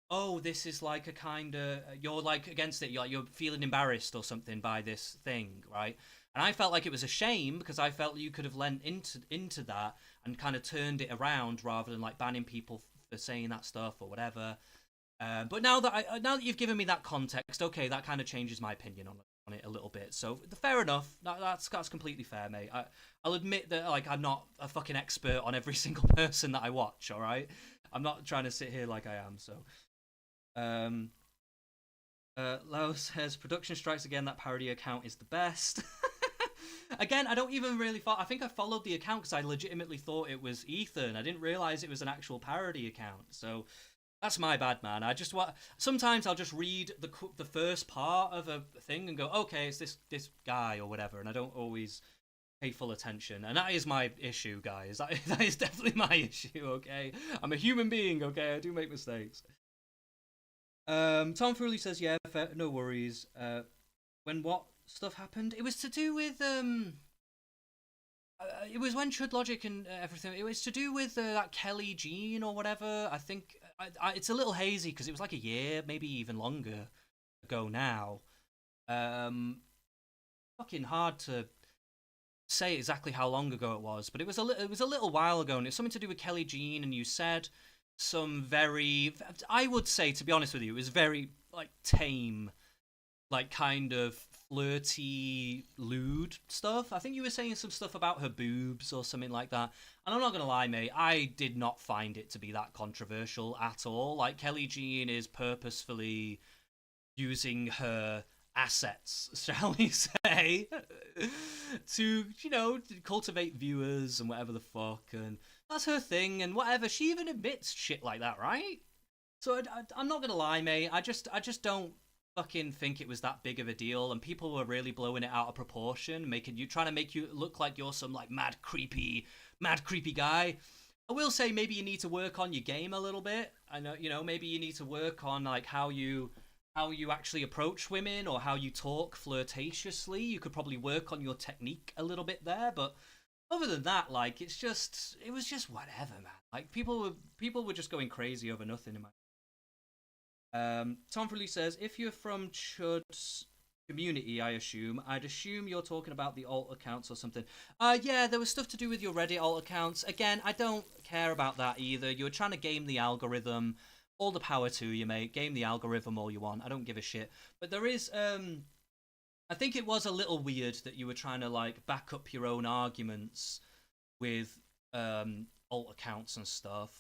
oh, this is like a kind of, you're like against it, you're feeling embarrassed or something by this thing, right? And I felt like it was a shame because I felt you could have lent into that and kind of turned it around rather than like banning people for saying that stuff or whatever. But now that you've given me that context, okay, that kind of changes my opinion on it a little bit. So fair enough. That's completely fair, mate. I'll admit that like I'm not a fucking expert on every single person that I watch. All right, I'm not trying to sit here like I am. So, Lao says production strikes again. That parody account is the best. Again, I don't even really I think I followed the account because I legitimately thought it was Ethan. I didn't realize it was an actual parody account. So that's my bad, man. Sometimes I'll just read the first part of a thing and go, okay, it's this guy or whatever, and I don't always pay full attention. And that is my issue, guys. That is definitely my issue. Okay, I'm a human being. Okay, I do make mistakes. Tom Fruley says, yeah, fair, no worries. When what stuff happened? It was to do with It was when Chud Logic and everything. It was to do with that Kelly Jean or whatever. I think it's a little hazy because it was like a year, maybe even longer ago now. Fucking hard to say exactly how long ago it was, but it was a little while ago, and it's something to do with Kelly Jean. And you said some very, I would say, to be honest with you, it was very like tame, like kind of flirty, lewd stuff. I think you were saying some stuff about her boobs or something like that. And I'm not gonna lie, mate, I did not find it to be that controversial at all. Like, Kelly Jean is purposefully using her assets, shall we say, to, you know, cultivate viewers and whatever the fuck, and that's her thing, and whatever. She even admits shit like that, right? So I'm not gonna lie, mate, I just don't fucking think it was that big of a deal, and people were really blowing it out of proportion, trying to make you look like you're some like mad creepy guy. I will say maybe you need to work on your game a little bit. I know, you know, maybe you need to work on like how you actually approach women or how you talk flirtatiously. You could probably work on your technique a little bit there, but other than that, like, it was just whatever, man. Like, people were just going crazy over nothing in my. Tom Freely says, if you're from Chud's community, I'd assume you're talking about the alt accounts or something. Yeah, there was stuff to do with your Reddit alt accounts. Again, I don't care about that either. You were trying to game the algorithm. All the power to you, mate. Game the algorithm all you want. I don't give a shit. But there is, I think it was a little weird that you were trying to, like, back up your own arguments with alt accounts and stuff.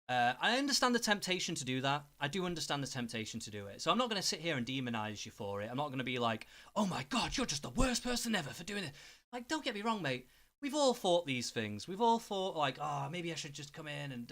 I understand the temptation to do that. I do understand the temptation to do it. So I'm not going to sit here and demonize you for it. I'm not going to be like, oh my god, you're just the worst person ever for doing it. Like, don't get me wrong, mate. We've all thought these things. We've all thought, like, oh, maybe I should just come in and,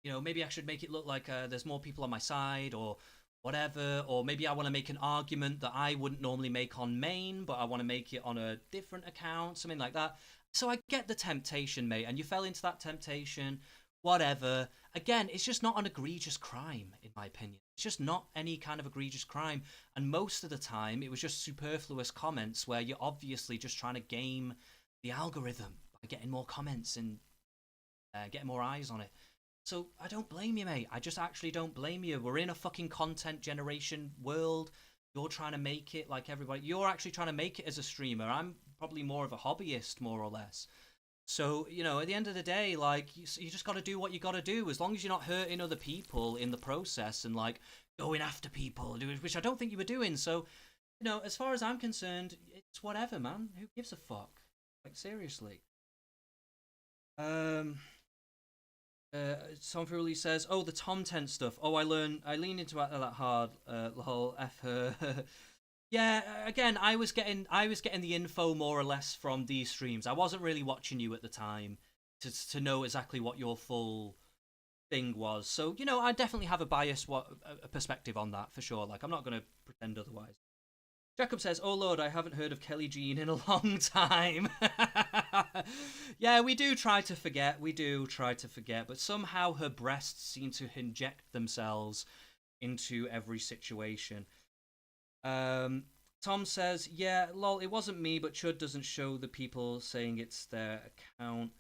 you know, maybe I should make it look like there's more people on my side or whatever. Or maybe I want to make an argument that I wouldn't normally make on main, but I want to make it on a different account, something like that. So I get the temptation, mate, and you fell into that temptation, whatever. Again, it's just not an egregious crime, in my opinion. It's just not any kind of egregious crime. And most of the time, it was just superfluous comments where you're obviously just trying to game the algorithm by getting more comments and getting more eyes on it. So I don't blame you, mate. I just actually don't blame you. We're in a fucking content generation world. You're trying to make it like everybody. You're actually trying to make it as a streamer. I'm probably more of a hobbyist, more or less. So, you know, at the end of the day, like, you just got to do what you got to do. As long as you're not hurting other people in the process and, like, going after people, which I don't think you were doing. So, you know, as far as I'm concerned, it's whatever, man. Who gives a fuck? Like, seriously. Tom Furley says, oh, the Tom Tent stuff. Oh, I leaned into that hard. The whole F her. Yeah, again, I was getting the info more or less from these streams. I wasn't really watching you at the time to know exactly what your full thing was. So, you know, I definitely have a bias, a perspective on that for sure. Like, I'm not going to pretend otherwise. Jacob says, oh lord, I haven't heard of Kelly Jean in a long time. Yeah, we do try to forget, but somehow her breasts seem to inject themselves into every situation. Tom says, yeah, lol, it wasn't me, but Chud doesn't show the people saying it's their account.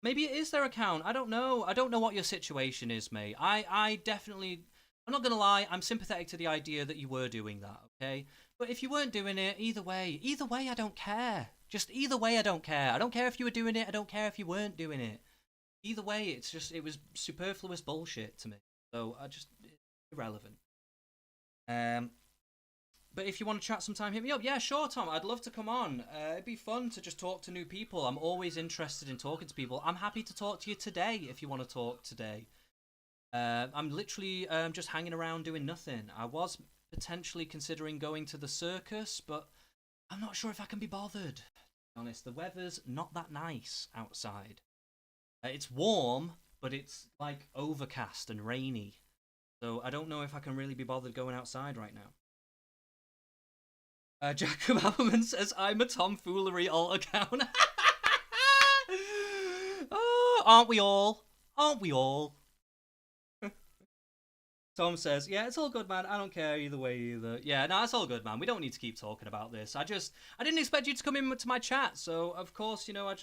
Maybe it is their account. I don't know. I don't know what your situation is, mate. I definitely, I'm not gonna lie, I'm sympathetic to the idea that you were doing that, okay? But if you weren't doing it, either way, I don't care. Just either way, I don't care. I don't care if you were doing it. I don't care if you weren't doing it. Either way, it was superfluous bullshit to me. So it's irrelevant. But if you want to chat sometime, hit me up. Yeah, sure, Tom. I'd love to come on. It'd be fun to just talk to new people. I'm always interested in talking to people. I'm happy to talk to you today if you want to talk today. I'm literally just hanging around doing nothing. I was potentially considering going to the circus, but I'm not sure if I can be bothered. To be honest, the weather's not that nice outside. It's warm, but it's like overcast and rainy. So I don't know if I can really be bothered going outside right now. Jacob Appleman says, I'm a tomfoolery alt account. Oh, aren't we all? Tom Tom says, yeah, it's all good, man. I don't care either way either. Yeah, no, it's all good, man. We don't need to keep talking about this. I didn't expect you to come in to my chat, so of course, you know, I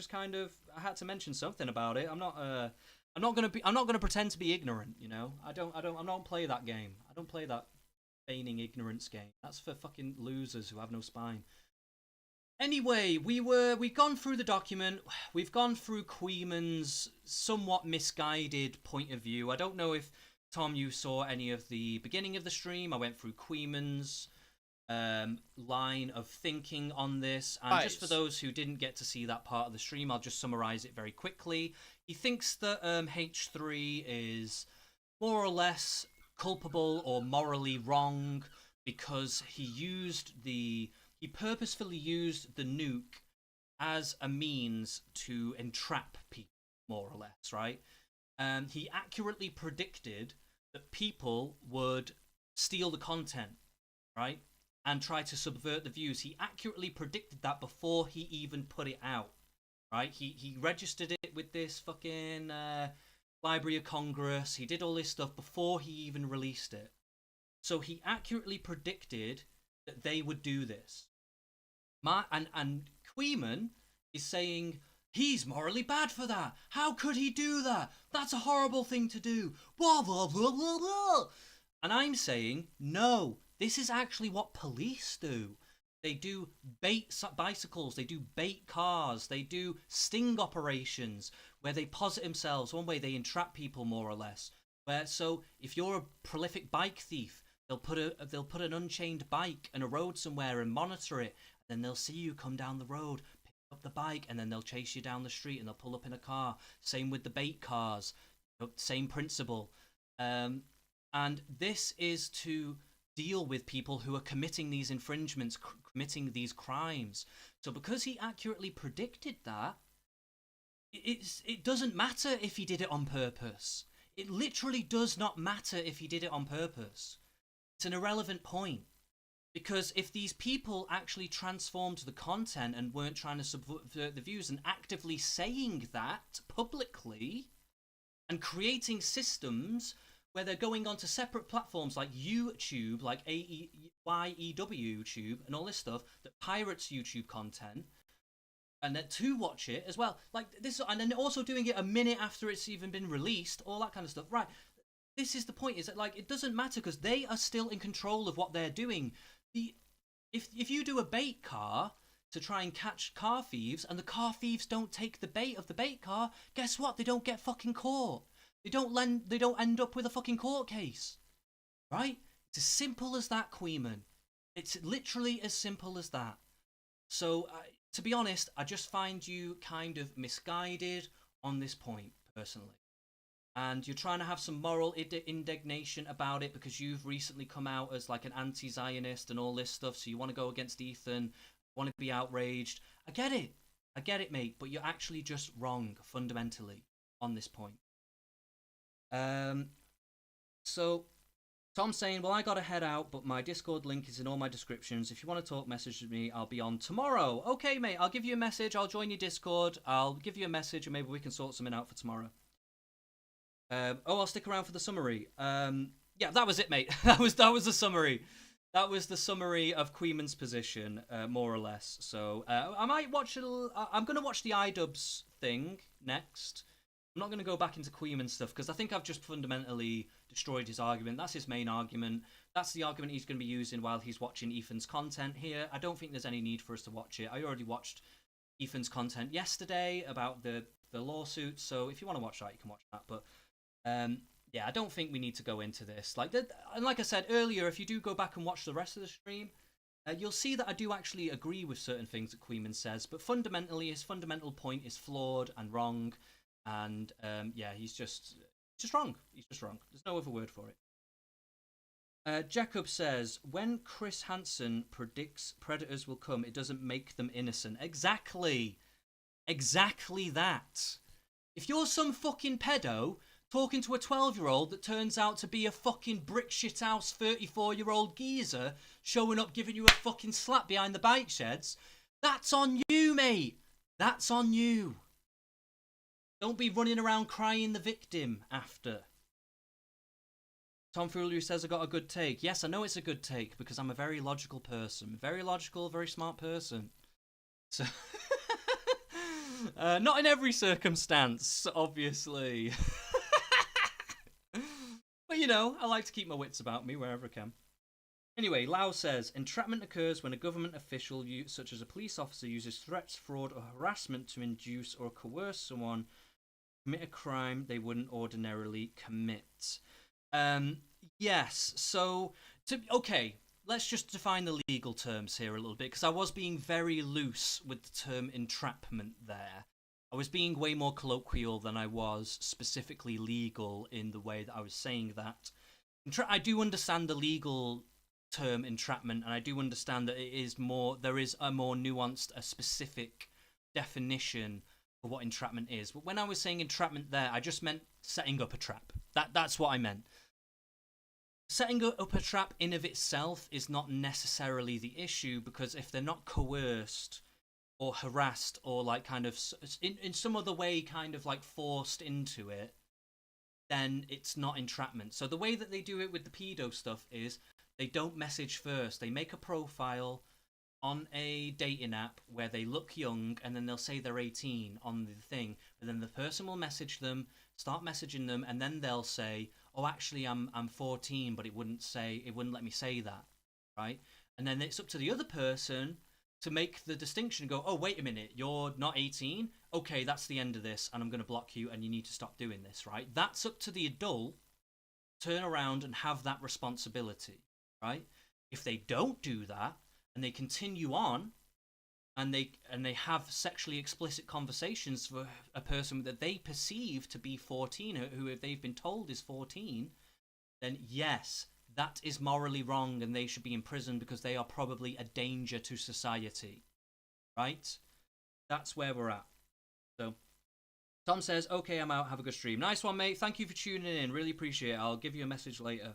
had to mention something about it. I'm not gonna pretend to be ignorant, you know. I don't play that game. I don't play that feigning ignorance game. That's for fucking losers who have no spine. Anyway, we've gone through the document. We've gone through Khuiman's somewhat misguided point of view. I don't know if, Tom, you saw any of the beginning of the stream. I went through Khuiman's line of thinking on this. And just for those who didn't get to see that part of the stream, I'll just summarize it very quickly. He thinks that H3 is more or less culpable or morally wrong because he purposefully used the nuke as a means to entrap people, more or less, right? He accurately predicted that people would steal the content, right? And try to subvert the views. He accurately predicted that before he even put it out, right? He registered it with this fucking Library of Congress. He did all this stuff before he even released it. So he accurately predicted that they would do this. And Khuiman is saying he's morally bad for that. How could he do that? That's a horrible thing to do. Blah, blah, blah, blah, blah. And I'm saying, no, this is actually what police do. They do bait bicycles, they do bait cars, they do sting operations where they posit themselves. One way they entrap people, more or less. So if you're a prolific bike thief, they'll put an unchained bike in a road somewhere and monitor it. Then they'll see you come down the road, pick up the bike, and then they'll chase you down the street and they'll pull up in a car. Same with the bait cars, same principle. And this is to deal with people who are committing these infringements, committing these crimes. So because he accurately predicted that, it doesn't matter if he did it on purpose. It literally does not matter if he did it on purpose. It's an irrelevant point. Because if these people actually transformed the content and weren't trying to subvert the views and actively saying that publicly and creating systems where they're going onto separate platforms like YouTube, like Idubbz YouTube and all this stuff that pirates YouTube content, and then to watch it as well, like this, and then also doing it a minute after it's even been released, all that kind of stuff, right? This is the point, is that like it doesn't matter because they are still in control of what they're doing. If you do a bait car to try and catch car thieves and the car thieves don't take the bait of the bait car, guess what? They don't get fucking caught. They don't end up with a fucking court case, right? It's as simple as that, Khuiman. It's literally as simple as that. So, to be honest, I just find you kind of misguided on this point, personally. And you're trying to have some moral indignation about it because you've recently come out as like an anti-Zionist and all this stuff, so you want to go against Ethan, want to be outraged. I get it, mate, but you're actually just wrong, fundamentally, on this point. So Tom's saying, well, I gotta head out, but my Discord link is in all my descriptions. If you want to talk, message me. I'll be on tomorrow. Okay, mate, I'll give you a message. I'll join your Discord. I'll give you a message, and maybe we can sort something out for tomorrow. I'll stick around for the summary. Yeah, that was it, mate. that was the summary. That was the summary of Khuiman's position, more or less. So I might watch I'm going to watch the Idubbz thing next. I'm not going to go back into Khuiman stuff because I think I've just fundamentally destroyed his argument. That's his main argument. That's the argument he's going to be using while he's watching Ethan's content here. I don't think there's any need for us to watch it. I already watched Ethan's content yesterday about the lawsuit. So if you want to watch that, you can watch that. But yeah, I don't think we need to go into this. And like I said earlier, if you do go back and watch the rest of the stream, you'll see that I do actually agree with certain things that Khuiman says. But fundamentally, his fundamental point is flawed and wrong. And yeah, he's just wrong. He's just wrong. There's no other word for it. Jacob says, when Chris Hansen predicts predators will come, it doesn't make them innocent. Exactly. Exactly that. If you're some fucking pedo talking to a 12-year-old that turns out to be a fucking brick shithouse 34-year-old geezer showing up giving you a fucking slap behind the bike sheds, that's on you, mate. That's on you. Don't be running around crying the victim after. Tom Foolery says I got a good take. Yes, I know it's a good take because I'm a very logical person. Very logical, very smart person. So, not in every circumstance, obviously. But you know, I like to keep my wits about me wherever I can. Anyway, Lau says, entrapment occurs when a government official, such as a police officer, uses threats, fraud, or harassment to induce or coerce someone to commit a crime they wouldn't ordinarily commit. Yes, so, okay, let's just define the legal terms here a little bit, because I was being very loose with the term entrapment there. I was being way more colloquial than I was specifically legal in the way that I was saying that. I do understand the legal term entrapment, and I do understand that there is a more nuanced, a specific definition for what entrapment is. But when I was saying entrapment there, I just meant setting up a trap. That's what I meant. Setting up a trap in of itself is not necessarily the issue, because if they're not coerced or harassed or like kind of in some other way kind of like forced into it, then it's not entrapment. So the way that they do it with the pedo stuff is they don't message first. They make a profile on a dating app where they look young, and then they'll say they're 18 on the thing, but then the person will message them, start messaging them, and then they'll say, oh, actually I'm 14, but it wouldn't let me say that, right? And then it's up to the other person to make the distinction and go, oh, wait a minute, you're not 18? Okay, that's the end of this, and I'm going to block you, and you need to stop doing this, right? That's up to the adult to turn around and have that responsibility, right? If they don't do that, and they continue on, and they have sexually explicit conversations for a person that they perceive to be 14, who they've been told is 14, then yes, that is morally wrong, and they should be in prison because they are probably a danger to society, right? That's where we're at. So, Tom says, okay, I'm out. Have a good stream. Nice one, mate. Thank you for tuning in. Really appreciate it. I'll give you a message later.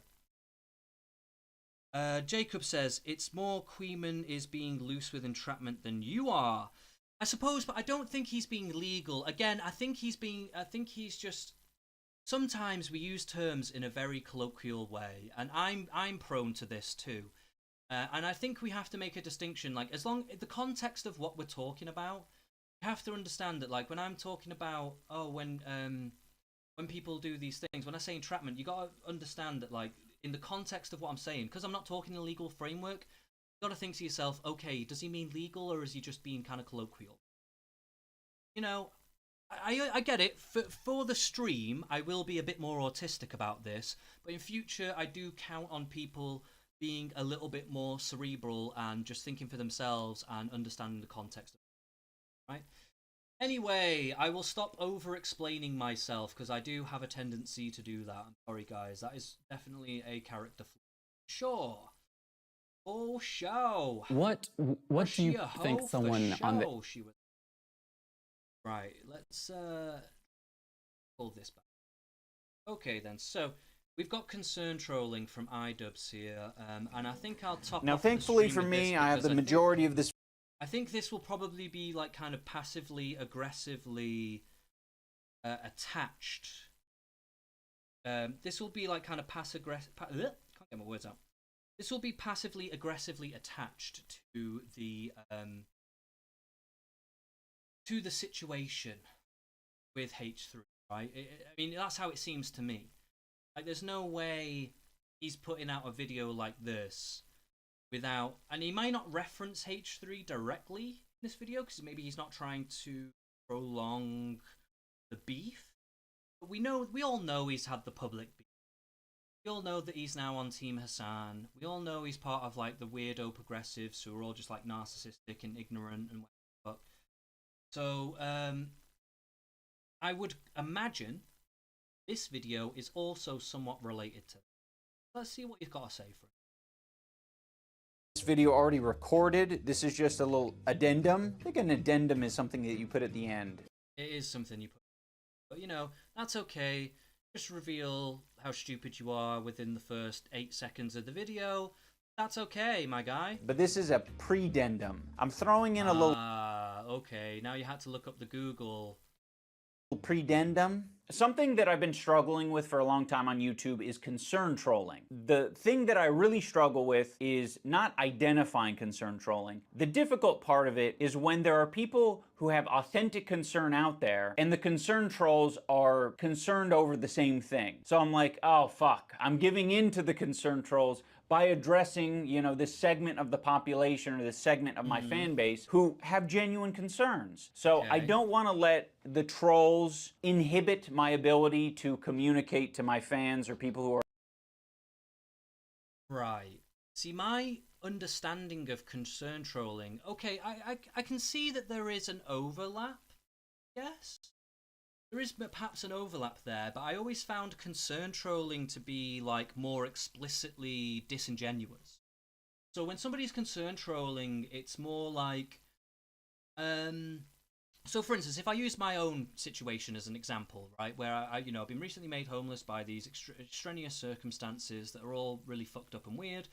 Jacob says, it's more Khuiman is being loose with entrapment than you are. I suppose, but I don't think he's being legal. Again, I think he's just... Sometimes we use terms in a very colloquial way, and I'm prone to this too. And I think we have to make a distinction, like, as long the context of what we're talking about, you have to understand that, like, when I'm talking about, when people do these things, when I say entrapment, you got to understand that, like, in the context of what I'm saying, because I'm not talking in a legal framework, you got to think to yourself, okay, does he mean legal, or is he just being kind of colloquial? You know, I get it. For the stream, I will be a bit more autistic about this, but in future, I do count on people being a little bit more cerebral and just thinking for themselves and understanding the context of it, right? Anyway, I will stop over-explaining myself because I do have a tendency to do that. I'm sorry, guys. That is definitely a character flaw. Sure. Oh, show. What do you think someone on the... Right, let's pull this back. Okay then, so we've got concern trolling from Idubbz here, and I think I'll top now, off the thankfully stream for with me, this I have the because majority of this. I think this will probably be like kind of passively aggressively attached. This will be like kind of can't get my words out. This will be passively aggressively attached to the situation with H3, right? I mean, that's how it seems to me. Like, there's no way he's putting out a video like this without... And he might not reference H3 directly in this video, because maybe he's not trying to prolong the beef. But we all know he's had the public beef. We all know that he's now on Team Hassan. We all know he's part of, like, the weirdo progressives who are all just, like, narcissistic and ignorant and whatever. So, I would imagine this video is also somewhat related to it. Let's see what you've got to say for it. This video already recorded. This is just a little addendum. I think an addendum is something that you put at the end. It is something you put. But, you know, that's okay. Just reveal how stupid you are within the first 8 seconds of the video. That's okay, my guy. But this is a pre-dendum. I'm throwing in a little... Okay. Now you had to look up the Google. Pre-dendum Something that I've been struggling with for a long time on YouTube is concern trolling. The thing that I really struggle with is not identifying concern trolling. The difficult part of it is when there are people who have authentic concern out there and the concern trolls are concerned over the same thing. So I'm like, oh fuck, I'm giving in to the concern trolls by addressing, you know, this segment of the population or this segment of my fan base who have genuine concerns. So I don't want to let the trolls inhibit my ability to communicate to my fans or people who are... Right. See, my understanding of concern trolling, okay, I can see that there is an overlap, yes. There is perhaps an overlap there, but I always found concern trolling to be like more explicitly disingenuous. So when somebody's concern trolling, it's more like, so for instance, if I use my own situation as an example, right, where I've been recently made homeless by these extraneous circumstances that are all really fucked up and weird,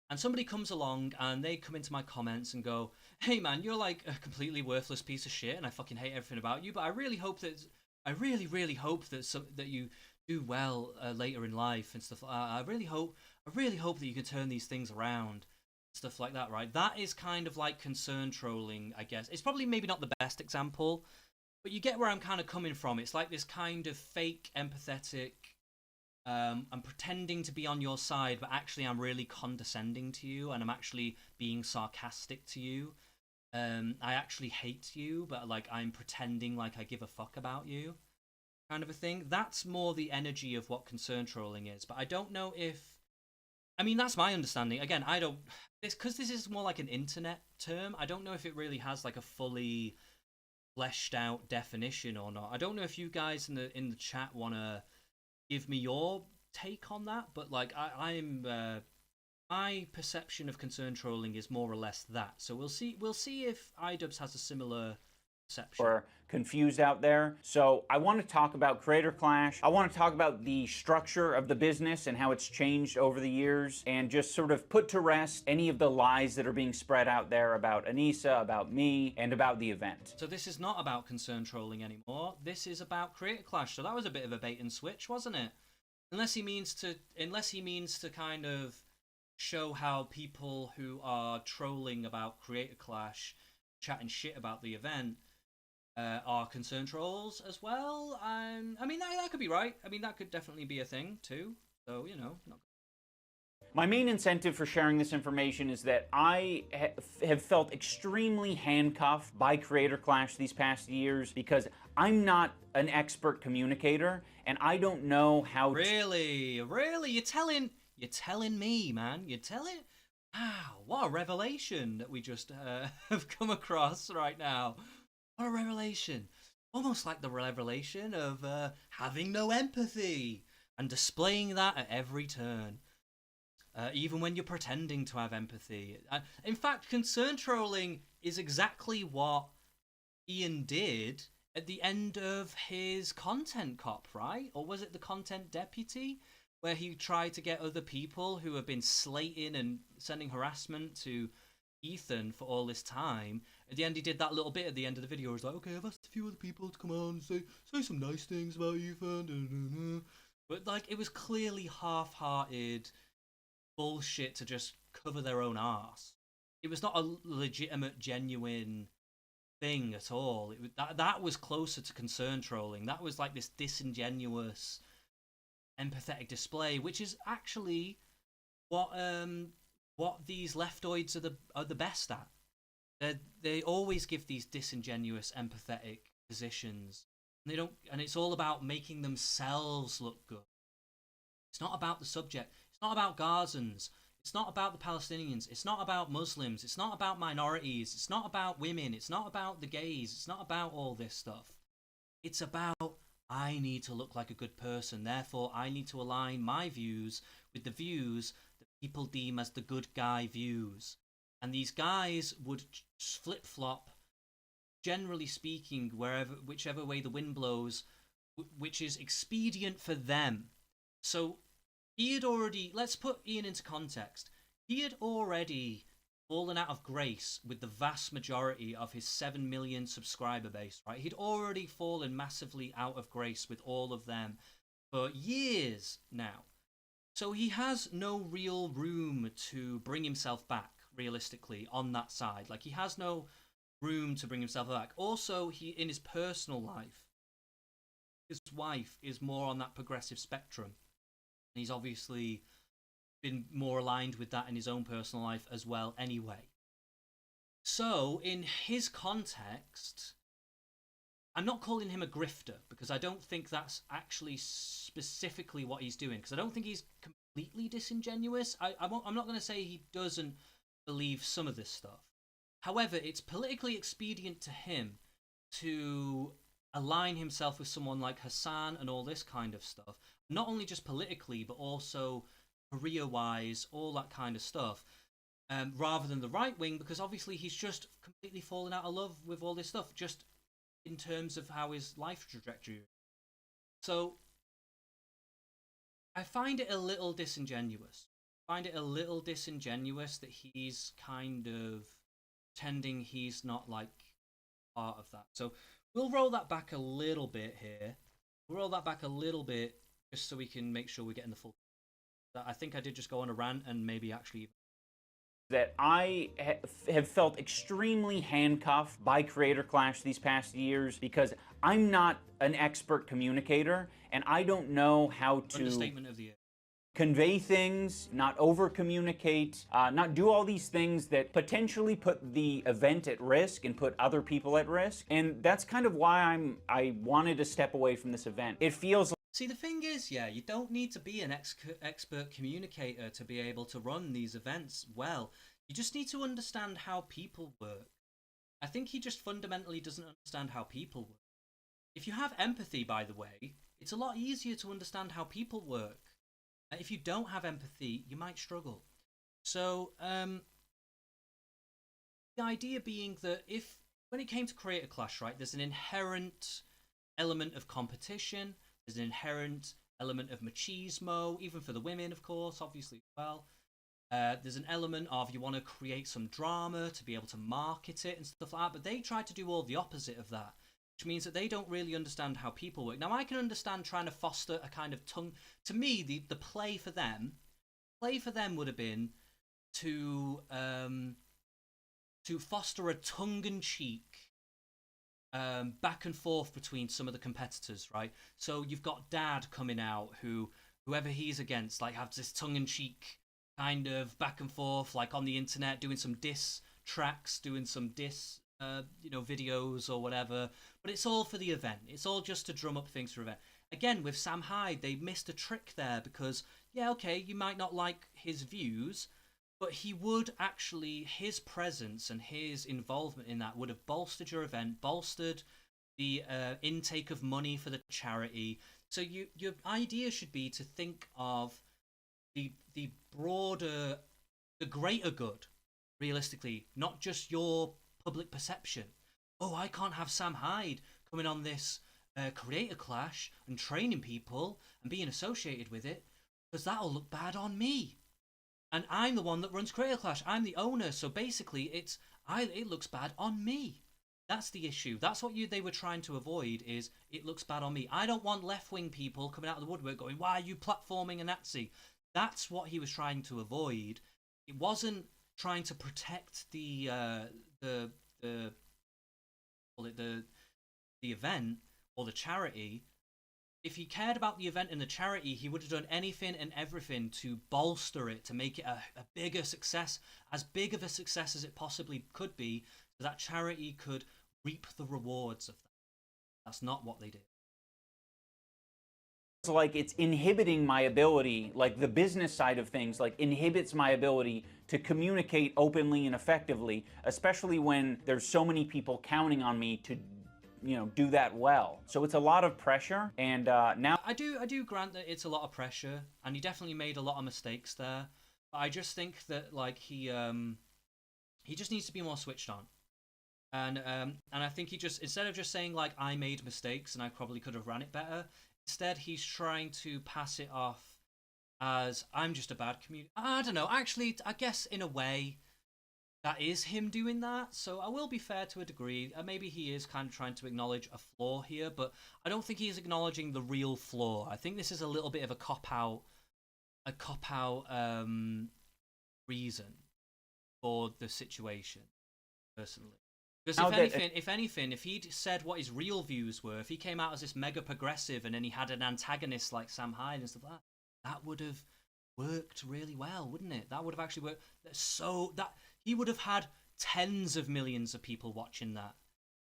and somebody comes along and they come into my comments and go, "Hey man, you're like a completely worthless piece of shit, and I fucking hate everything about you, but I really hope that." I really hope that you do well later in life and stuff like that. I really hope that you can turn these things around, stuff like that, right? That is kind of like concern trolling, I guess. It's probably maybe not the best example, but you get where I'm kind of coming from. It's like this kind of fake empathetic, I'm pretending to be on your side, but actually I'm really condescending to you, and I'm actually being sarcastic to you. I actually hate you, but like I'm pretending like I give a fuck about you, kind of a thing. That's more the energy of what concern trolling is. But I don't know if, I mean, that's my understanding. Again, I don't, because this is more like an internet term. I don't know if it really has like a fully fleshed out definition or not. I don't know if you guys in the chat want to give me your take on that, but like I'm. My perception of concern trolling is more or less that. So we'll see if Idubbz has a similar perception. Or confused out there. So I want to talk about Creator Clash. I want to talk about the structure of the business and how it's changed over the years, and just sort of put to rest any of the lies that are being spread out there about Anissa, about me, and about the event. So this is not about concern trolling anymore. This is about Creator Clash. So that was a bit of a bait and switch, wasn't it? Unless he means to kind of show how people who are trolling about Creator Clash, chatting shit about the event, are concern trolls as well. I mean, that could be right. I mean, that could definitely be a thing too. So, you know. My main incentive for sharing this information is that I have felt extremely handcuffed by Creator Clash these past years because I'm not an expert communicator and I don't know how Really? You're telling me, man. You're telling... Wow, what a revelation that we just have come across right now. What a revelation. Almost like the revelation of having no empathy and displaying that at every turn. Even when you're pretending to have empathy. In fact, concern trolling is exactly what Ian did at the end of his content cop, right? Or was it the content deputy? Where he tried to get other people who have been slating and sending harassment to Ethan for all this time. At the end, he did that little bit at the end of the video. He was like, okay, I've asked a few other people to come on and say some nice things about Ethan. But like, it was clearly half-hearted bullshit to just cover their own arse. It was not a legitimate, genuine thing at all. That was closer to concern trolling. That was like this disingenuous, empathetic display, which is actually what these leftoids are the best at. They always give these disingenuous, empathetic positions, and they don't. And it's all about making themselves look good. It's not about the subject. It's not about Gazans. It's not about the Palestinians. It's not about Muslims. It's not about minorities. It's not about women. It's not about the gays. It's not about all this stuff. It's about, I need to look like a good person. Therefore, I need to align my views with the views that people deem as the good guy views. And these guys would flip-flop, generally speaking, whichever way the wind blows, which is expedient for them. So he had already, let's put Ian into context. He had already fallen out of grace with the vast majority of his 7 million subscriber base, right? He'd already fallen massively out of grace with all of them for years now. So he has no real room to bring himself back, realistically, on that side. Like, he has no room to bring himself back. Also, he, in his personal life, his wife is more on that progressive spectrum. He's obviously been more aligned with that in his own personal life as well anyway. So, in his context, I'm not calling him a grifter, because I don't think that's actually specifically what he's doing, because I don't think he's completely disingenuous. I'm not going to say he doesn't believe some of this stuff. However, it's politically expedient to him to align himself with someone like Hassan and all this kind of stuff, not only just politically, but also career-wise, all that kind of stuff, rather than the right wing, because obviously he's just completely fallen out of love with all this stuff, just in terms of how his life trajectory is. So I find it a little disingenuous. I find it a little disingenuous that he's kind of pretending he's not like part of that. So we'll roll that back a little bit here. We'll roll that back a little bit just so we can make sure we're getting the full. I think I did just go on a rant and maybe actually that I have felt extremely handcuffed by Creator Clash these past years, because I'm not an expert communicator and I don't know how to understatement of the year. Convey things, not over communicate, not do all these things that potentially put the event at risk and put other people at risk. And that's kind of why I wanted to step away from this event. It feels. See, the thing is, yeah, you don't need to be an expert communicator to be able to run these events well. You just need to understand how people work. I think he just fundamentally doesn't understand how people work. If you have empathy, by the way, it's a lot easier to understand how people work. If you don't have empathy, you might struggle. So, the idea being that when it came to Creator Clash, right, there's an inherent element of competition. There's an inherent element of machismo, even for the women, of course, obviously, as well. There's an element of you want to create some drama to be able to market it and stuff like that, but they try to do all the opposite of that, which means that they don't really understand how people work. Now, I can understand trying to foster a kind of tongue. To me, the play for them would have been to foster a tongue-in-cheek back and forth between some of the competitors, right? So you've got Dad coming out, whoever he's against, like, have this tongue-in-cheek kind of back and forth, like on the internet, doing some diss tracks, doing some diss, videos or whatever. But it's all for the event. It's all just to drum up things for event. Again, with Sam Hyde, they missed a trick there because, yeah, okay, you might not like his views, but he would actually, his presence and his involvement in that would have bolstered your event, bolstered the intake of money for the charity. So your idea should be to think of the broader, the greater good, realistically, not just your public perception. Oh, I can't have Sam Hyde coming on this Creator Clash and training people and being associated with it, because that'll look bad on me. And I'm the one that runs Creator Clash. I'm the owner, so basically it looks bad on me. That's the issue. That's what they were trying to avoid, is it looks bad on me. I don't want left-wing people coming out of the woodwork going, why are you platforming a Nazi? That's what he was trying to avoid. It wasn't trying to protect the event or the charity. If he cared about the event and the charity, he would have done anything and everything to bolster it, to make it a bigger success, as big of a success as it possibly could be, so that charity could reap the rewards of that. That's not what they did. Like it's inhibiting my ability, like the business side of things, like inhibits my ability to communicate openly and effectively, especially when there's so many people counting on me to, do that well. So it's a lot of pressure, and now I do grant that it's a lot of pressure, and he definitely made a lot of mistakes there. But I just think that like he just needs to be more switched on. And I think he just, instead of just saying like I made mistakes and I probably could have ran it better, instead he's trying to pass it off as I'm just a bad communicator. I don't know. Actually, I guess in a way, that is him doing that. So I will be fair to a degree. Maybe he is kind of trying to acknowledge a flaw here, but I don't think he is acknowledging the real flaw. I think this is a little bit of a cop-out reason for the situation, personally. Because if anything, if he'd said what his real views were, if he came out as this mega progressive and then he had an antagonist like Sam Hyde and stuff like that, that would have worked really well, wouldn't it? That would have actually worked. So that he would have had tens of millions of people watching that,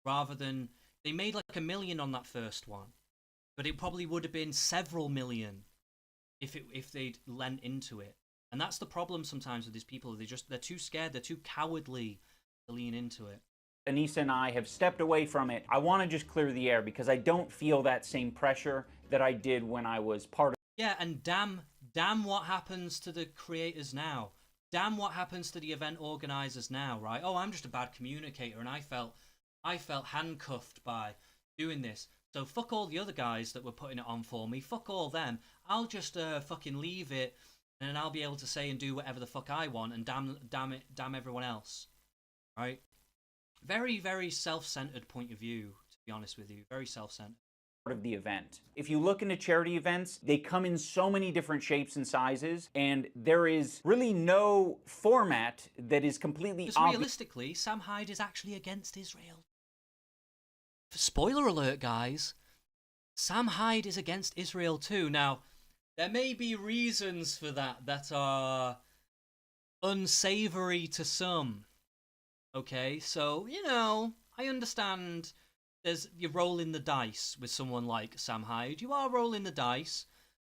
rather than they made like 1 million on that first one, but it probably would have been several million if they'd lent into it. And that's the problem sometimes with these people. They're too scared. They're too cowardly to lean into it. Anissa and I have stepped away from it. I want to just clear the air because I don't feel that same pressure that I did when I was part of. Yeah, and damn what happens to the creators now. Damn what happens to the event organizers now, right? Oh, I'm just a bad communicator and I felt handcuffed by doing this. So fuck all the other guys that were putting it on for me. Fuck all them. I'll just fucking leave it, and then I'll be able to say and do whatever the fuck I want, and damn everyone else, right? Very, very self-centered point of view, to be honest with you. Very self-centered. Of the event. If you look into charity events, they come in so many different shapes and sizes, and there is really no format that is completely obvious. Because realistically, Sam Hyde is actually against Israel. Spoiler alert, guys. Sam Hyde is against Israel too. Now, there may be reasons for that are unsavory to some. Okay, so, you know, I understand you're rolling the dice with someone like Sam Hyde. You are rolling the dice.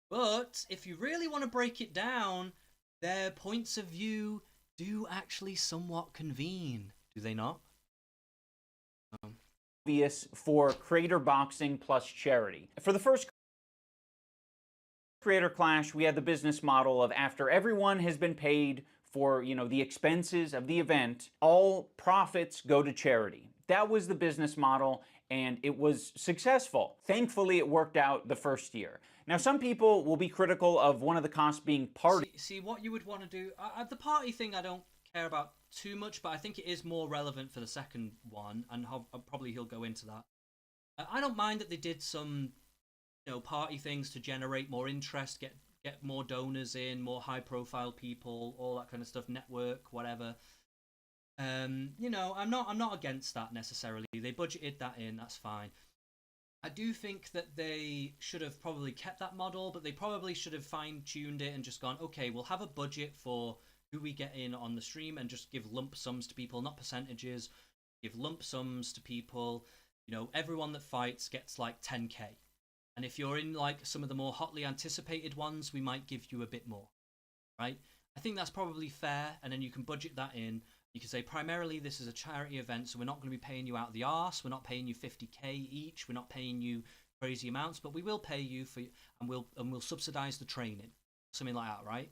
But if you really want to break it down, their points of view do actually somewhat convene, do they not? Obvious for creator boxing plus charity. For the first Creator Clash, we had the business model of after everyone has been paid for, you know, the expenses of the event, all profits go to charity. That was the business model, and it was successful. Thankfully, it worked out the first year. Now, some people will be critical of one of the costs being party. See what you would want to do. The party thing I don't care about too much, but I think it is more relevant for the second one, and probably he'll go into that. I don't mind that they did some, you know, party things to generate more interest, get more donors in, more high-profile people, all that kind of stuff, network, whatever. You know, I'm not against that necessarily. They budgeted that in, that's fine. I do think that they should have probably kept that model, but they probably should have fine-tuned it and just gone, okay, we'll have a budget for who we get in on the stream and just give lump sums to people, not percentages. Give lump sums to people. You know, everyone that fights gets like 10k. And if you're in like some of the more hotly anticipated ones, we might give you a bit more, right? I think that's probably fair, and then you can budget that in. You can say primarily this is a charity event, so we're not going to be paying you out of the arse. We're not paying you 50k each. We're not paying you crazy amounts, but we will pay you for, and we'll subsidize the training, something like that, right?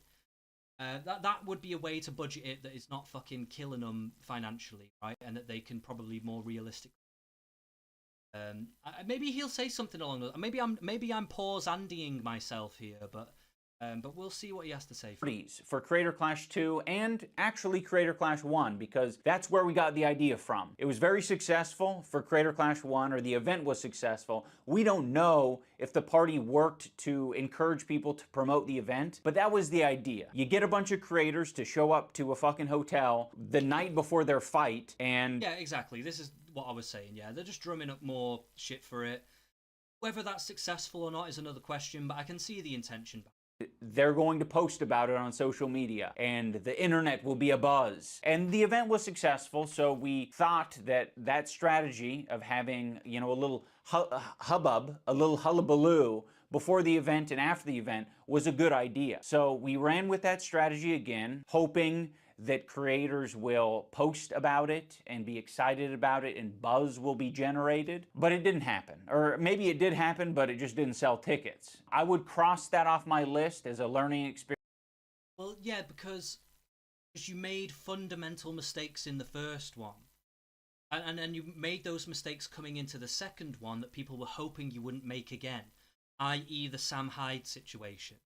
That would be a way to budget it that is not fucking killing them financially, right? And that they can probably more realistic. Maybe he'll say something along those. Maybe I'm pause Andying myself here, but we'll see what he has to say. For Creator Clash 2 and actually Creator Clash 1, because that's where we got the idea from. It was very successful for Creator Clash 1, or the event was successful. We don't know if the party worked to encourage people to promote the event, but that was the idea. You get a bunch of creators to show up to a fucking hotel the night before their fight, and... Yeah, exactly. This is what I was saying, yeah. They're just drumming up more shit for it. Whether that's successful or not is another question, but I can see the intention. They're going to post about it on social media, and the internet will be abuzz. And the event was successful, so we thought that that strategy of having, you know, a little hubbub, a little hullabaloo before the event and after the event was a good idea. So we ran with that strategy again, hoping that creators will post about it and be excited about it and buzz will be generated, but it didn't happen. Or maybe it did happen, but it just didn't sell tickets. I would cross that off my list as a learning experience. Well, yeah, because you made fundamental mistakes in the first one. And you made those mistakes coming into the second one that people were hoping you wouldn't make again, i.e. the Sam Hyde situation.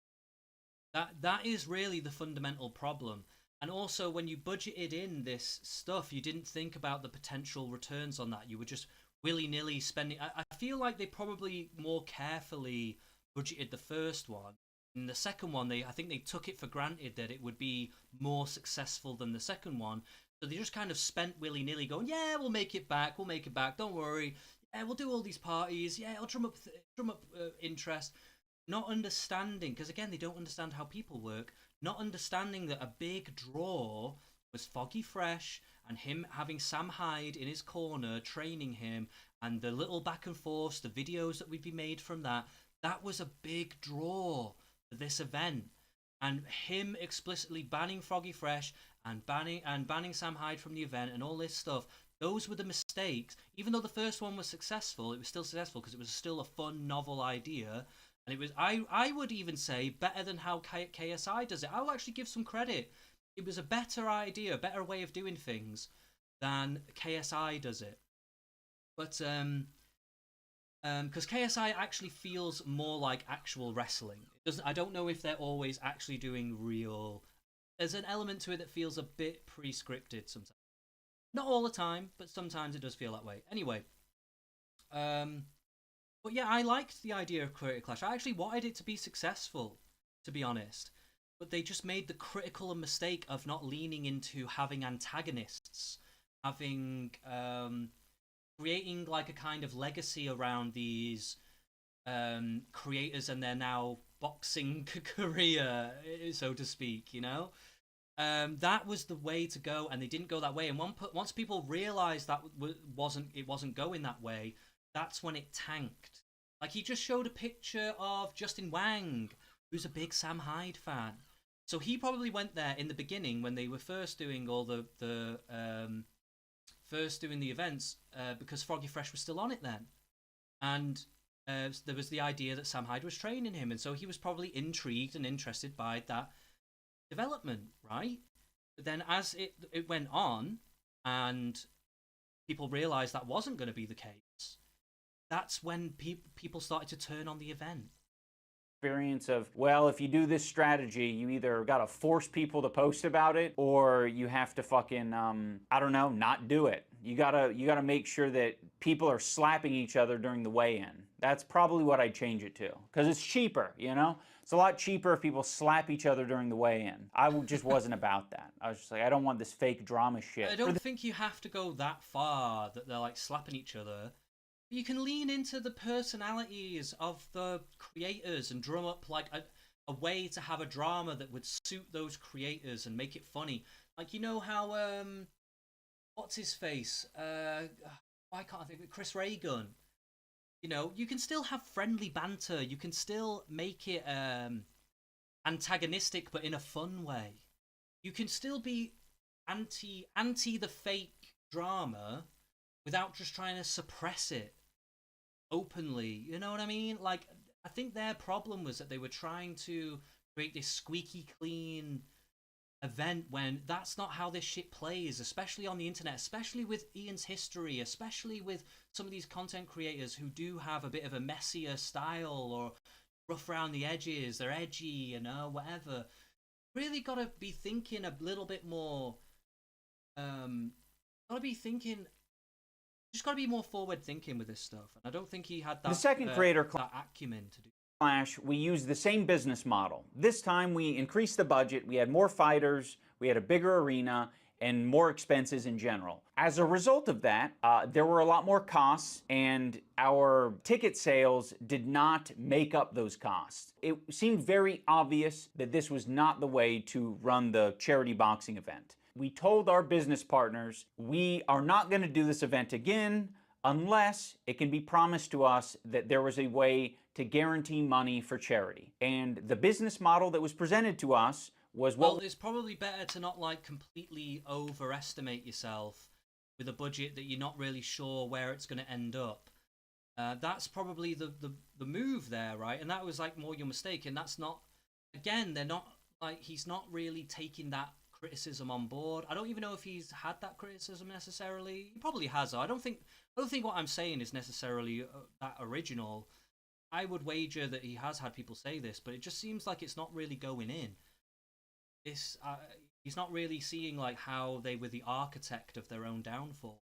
That is really the fundamental problem. And also, when you budgeted in this stuff, you didn't think about the potential returns on that. You were just willy-nilly spending. I feel like they probably more carefully budgeted the first one. In the second one, I think they took it for granted that it would be more successful than the second one. So they just kind of spent willy-nilly going, yeah, we'll make it back, don't worry. Yeah, we'll do all these parties. Yeah, it'll drum up interest. Not understanding, because again, they don't understand how people work. Not understanding that a big draw was Foggy Fresh and him having Sam Hyde in his corner training him, and the little back and forths, the videos that would be made from that. That was a big draw for this event, and him explicitly banning Foggy Fresh and banning Sam Hyde from the event and all this stuff. Those were the mistakes. Even though the first one was successful, it was still successful because it was still a fun, novel idea. And it was, I would even say, better than how KSI does it. I will actually give some credit. It was a better idea, a better way of doing things than KSI does it. But because KSI actually feels more like actual wrestling. I don't know if they're always actually doing real. There's an element to it that feels a bit pre-scripted sometimes. Not all the time, but sometimes it does feel that way. Anyway, but yeah, I liked the idea of Creator Clash. I actually wanted it to be successful, to be honest. But they just made the critical mistake of not leaning into having antagonists, having creating like a kind of legacy around these creators and their now boxing career, so to speak, you know? That was the way to go, and they didn't go that way. And once people realized that it wasn't going that way, that's when it tanked. Like, he just showed a picture of Justin Wang, who's a big Sam Hyde fan. So he probably went there in the beginning when they were first doing all the events, because Froggy Fresh was still on it then, and there was the idea that Sam Hyde was training him, and so he was probably intrigued and interested by that development, right? But then as it went on, and people realized that wasn't going to be the case, that's when people started to turn on the event. Experience of, well, if you do this strategy, you either got to force people to post about it, or you have to fucking I don't know, not do it. You gotta make sure that people are slapping each other during the weigh-in. That's probably what I'd change it to, because it's cheaper, you know? It's a lot cheaper if people slap each other during the weigh-in. I just wasn't about that. I was just like, I don't want this fake drama shit. I don't think you have to go that far that they're like slapping each other. You can lean into the personalities of the creators and drum up like a way to have a drama that would suit those creators and make it funny. Like, you know how what's his face? Why can't I think of it? Chris Reagan. You know, you can still have friendly banter. You can still make it antagonistic, but in a fun way. You can still be anti the fake drama without just trying to suppress it openly. You know what I mean? Like, I think their problem was that they were trying to create this squeaky clean event when that's not how this shit plays, especially on the internet, especially with Ian's history, especially with some of these content creators who do have a bit of a messier style or rough around the edges, they're edgy, you know, whatever. Really gotta be thinking a little bit more, gotta be thinking, just gotta be more forward thinking with this stuff. And I don't think he had that, the second creator that acumen to do. Clash, we used the same business model. This time we increased the budget, we had more fighters, we had a bigger arena, and more expenses in general. As a result of that, there were a lot more costs, and our ticket sales did not make up those costs. It seemed very obvious that this was not the way to run the charity boxing event. We told our business partners, we are not going to do this event again unless it can be promised to us that there was a way to guarantee money for charity. And the business model that was presented to us was, well, it's probably better to not like completely overestimate yourself with a budget that you're not really sure where it's going to end up. That's probably the move there, right? And that was like more your mistake. And that's not, again, they're not like, he's not really taking that criticism on board. I don't even know if he's had that criticism necessarily. He probably has. I don't think what I'm saying is necessarily that original. I would wager that he has had people say this, but it just seems like it's not really going in. This, He's not really seeing like how they were the architect of their own downfall.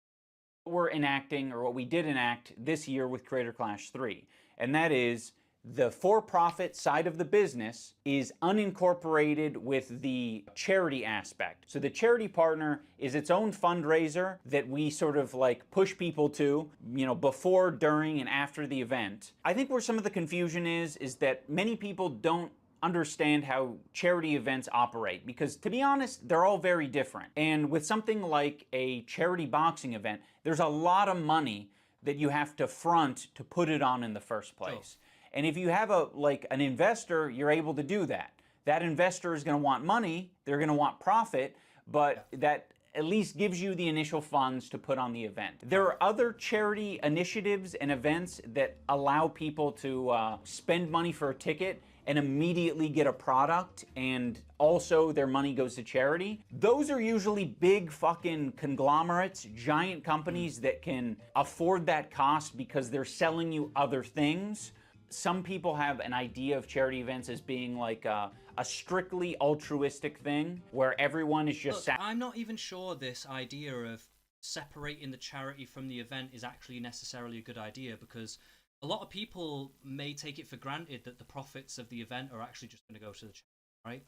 We're enacting, or what we did enact this year with Creator Clash 3, and that is the for-profit side of the business is unincorporated with the charity aspect. So the charity partner is its own fundraiser that we sort of like push people to, you know, before, during, and after the event. I think where some of the confusion is that many people don't understand how charity events operate, because to be honest, they're all very different. And with something like a charity boxing event, there's a lot of money that you have to front to put it on in the first place. And if you have an investor, you're able to do that. That investor is going to want money, they're going to want profit, but that at least gives you the initial funds to put on the event. There are other charity initiatives and events that allow people to spend money for a ticket and immediately get a product, and also their money goes to charity. Those are usually big fucking conglomerates, giant companies that can afford that cost because they're selling you other things. Some people have an idea of charity events as being like a strictly altruistic thing where everyone is just... Look, I'm not even sure this idea of separating the charity from the event is actually necessarily a good idea, because a lot of people may take it for granted that the profits of the event are actually just going to go to the charity, right?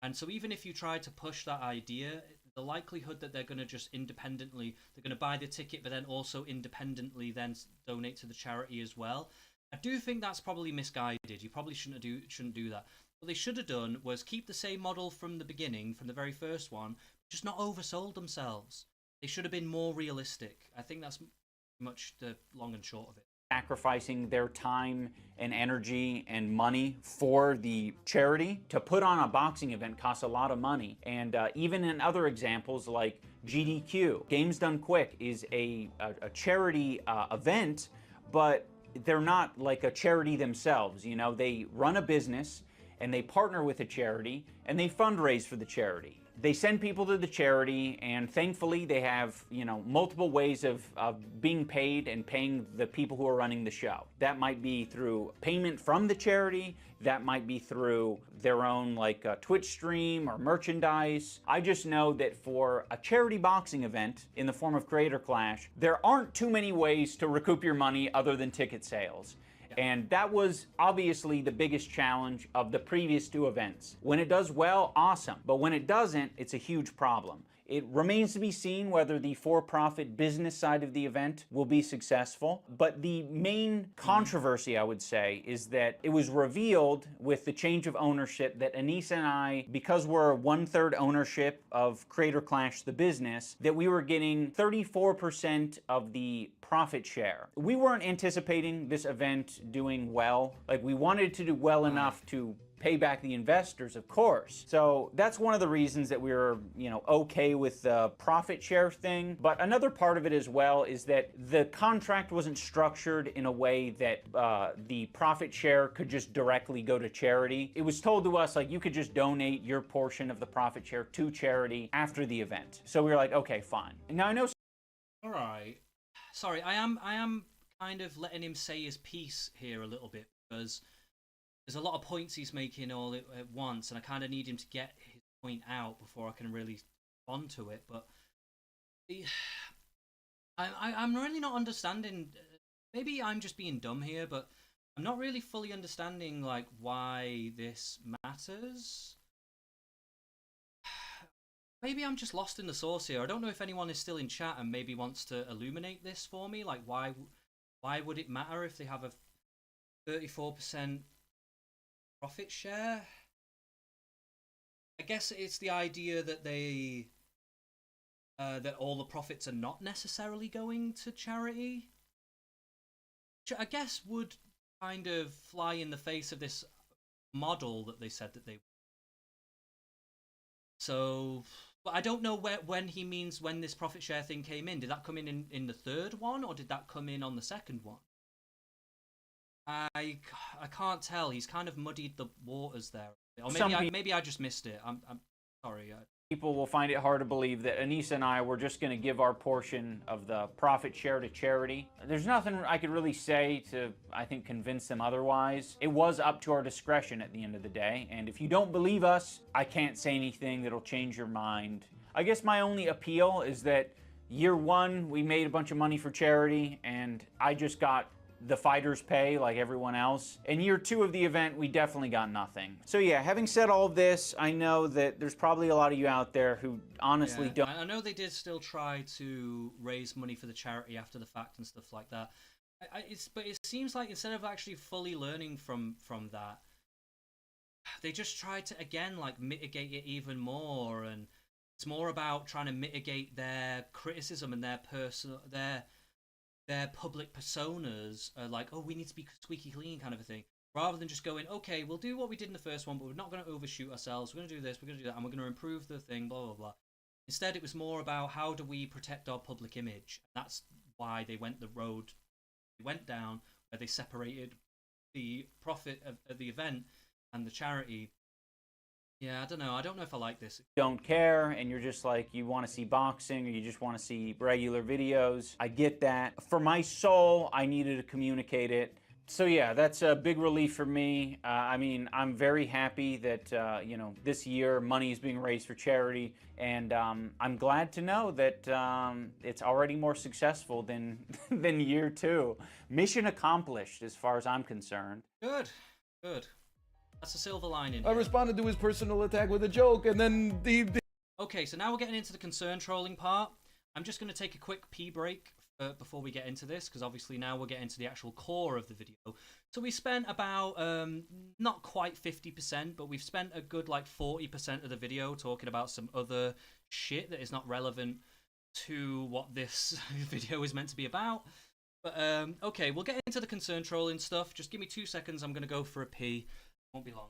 And so even if you try to push that idea, the likelihood that they're going to just independently, they're going to buy the ticket, but then also independently then donate to the charity as well. I do think that's probably misguided. You probably shouldn't do that. What they should have done was keep the same model from the beginning, from the very first one, just not oversold themselves. They should have been more realistic. I think that's much the long and short of it. Sacrificing their time and energy and money for the charity. To put on a boxing event costs a lot of money. And even in other examples like GDQ, Games Done Quick is a charity event, but they're not like a charity themselves. You know, they run a business and they partner with a charity and they fundraise for the charity. They send people to the charity, and thankfully they have, you know, multiple ways of being paid and paying the people who are running the show. That might be through payment from the charity, that might be through their own like Twitch stream or merchandise. I just know that for a charity boxing event in the form of Creator Clash, there aren't too many ways to recoup your money other than ticket sales. And that was obviously the biggest challenge of the previous two events. When it does well, awesome. But when it doesn't, it's a huge problem. It remains to be seen whether the for-profit business side of the event will be successful. But the main controversy, I would say, is that it was revealed with the change of ownership that Anissa and I, because we're 1/3 ownership of Creator Clash the business, that we were getting 34% of the profit share. We weren't anticipating this event doing well. Like, we wanted to do well enough to pay back the investors, of course. So that's one of the reasons that we were, you know, okay with the profit share thing. But another part of it as well is that the contract wasn't structured in a way that the profit share could just directly go to charity. It was told to us, like, you could just donate your portion of the profit share to charity after the event. So we were like, okay, fine. Now I know... All right. Sorry, I am kind of letting him say his piece here a little bit, because there's a lot of points he's making all at once, and I kind of need him to get his point out before I can really respond to it. But I'm really not understanding. Maybe I'm just being dumb here, but I'm not really fully understanding like why this matters. Maybe I'm just lost in the sauce here. I don't know if anyone is still in chat and maybe wants to illuminate this for me. Like, why would it matter if they have a 34% profit share? I guess it's the idea that they that all the profits are not necessarily going to charity, which I guess would kind of fly in the face of this model that they said that they. So, but I don't know when he means when this profit share thing came in. Did that come in the third one, or did that come in on the second one? I can't tell. He's kind of muddied the waters there, or maybe I just missed it. I'm sorry. People will find it hard to believe that Anissa and I were just going to give our portion of the profit share to charity. There's nothing I could really say to, I think, convince them otherwise. It was up to our discretion at the end of the day, and if you don't believe us, I can't say anything that'll change your mind. I guess my only appeal is that year one, we made a bunch of money for charity, and I just got the fighters pay like everyone else. In year two of the event, we definitely got nothing. So yeah, having said all of this, I know that there's probably a lot of you out there who honestly don't. I know they did still try to raise money for the charity after the fact and stuff like that. But it seems like instead of actually fully learning from that, they just tried to again like mitigate it even more, and it's more about trying to mitigate their criticism and their public personas, like, oh, we need to be squeaky clean kind of a thing, rather than just going, okay, we'll do what we did in the first one, but we're not going to overshoot ourselves, we're going to do this, we're going to do that, and we're going to improve the thing, blah, blah, blah. Instead, it was more about how do we protect our public image. That's why they went the road they went down, where they separated the profit of the event and the charity. Yeah, I don't know if I like this. Don't care, and you're just like, you want to see boxing, or you just want to see regular videos. I get that. For my soul, I needed to communicate it. So yeah, that's a big relief for me. I mean, I'm very happy that, you know, this year money is being raised for charity, and I'm glad to know that it's already more successful than, than year two. Mission accomplished, as far as I'm concerned. Good, good. That's a silver lining. I responded to his personal attack with a joke, and then Okay, so now we're getting into the concern trolling part. I'm just going to take a quick pee break before we get into this, because obviously now we're getting to the actual core of the video. So we spent about, not quite 50%, but we've spent a good like 40% of the video talking about some other shit that is not relevant to what this video is meant to be about. But, okay, we'll get into the concern trolling stuff. Just give me 2 seconds, I'm going to go for a pee. Won't be long.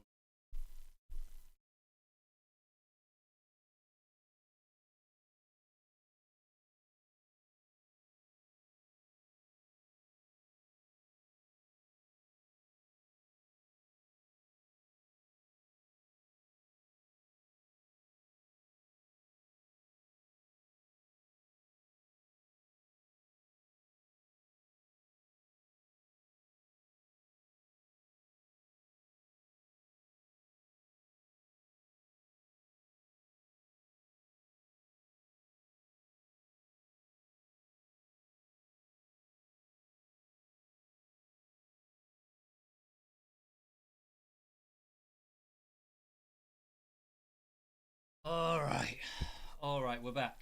All right, we're back.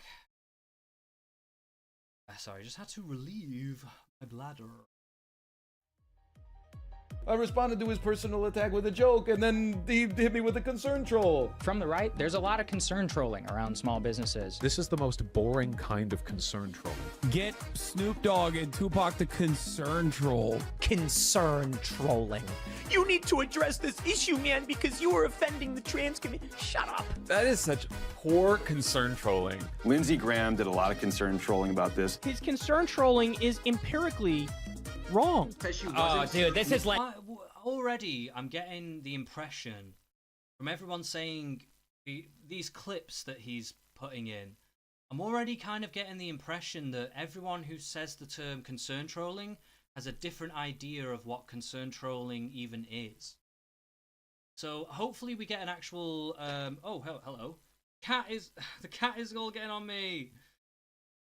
Sorry, just had to relieve my bladder. I responded to his personal attack with a joke, and then he hit me with a concern troll. From the right, there's a lot of concern trolling around small businesses. This is the most boring kind of concern trolling. Get Snoop Dogg and Tupac to concern troll. Concern trolling. You need to address this issue, man, because you are offending the trans community. Shut up. That is such poor concern trolling. Lindsey Graham did a lot of concern trolling about this. His concern trolling is empirically wrong. Oh, dude, this is like... Already, I'm getting the impression from everyone saying these clips that he's putting in, I'm already kind of getting the impression that everyone who says the term concern trolling has a different idea of what concern trolling even is. So hopefully we get an actual... oh, hello. The cat is all getting on me.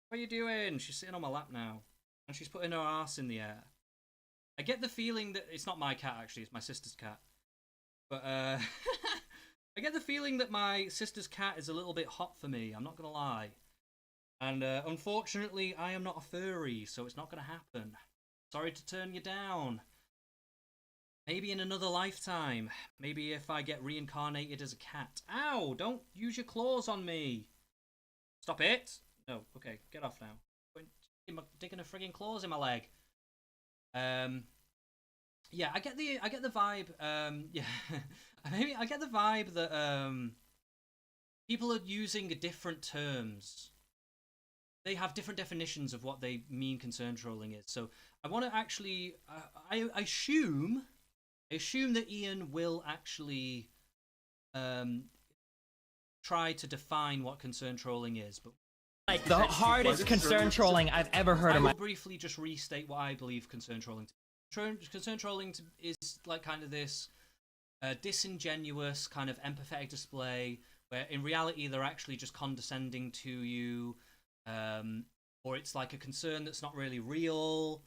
What are you doing? She's sitting on my lap now. And she's putting her ass in the air. I get the feeling that... It's not my cat, actually. It's my sister's cat. But, I get the feeling that my sister's cat is a little bit hot for me. I'm not going to lie. And, unfortunately, I am not a furry, so it's not going to happen. Sorry to turn you down. Maybe in another lifetime. Maybe if I get reincarnated as a cat. Ow! Don't use your claws on me. Stop it. No, okay. Get off now. Digging a friggin' claws in my leg. Yeah, I get the vibe. Yeah, maybe I get the vibe that people are using different terms. They have different definitions of what they mean concern trolling is. So I want to actually, I assume that Ian will actually try to define what concern trolling is, but like the hardest concern trolling I've ever heard I of. will briefly just restate what I believe concern trolling to be. Concern trolling is like kind of this disingenuous kind of empathetic display where in reality they're actually just condescending to you, or it's like a concern that's not really real,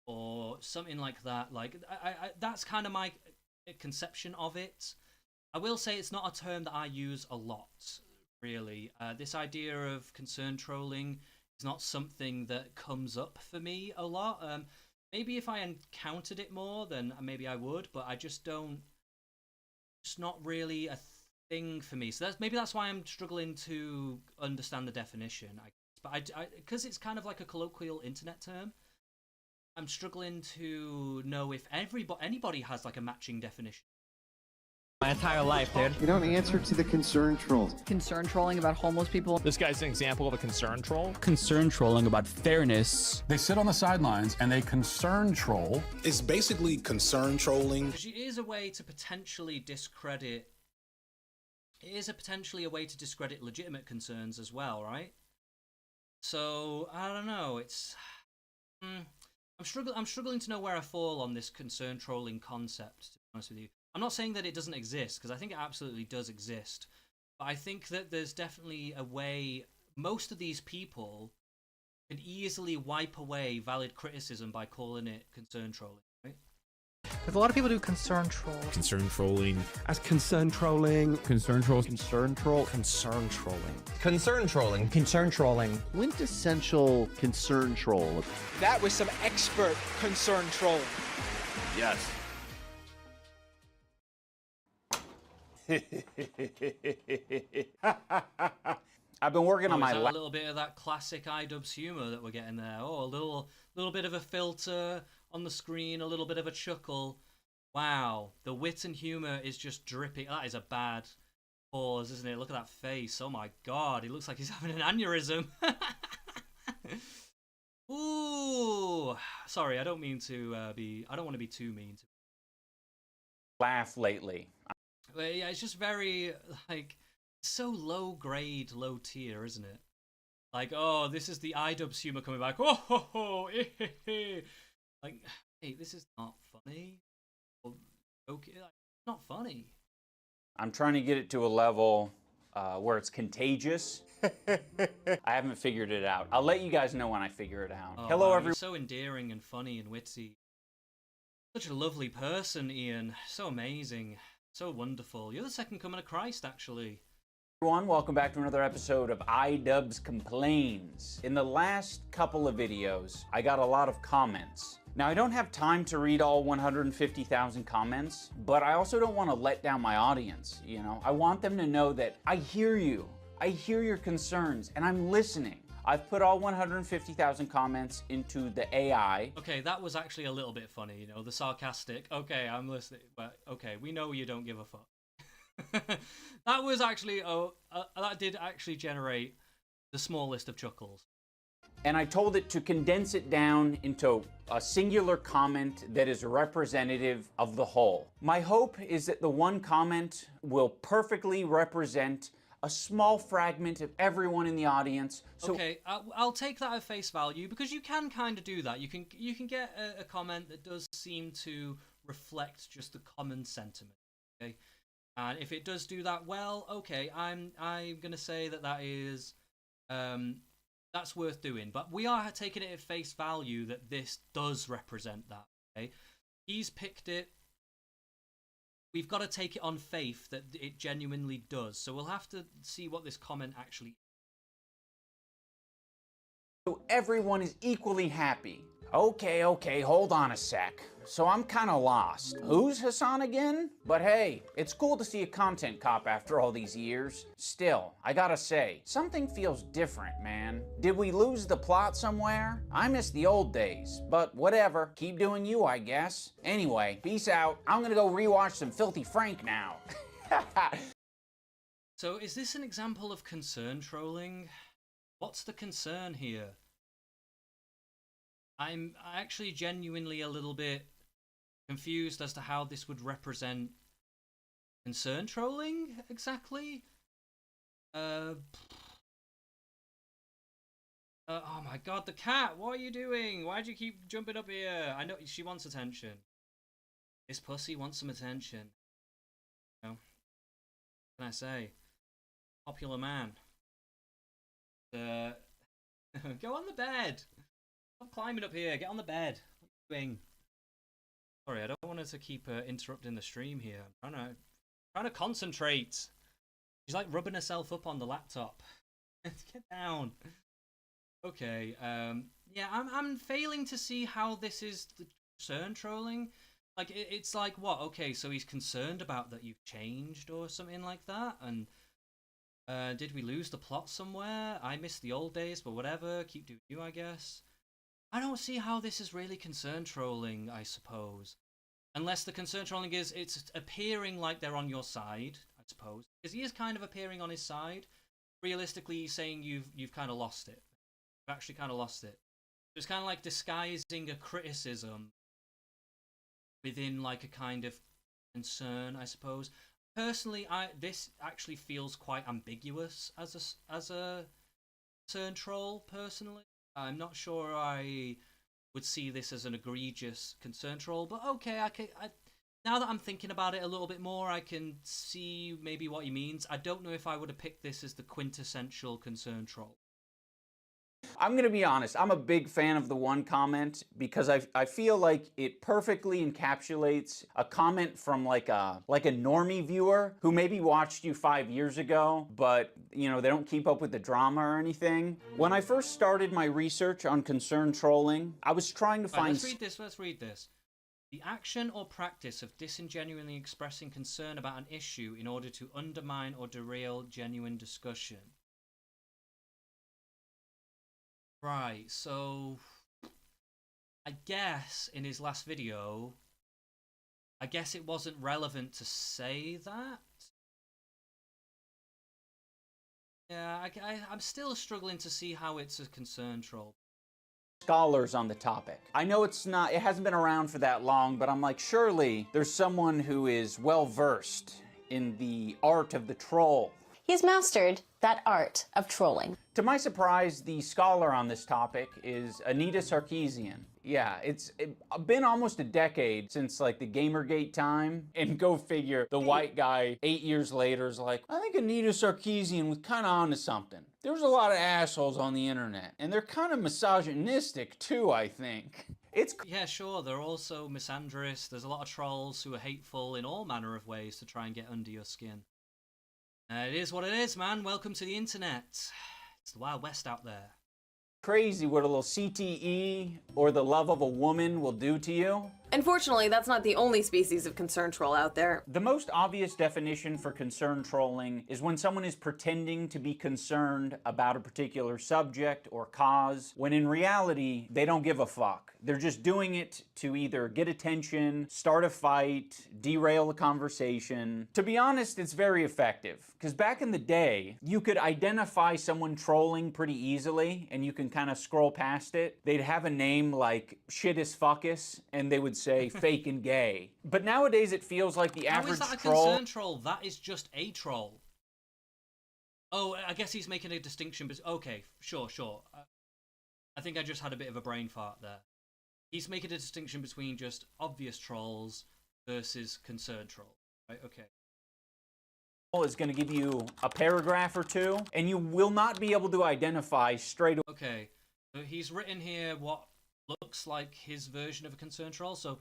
or something like that. Like that's kind of my conception of it. I will say it's not a term that I use a lot, really. This idea of concern trolling is not something that comes up for me a lot. Maybe if I encountered it more, then maybe I would, but I just don't. It's not really a thing for me. So maybe that's why I'm struggling to understand the definition. But because it's kind of like a colloquial internet term, I'm struggling to know if anybody has like a matching definition. My entire life, dude. You don't answer to the concern trolls. Concern trolling about homeless people. This guy's an example of a concern troll. Concern trolling about fairness. They sit on the sidelines and they concern troll. It's basically concern trolling. Because it is a way to potentially discredit. It is potentially a way to discredit legitimate concerns as well, right? So I don't know. It's I'm struggling to know where I fall on this concern trolling concept. To be honest with you. I'm not saying that it doesn't exist, because I think it absolutely does exist. But I think that there's definitely a way most of these people can easily wipe away valid criticism by calling it concern trolling, right? Because a lot of people do concern troll. Concern trolling. As concern trolling. Concern trolls. Concern troll. Concern trolling. Concern trolling. Concern trolling. Quintessential concern troll. That was some expert concern trolling. Yes. I've been working on my a little bit of that classic Idubbz humor that we're getting there. Oh, a little bit of a filter on the screen, a little bit of a chuckle. Wow, the wit and humor is just dripping. That is a bad pause, isn't it? Look at that face. Oh my god, he looks like he's having an aneurysm. Ooh, sorry, I don't mean to I don't want to be too mean. Laugh lately. But yeah, it's just very, like, so low grade, low tier, isn't it? Like, oh, this is the Idubbz humor coming back. Oh, ho, ho, eh, eh, eh. Like, hey, this is not funny. Or, okay, like, not funny. I'm trying to get it to a level where it's contagious. I haven't figured it out. I'll let you guys know when I figure it out. Oh, Hello, wow, everyone. You're so endearing and funny and witty. Such a lovely person, Ian. So amazing. So wonderful. You're the second coming of Christ, actually. Everyone, welcome back to another episode of Idubbz Complains. In the last couple of videos, I got a lot of comments. Now, I don't have time to read all 150,000 comments, but I also don't want to let down my audience, you know? I want them to know that I hear you. I hear your concerns, and I'm listening. I've put all 150,000 comments into the AI. Okay, that was actually a little bit funny, you know, the sarcastic. Okay, I'm listening, but okay, we know you don't give a fuck. That was actually, that did actually generate the smallest of chuckles. And I told it to condense it down into a singular comment that is representative of the whole. My hope is that the one comment will perfectly represent a small fragment of everyone in the audience. So okay, I'll take that at face value, because you can kind of do that. You can get a comment that does seem to reflect just the common sentiment. Okay, and if it does do that well, okay, I'm gonna say that is that's worth doing. But we are taking it at face value that this does represent that. Okay, he's picked it. We've got to take it on faith that it genuinely does. So we'll have to see what this comment actually is. So everyone is equally happy. Okay, hold on a sec. So I'm kind of lost. Who's Hassan again? But hey, it's cool to see a content cop after all these years. Still, I gotta say, something feels different, man. Did we lose the plot somewhere? I miss the old days, but whatever. Keep doing you, I guess. Anyway, peace out. I'm gonna go rewatch some Filthy Frank now. So is this an example of concern trolling? What's the concern here? I'm actually genuinely a little bit confused as to how this would represent concern trolling exactly. Oh my god, the cat! What are you doing? Why'd you keep jumping up here? I know she wants attention. This pussy wants some attention. You know? What can I say? Popular man. Go on the bed! Stop climbing up here, get on the bed. What are you doing? Sorry, I don't want her to keep interrupting the stream here. I'm trying to concentrate. She's like rubbing herself up on the laptop. Get down. Okay, yeah, I'm failing to see how this is the concern trolling. Like, it's like, what, okay, so he's concerned about that you've changed or something like that, and did we lose the plot somewhere? I miss the old days, but whatever, keep doing you, I guess. I don't see how this is really concern trolling, I suppose. Unless the concern trolling is, it's appearing like they're on your side, I suppose. Because he is kind of appearing on his side. Realistically, he's saying you've kind of lost it. You've actually kind of lost it. It's kind of like disguising a criticism within like a kind of concern, I suppose. Personally, this actually feels quite ambiguous as a concern troll. Personally, I'm not sure I would see this as an egregious concern troll, but okay, now that I'm thinking about it a little bit more, I can see maybe what he means. I don't know if I would have picked this as the quintessential concern troll. I'm going to be honest, I'm a big fan of the one comment because I feel like it perfectly encapsulates a comment from like a normie viewer who maybe watched you 5 years ago, but you know, they don't keep up with the drama or anything. When I first started my research on concern trolling, I was trying to find... Let's read this. The action or practice of disingenuinely expressing concern about an issue in order to undermine or derail genuine discussion. Right, so I guess in his last video, I guess it wasn't relevant to say that. Yeah, I'm still struggling to see how it's a concern troll. Scholars on the topic. I know it hasn't been around for that long, but I'm like, surely there's someone who is well versed in the art of the troll. He's mastered that art of trolling. To my surprise, the scholar on this topic is Anita Sarkeesian. Yeah, it's been almost a decade since like the Gamergate time, and go figure, the white guy 8 years later is like, I think Anita Sarkeesian was kind of onto something. There's a lot of assholes on the internet, and they're kind of misogynistic too, I think. Yeah, sure, they're also misandrous. There's a lot of trolls who are hateful in all manner of ways to try and get under your skin. It is what it is, man. Welcome to the internet. It's the Wild West out there. Crazy what a little CTE or the love of a woman will do to you. Unfortunately, that's not the only species of concern troll out there. The most obvious definition for concern trolling is when someone is pretending to be concerned about a particular subject or cause, when in reality, they don't give a fuck. They're just doing it to either get attention, start a fight, derail a conversation. To be honest, it's very effective, because back in the day, you could identify someone trolling pretty easily, and you can kind of scroll past it. They'd have a name like Shit as Fuckus, and they would say fake and gay. But nowadays it feels like the average troll... How is that a concern troll? That is just a troll. Oh, I guess he's making a distinction, but okay, sure. I think I just had a bit of a brain fart there. He's making a distinction between just obvious trolls versus concern trolls, right? Okay. Is going to give you a paragraph or two, and you will not be able to identify straight away. Okay, so he's written here what looks like his version of a concern troll. So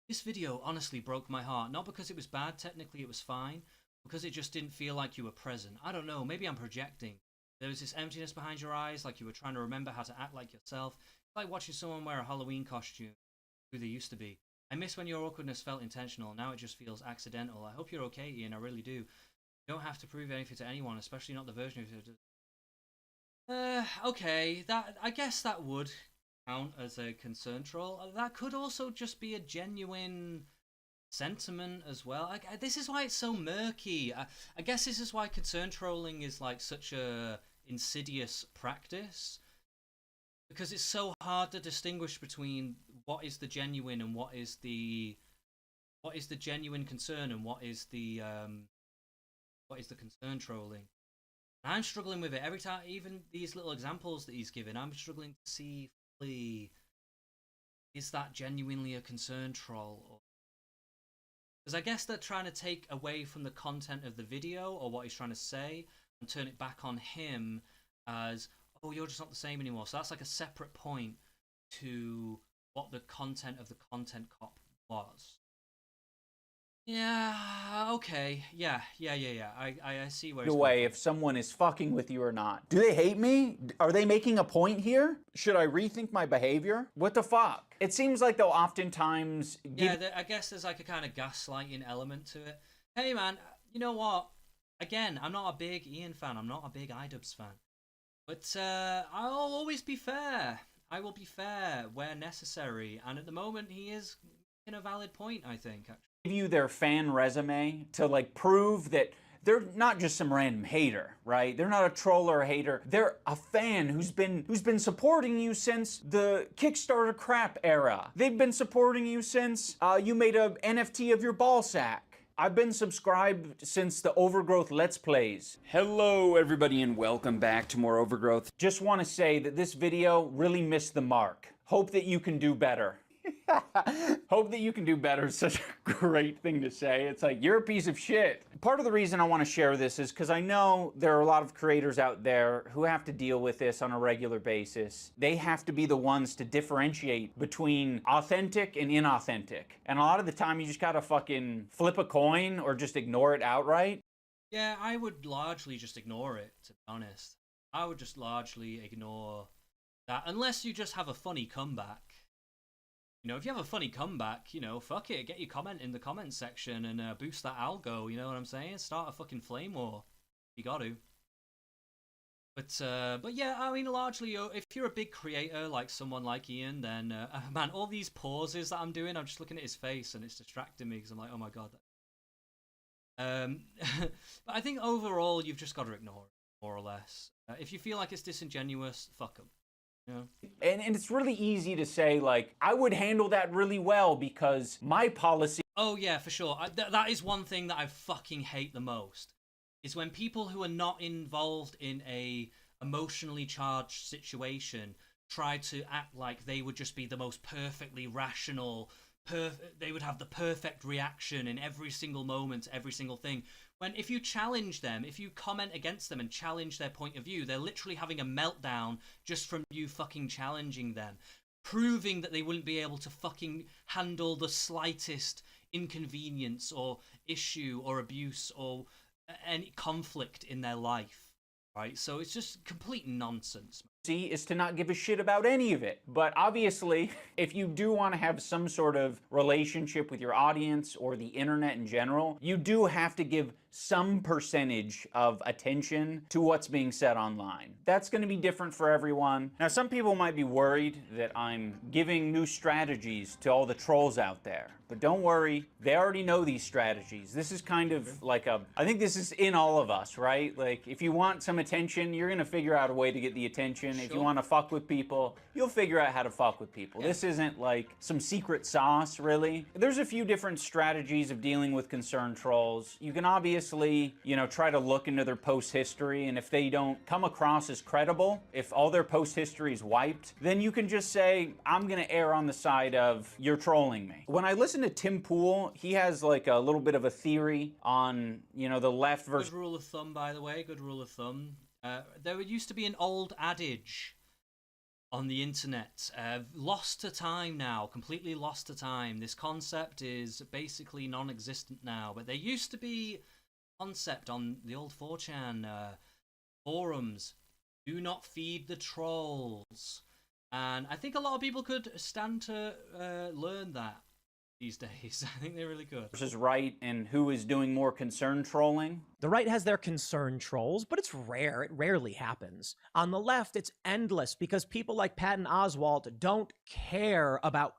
this video honestly broke my heart. Not because it was bad, technically it was fine, because it just didn't feel like you were present. I don't know, maybe I'm projecting. There was this emptiness behind your eyes, like you were trying to remember how to act like yourself. It's like watching someone wear a Halloween costume, who they used to be. I miss when your awkwardness felt intentional. Now it just feels accidental. I hope you're okay, Ian, I really do. You don't have to prove anything to anyone, especially not the version of you. Okay, I guess that would count as a concern troll. That could also just be a genuine sentiment as well. This is why it's so murky. I guess this is why concern trolling is like such a insidious practice, because it's so hard to distinguish between what is the genuine and what is the genuine concern and what is the concern trolling. I'm struggling with it every time. Even these little examples that he's given, I'm struggling to see fully, is that genuinely a concern troll? Because I guess they're trying to take away from the content of the video or what he's trying to say and turn it back on him as, oh, you're just not the same anymore. So that's like a separate point to what the content of the content cop was. Yeah, okay. Yeah. I see where it's the way if someone is fucking with you or not. Do they hate me? Are they making a point here? Should I rethink my behavior? What the fuck? It seems like they'll oftentimes give... Yeah, I guess there's like a kind of gaslighting element to it. Hey man, you know what? Again, I'm not a big Ian fan. I'm not a big Idubbz fan. But I'll always be fair. I will be fair where necessary. And at the moment, he is in a valid point, I think, actually. Give you their fan resume to like prove that they're not just some random hater, right? They're not a troll or a hater. They're a fan who's been supporting you since the Kickstarter crap era. They've been supporting you since you made a NFT of your ball sack. I've been subscribed since the Overgrowth Let's Plays. Hello everybody and welcome back to more Overgrowth. Just want to say that this video really missed the mark. Hope that you can do better. Hope that you can do better is such a great thing to say. It's like, you're a piece of shit. Part of the reason I want to share this is because I know there are a lot of creators out there who have to deal with this on a regular basis. They have to be the ones to differentiate between authentic and inauthentic. And a lot of the time you just gotta fucking flip a coin or just ignore it outright. Yeah, I would largely just ignore it, to be honest. I would just largely ignore that, unless you just have a funny comeback. You know, if you have a funny comeback, you know, fuck it, get your comment in the comment section and boost that algo, you know what I'm saying? Start a fucking flame war. You got to. But yeah, I mean, largely, if you're a big creator like someone like Ian, then, man, all these pauses that I'm doing, I'm just looking at his face and it's distracting me because I'm like, oh my god. But I think overall, you've just got to ignore it, more or less. If you feel like it's disingenuous, fuck them. Yeah. And it's really easy to say, like, I would handle that really well because my policy... Oh, yeah, for sure. That is one thing that I fucking hate the most, is when people who are not involved in a emotionally charged situation try to act like they would just be the most perfectly rational, they would have the perfect reaction in every single moment, every single thing. When if you challenge them, if you comment against them and challenge their point of view, they're literally having a meltdown just from you fucking challenging them. Proving that they wouldn't be able to fucking handle the slightest inconvenience or issue or abuse or any conflict in their life. Right? So it's just complete nonsense. Is to not give a shit about any of it. But obviously, if you do want to have some sort of relationship with your audience or the internet in general, you do have to give some percentage of attention to what's being said online. That's going to be different for everyone. Now, some people might be worried that I'm giving new strategies to all the trolls out there. But don't worry, they already know these strategies. This is kind of like I think this is in all of us, right? Like, if you want some attention, you're going to figure out a way to get the attention. Sure. If you want to fuck with people, you'll figure out how to fuck with people. Yeah. This isn't like some secret sauce, really. There's a few different strategies of dealing with concerned trolls. You can obviously, you know, try to look into their post history, and if they don't come across as credible, if all their post history is wiped, then you can just say, I'm going to err on the side of you're trolling me. When I listen to Tim Pool, he has like a little bit of a theory on, you know, the left versus... Good rule of thumb, by the way, good rule of thumb. There used to be an old adage on the internet, lost to time now, completely lost to time. This concept is basically non-existent now, but there used to be a concept on the old 4chan forums, do not feed the trolls. And I think a lot of people could stand to learn that these days. I think they're really good. Versus right, and who is doing more concern trolling? The right has their concern trolls, but it's rare. It rarely happens. On the left, it's endless because people like Patton Oswalt don't care about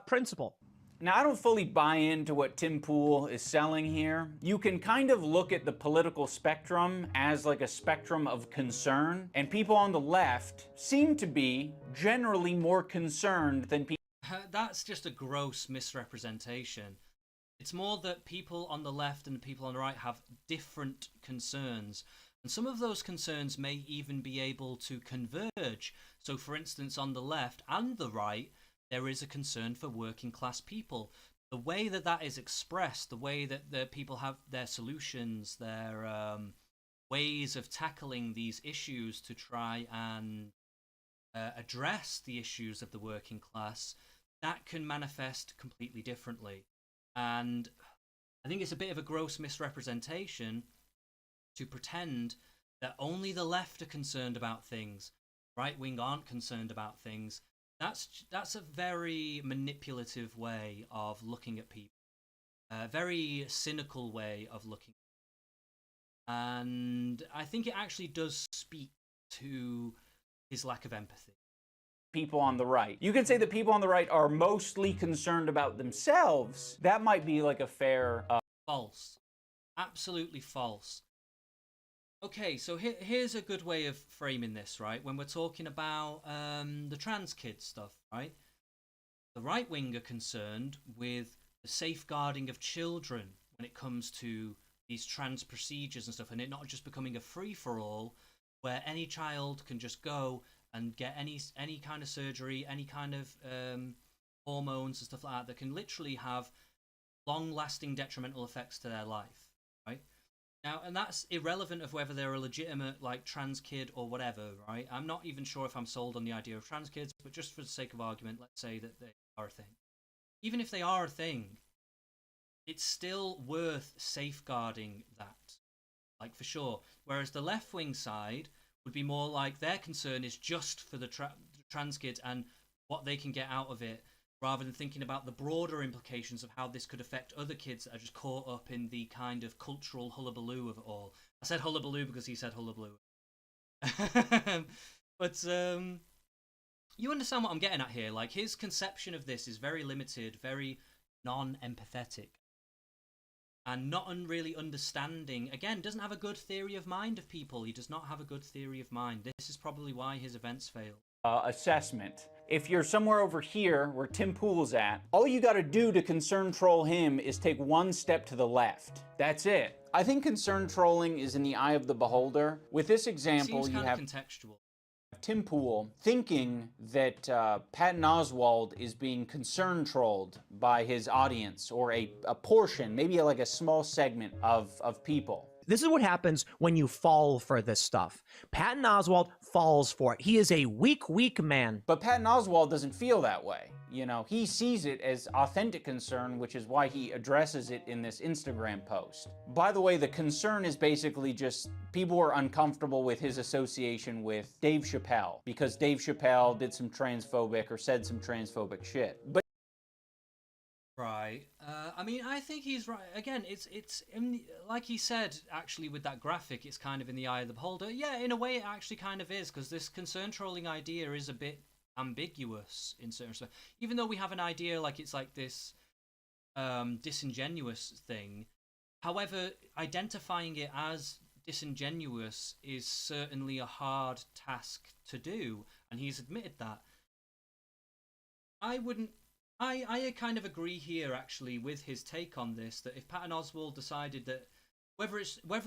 principle. Now, I don't fully buy into what Tim Pool is selling here. You can kind of look at the political spectrum as like a spectrum of concern, and people on the left seem to be generally more concerned than people. That's just a gross misrepresentation. It's more that people on the left and people on the right have different concerns. And some of those concerns may even be able to converge. So, for instance, on the left and the right, there is a concern for working class people. The way that that is expressed, the way that the people have their solutions, their ways of tackling these issues to try and address the issues of the working class, that can manifest completely differently. And I think it's a bit of a gross misrepresentation to pretend that only the left are concerned about things, right wing aren't concerned about things. That's a very manipulative way of looking at people, a very cynical way of looking. And I think it actually does speak to his lack of empathy. People on the right. You can say that people on the right are mostly concerned about themselves. That might be like a fair... False. Absolutely false. Okay, so here's a good way of framing this, right? When we're talking about the trans kid stuff, right? The right wing are concerned with the safeguarding of children when it comes to these trans procedures and stuff, and it not just becoming a free-for-all where any child can just go and get any kind of surgery, any kind of hormones and stuff like that can literally have long-lasting detrimental effects to their life, right? Now, and that's irrelevant of whether they're a legitimate, like, trans kid or whatever, right? I'm not even sure if I'm sold on the idea of trans kids, but just for the sake of argument, let's say that they are a thing. Even if they are a thing, it's still worth safeguarding that, like, for sure. Whereas the left-wing side would be more like their concern is just for the trans kids and what they can get out of it, rather than thinking about the broader implications of how this could affect other kids that are just caught up in the kind of cultural hullabaloo of it all. I said hullabaloo because he said hullabaloo. But you understand what I'm getting at here. Like, his conception of this is very limited, very non-empathetic, and not really understanding. Again, doesn't have a good theory of mind of people. He does not have a good theory of mind. This is probably why his events fail. Assessment. If you're somewhere over here where Tim Pool's at, all you gotta do to concern troll him is take one step to the left. That's it. I think concern trolling is in the eye of the beholder. With this example, Seems you have contextual. Tim Pool thinking that Patton Oswalt is being concern trolled by his audience, or a portion, maybe like a small segment of people. This is what happens when you fall for this stuff. Patton Oswalt falls for it. He is a weak man. But Patton Oswalt doesn't feel that way. You know, he sees it as authentic concern, which is why he addresses it in this Instagram post. By the way, the concern is basically just people were uncomfortable with his association with Dave Chappelle, because Dave Chappelle did some transphobic or said some transphobic shit. But Right. I mean, I think he's right. Again, it's like he said, actually, with that graphic, it's kind of in the eye of the beholder. Yeah, in a way, it actually kind of is, because this concern trolling idea is a bit ambiguous in certain respects. Even though we have an idea like it's like this disingenuous thing. However, identifying it as disingenuous is certainly a hard task to do, and he's admitted that. I kind of agree here, actually, with his take on this, that if Patton Oswalt decided that, whether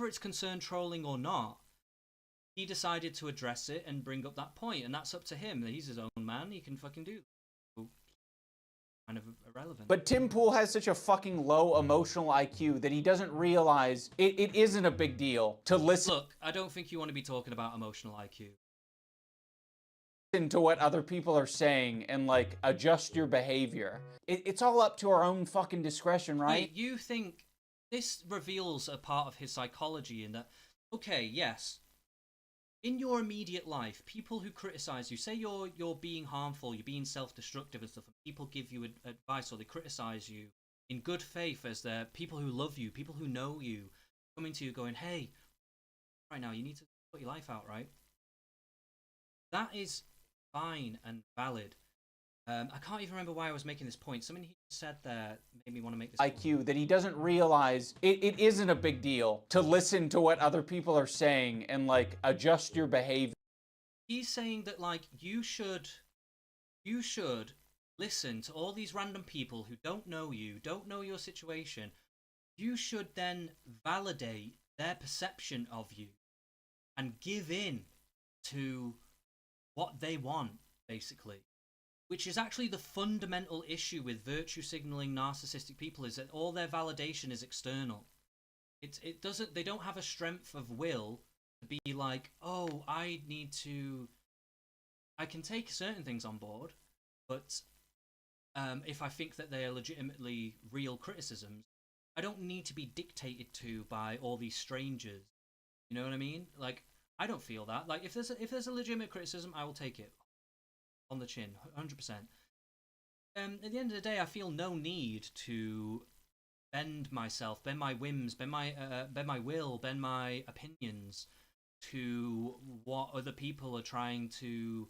it's concern trolling or not, he decided to address it and bring up that point, and that's up to him. He's his own man, he can fucking do that. Kind of irrelevant. But Tim Pool has such a fucking low emotional IQ that he doesn't realize it isn't a big deal to listen. Look, I don't think you want to be talking about emotional IQ. To what other people are saying and, like, adjust your behavior. It's all up to our own fucking discretion, right? Wait, you think this reveals a part of his psychology in that, okay, yes, in your immediate life, people who criticize you, say you're being harmful, you're being self-destructive and stuff, and people give you advice or they criticize you in good faith as they're people who love you, people who know you, coming to you going, hey, right now, you need to sort your life out, right? That is fine and valid. I can't even remember why I was making this point. Something he said there made me want to make this IQ point. that he doesn't realize it isn't a big deal to listen to what other people are saying and, like, adjust your behavior. He's saying that, like, you should listen to all these random people who don't know you, don't know your situation. You should then validate their perception of you. and give in to what they want, basically. Which is actually the fundamental issue with virtue signaling narcissistic people, is that all their validation is external. They don't have a strength of will to be like, oh, I can take certain things on board, but if I think that they are legitimately real criticisms, I don't need to be dictated to by all these strangers. You know what I mean? Like, I don't feel that. Like, if there's a legitimate criticism, I will take it on the chin, 100%. At the end of the day, I feel no need to bend myself, bend my whims, bend my will, bend my opinions to what other people are trying to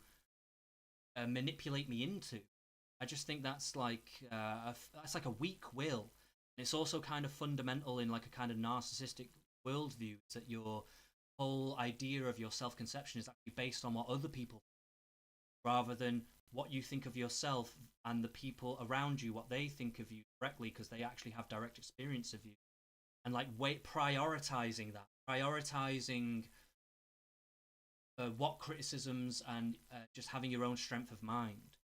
manipulate me into. I just think that's like a weak will. And it's also kind of fundamental in like a kind of narcissistic worldview, that your whole idea of your self-conception is actually based on what other people think, rather than what you think of yourself and the people around you, what they think of you directly, because they actually have direct experience of you. And like prioritizing what criticisms, and just having your own strength of mind.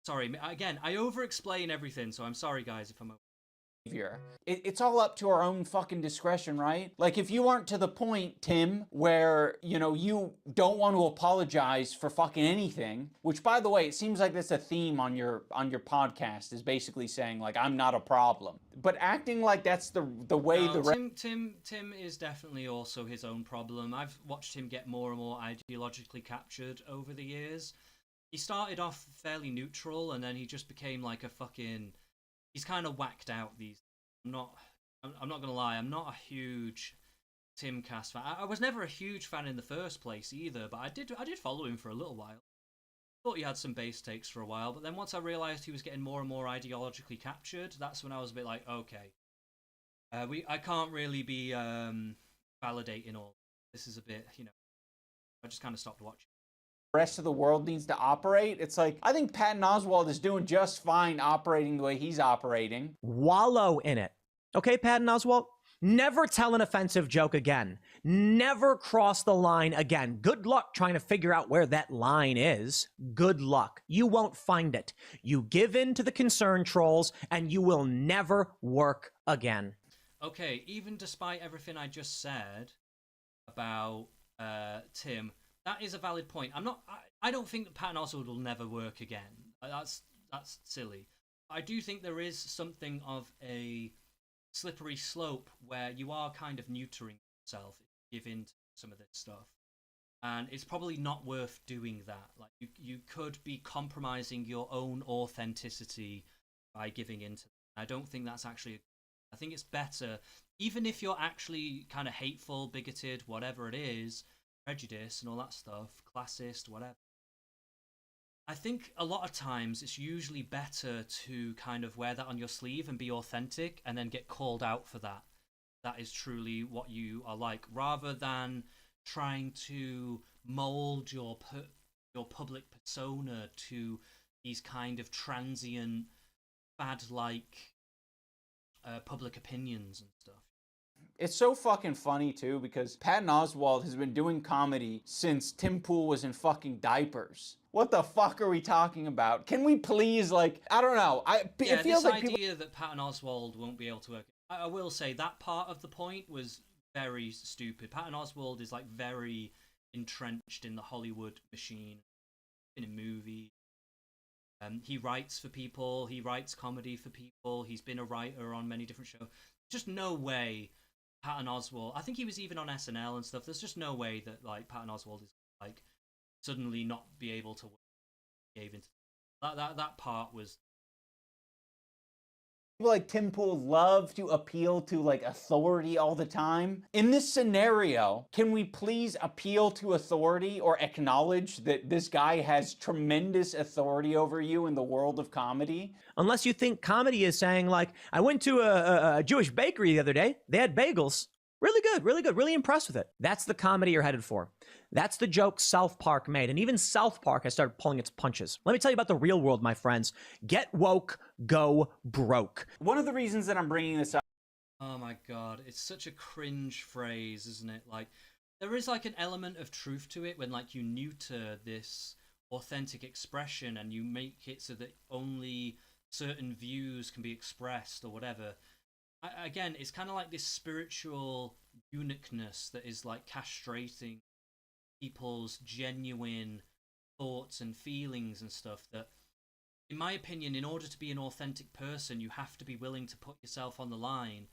Sorry, again, I over-explain everything, so I'm sorry, guys, if I'm... It's all up to our own fucking discretion, right? Like, if you aren't to the point, Tim, where, you know, you don't want to apologize for fucking anything, which, by the way, it seems like that's a theme on your podcast, is basically saying, like, I'm not a problem. But acting like that's the way Tim is definitely also his own problem. I've watched him get more and more ideologically captured over the years. He started off fairly neutral, and then he just became like a fucking... He's kind of whacked out these. I'm not gonna lie. I'm not a huge Tim Cast fan. I was never a huge fan in the first place either, but I did follow him for a little while. Thought he had some base takes for a while, but then once I realized he was getting more and more ideologically captured, that's when I was a bit like, okay, I can't really be validating all. This is a bit, you know. I just kind of stopped watching. Rest of the world needs to operate. It's like, I think Patton Oswalt is doing just fine operating the way he's operating. Wallow in it. Okay, Patton Oswalt? Never tell an offensive joke again. Never cross the line again. Good luck trying to figure out where that line is. Good luck. You won't find it. You give in to the concern trolls, and you will never work again. Okay, even despite everything I just said about Tim, that is a valid point. I don't think that Patton Oswalt will never work again. That's silly. I do think there is something of a slippery slope where you are kind of neutering yourself if you give in to some of this stuff, and it's probably not worth doing that. Like, you could be compromising your own authenticity by giving in to them. I don't think that's actually... I think it's better, even if you're actually kind of hateful, bigoted, whatever it is, prejudice and all that stuff, classist, whatever. I think a lot of times it's usually better to kind of wear that on your sleeve and be authentic, and then get called out for that. That is truly what you are like, rather than trying to mold your public persona to these kind of transient, fad-like public opinions and stuff. It's so fucking funny, too, because Patton Oswalt has been doing comedy since Tim Pool was in fucking diapers. What the fuck are we talking about? Can we please, like, I don't know. It feels this like idea that Patton Oswalt won't be able to work... I will say that part of the point was very stupid. Patton Oswalt is, like, very entrenched in the Hollywood machine, in a movie. He writes for people. He writes comedy for people. He's been a writer on many different shows. Just no way... Patton Oswalt, I think he was even on SNL and stuff. There's just no way that like Patton Oswalt is like suddenly not be able to gave into that part was. People like Tim Pool love to appeal to like authority all the time. In this scenario, can we please appeal to authority or acknowledge that this guy has tremendous authority over you in the world of comedy? Unless you think comedy is saying, like, I went to a Jewish bakery the other day. They had bagels. Really good, really good. Really impressed with it. That's the comedy you're headed for. That's the joke South Park made. And even South Park has started pulling its punches. Let me tell you about the real world, my friends. Get woke, go broke. One of the reasons that I'm bringing this up... Oh my god, it's such a cringe phrase, isn't it? Like, there is like an element of truth to it when like you neuter this authentic expression and you make it so that only certain views can be expressed or whatever. Again, it's kind of like this spiritual uniqueness that is like castrating people's genuine thoughts and feelings and stuff. That, in my opinion, in order to be an authentic person, you have to be willing to put yourself on the line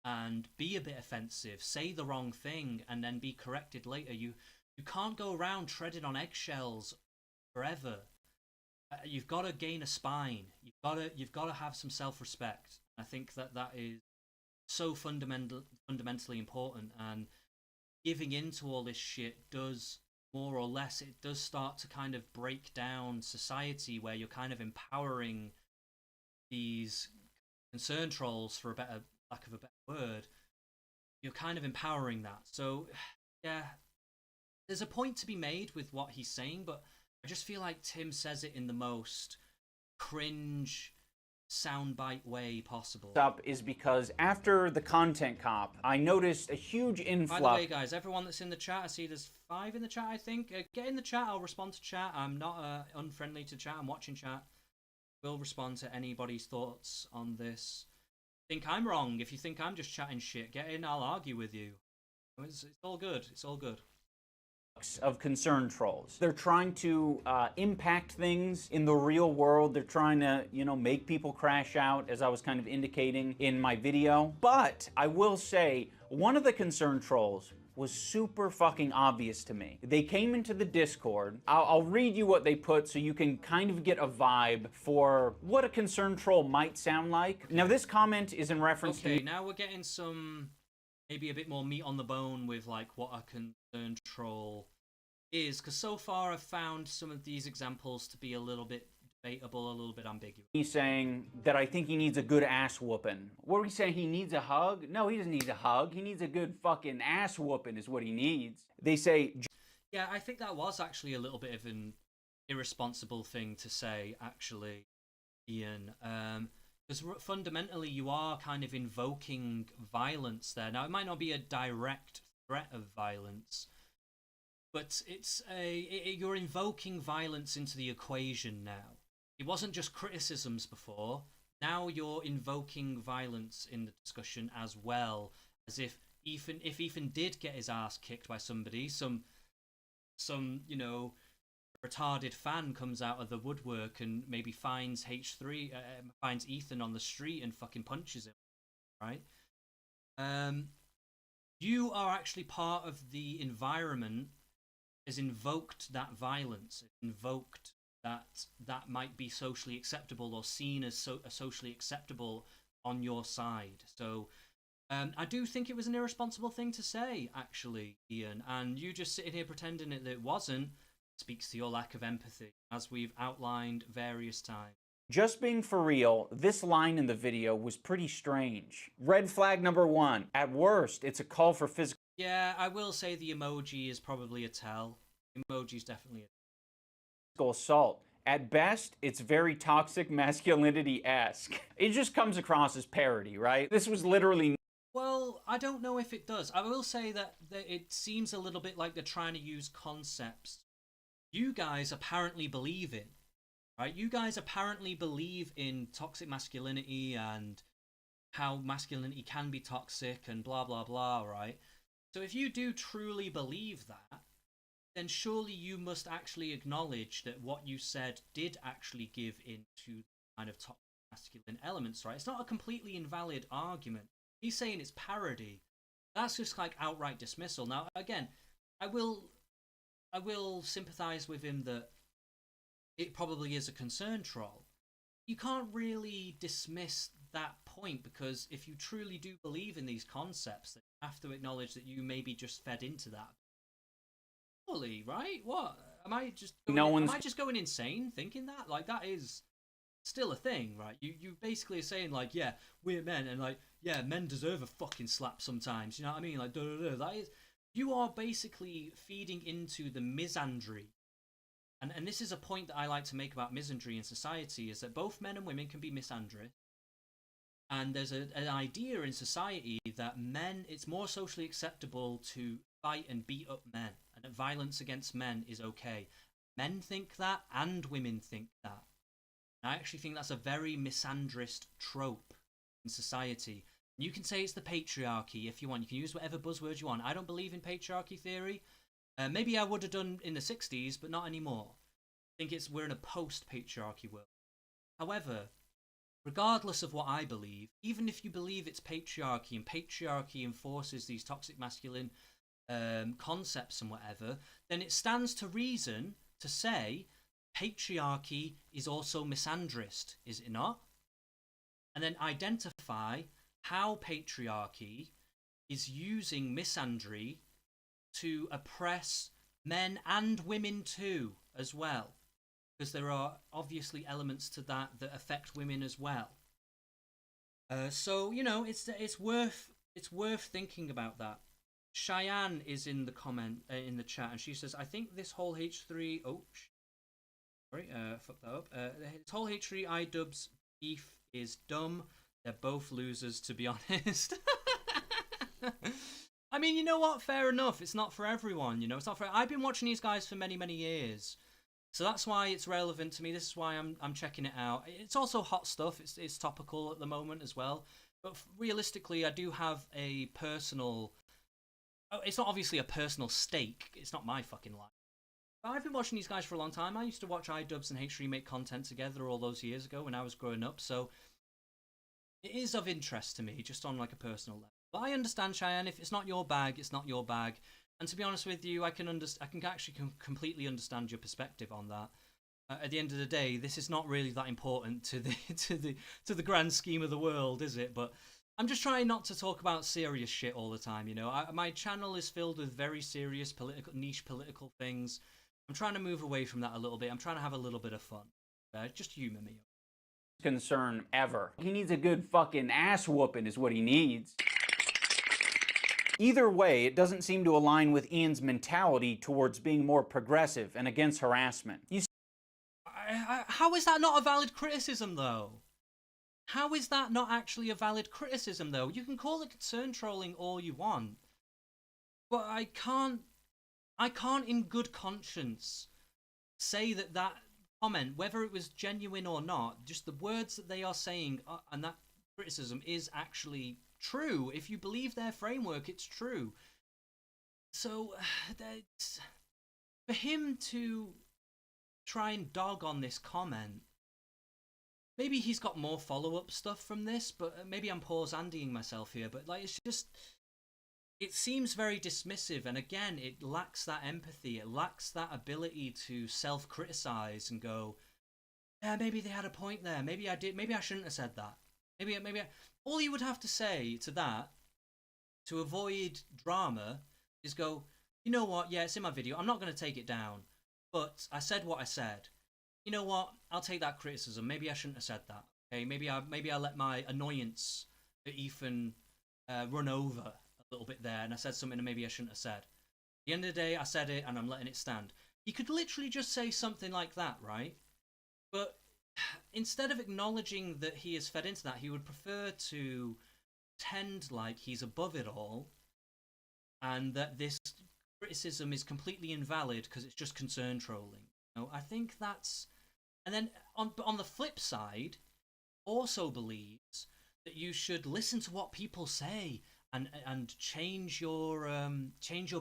and be a bit offensive, say the wrong thing, and then be corrected later. You can't go around treading on eggshells forever. You've got to gain a spine. You've got to have some self-respect. I think that is so fundamentally important, and giving into all this shit does, more or less, it does start to kind of break down society, where you're kind of empowering these concern trolls, for a lack of a better word. You're kind of empowering that. So yeah, there's a point to be made with what he's saying, but I just feel like Tim says it in the most cringe soundbite way possible. Up is because after the content cop, I noticed a huge influx. By the way, guys, everyone that's in the chat, I see there's 5 in the chat, I think. Get in the chat, I'll respond to chat. I'm not unfriendly to chat, I'm watching chat. Will respond to anybody's thoughts on this. Think I'm wrong. If you think I'm just chatting shit, get in, I'll argue with you. It's all good, it's all good. Of concern trolls. They're trying to impact things in the real world. They're trying to, make people crash out, as I was kind of indicating in my video. But I will say, one of the concern trolls was super fucking obvious to me. They came into the Discord. I'll read you what they put so you can kind of get a vibe for what a concern troll might sound like. Now, this comment is in reference to... Okay, now we're getting some, maybe a bit more meat on the bone with like what a concerned troll is, because so far I've found some of these examples to be a little bit debatable, a little bit ambiguous. He's saying that I think he needs a good ass whooping. What are we saying? He needs a hug? No, he doesn't need a hug. He needs a good fucking ass whooping is what he needs. They say... Yeah, I think that was actually a little bit of an irresponsible thing to say, actually, Ian. Because fundamentally you are kind of invoking violence there. Now, it might not be a direct threat of violence, but it's you're invoking violence into the equation now. It wasn't just criticisms before. Now you're invoking violence in the discussion as well, as if Ethan did get his ass kicked by somebody, some retarded fan comes out of the woodwork and maybe finds finds Ethan on the street and fucking punches him, right? You are actually part of the environment. Has invoked that violence, invoked that might be socially acceptable or seen as socially acceptable on your side. So I do think it was an irresponsible thing to say, actually, Ian, and you just sitting here pretending that it wasn't speaks to your lack of empathy, as we've outlined various times. Just being for real, this line in the video was pretty strange. Red flag number 1. At worst, it's a call for physical... Yeah, I will say the emoji is probably a tell. Emoji's definitely a physical assault. At best, it's very toxic masculinity-esque. It just comes across as parody, right? This was literally... Well, I don't know if it does. I will say that it seems a little bit like they're trying to use concepts you guys apparently believe in, right? You guys apparently believe in toxic masculinity and how masculinity can be toxic and blah, blah, blah, right? So if you do truly believe that, then surely you must actually acknowledge that what you said did actually give into kind of toxic masculine elements, right? It's not a completely invalid argument. He's saying it's parody. That's just like outright dismissal. Now, again, I will sympathize with him that it probably is a concern troll. You can't really dismiss that point, because if you truly do believe in these concepts, then you have to acknowledge that you maybe just fed into that. Surely, right? What? Am I just going insane thinking that? Like, that is still a thing, right? You basically are saying, like, yeah, we're men, and like, yeah, men deserve a fucking slap sometimes. You know what I mean? Like, that is... You are basically feeding into the misandry. And this is a point that I like to make about misandry in society, is that both men and women can be misandrous. And there's an idea in society that men, it's more socially acceptable to fight and beat up men, and that violence against men is okay. Men think that, and women think that. And I actually think that's a very misandrist trope in society. You can say it's the patriarchy if you want. You can use whatever buzzword you want. I don't believe in patriarchy theory. Maybe I would have done in the 60s, but not anymore. I think we're in a post-patriarchy world. However, regardless of what I believe, even if you believe it's patriarchy and patriarchy enforces these toxic masculine concepts and whatever, then it stands to reason to say patriarchy is also misandrist, is it not? And then identify how patriarchy is using misandry to oppress men and women too, as well. Because there are obviously elements to that affect women as well. So, you know, it's worth thinking about that. Cheyenne is in the comment, in the chat, and she says, I think this whole H3... Oh, sorry, fuck that up. This whole H3 Idubbz beef is dumb. They're both losers, to be honest. I mean, you know what? Fair enough. It's not for everyone, you know. It's not for... I've been watching these guys for many, many years. So that's why it's relevant to me. This is why I'm checking it out. It's also hot stuff. It's topical at the moment as well. But realistically, I do have a personal... It's not obviously a personal stake. It's not my fucking life. But I've been watching these guys for a long time. I used to watch Idubbz and H3 make content together all those years ago when I was growing up. So it is of interest to me, just on like a personal level. But I understand, Cheyenne, if it's not your bag, it's not your bag. And to be honest with you, I can actually completely understand your perspective on that. At the end of the day, this is not really that important to the grand scheme of the world, is it? But I'm just trying not to talk about serious shit all the time, you know. My channel is filled with very serious niche political things. I'm trying to move away from that a little bit. I'm trying to have a little bit of fun. Just humor me. Concern ever. He needs a good fucking ass whooping is what he needs. Either way, it doesn't seem to align with Ian's mentality towards being more progressive and against harassment. How is that not a valid criticism, though? How is that not actually a valid criticism, though? You can call it concern trolling all you want, but I can't in good conscience say that comment, whether it was genuine or not, just the words that they are saying and that criticism is actually true. If you believe their framework, it's true. So for him to try and dog on this comment, maybe he's got more follow-up stuff from this, but maybe I'm pause-andying myself here, but like it's just, it seems very dismissive, and again, it lacks that empathy, it lacks that ability to self-criticize and go, yeah, maybe they had a point there, maybe I shouldn't have said that. All you would have to say to that, to avoid drama, is go, you know what, yeah, it's in my video, I'm not going to take it down, but I said what I said. You know what, I'll take that criticism, maybe I shouldn't have said that. Okay, maybe I let my annoyance at Ethan run over a little bit there, and I said something that maybe I shouldn't have said. At the end of the day, I said it, and I'm letting it stand. He could literally just say something like that, right? But instead of acknowledging that he is fed into that, he would prefer to pretend like he's above it all and that this criticism is completely invalid because it's just concern trolling. You know, I think that's... And then on the flip side, also believes that you should listen to what people say and change your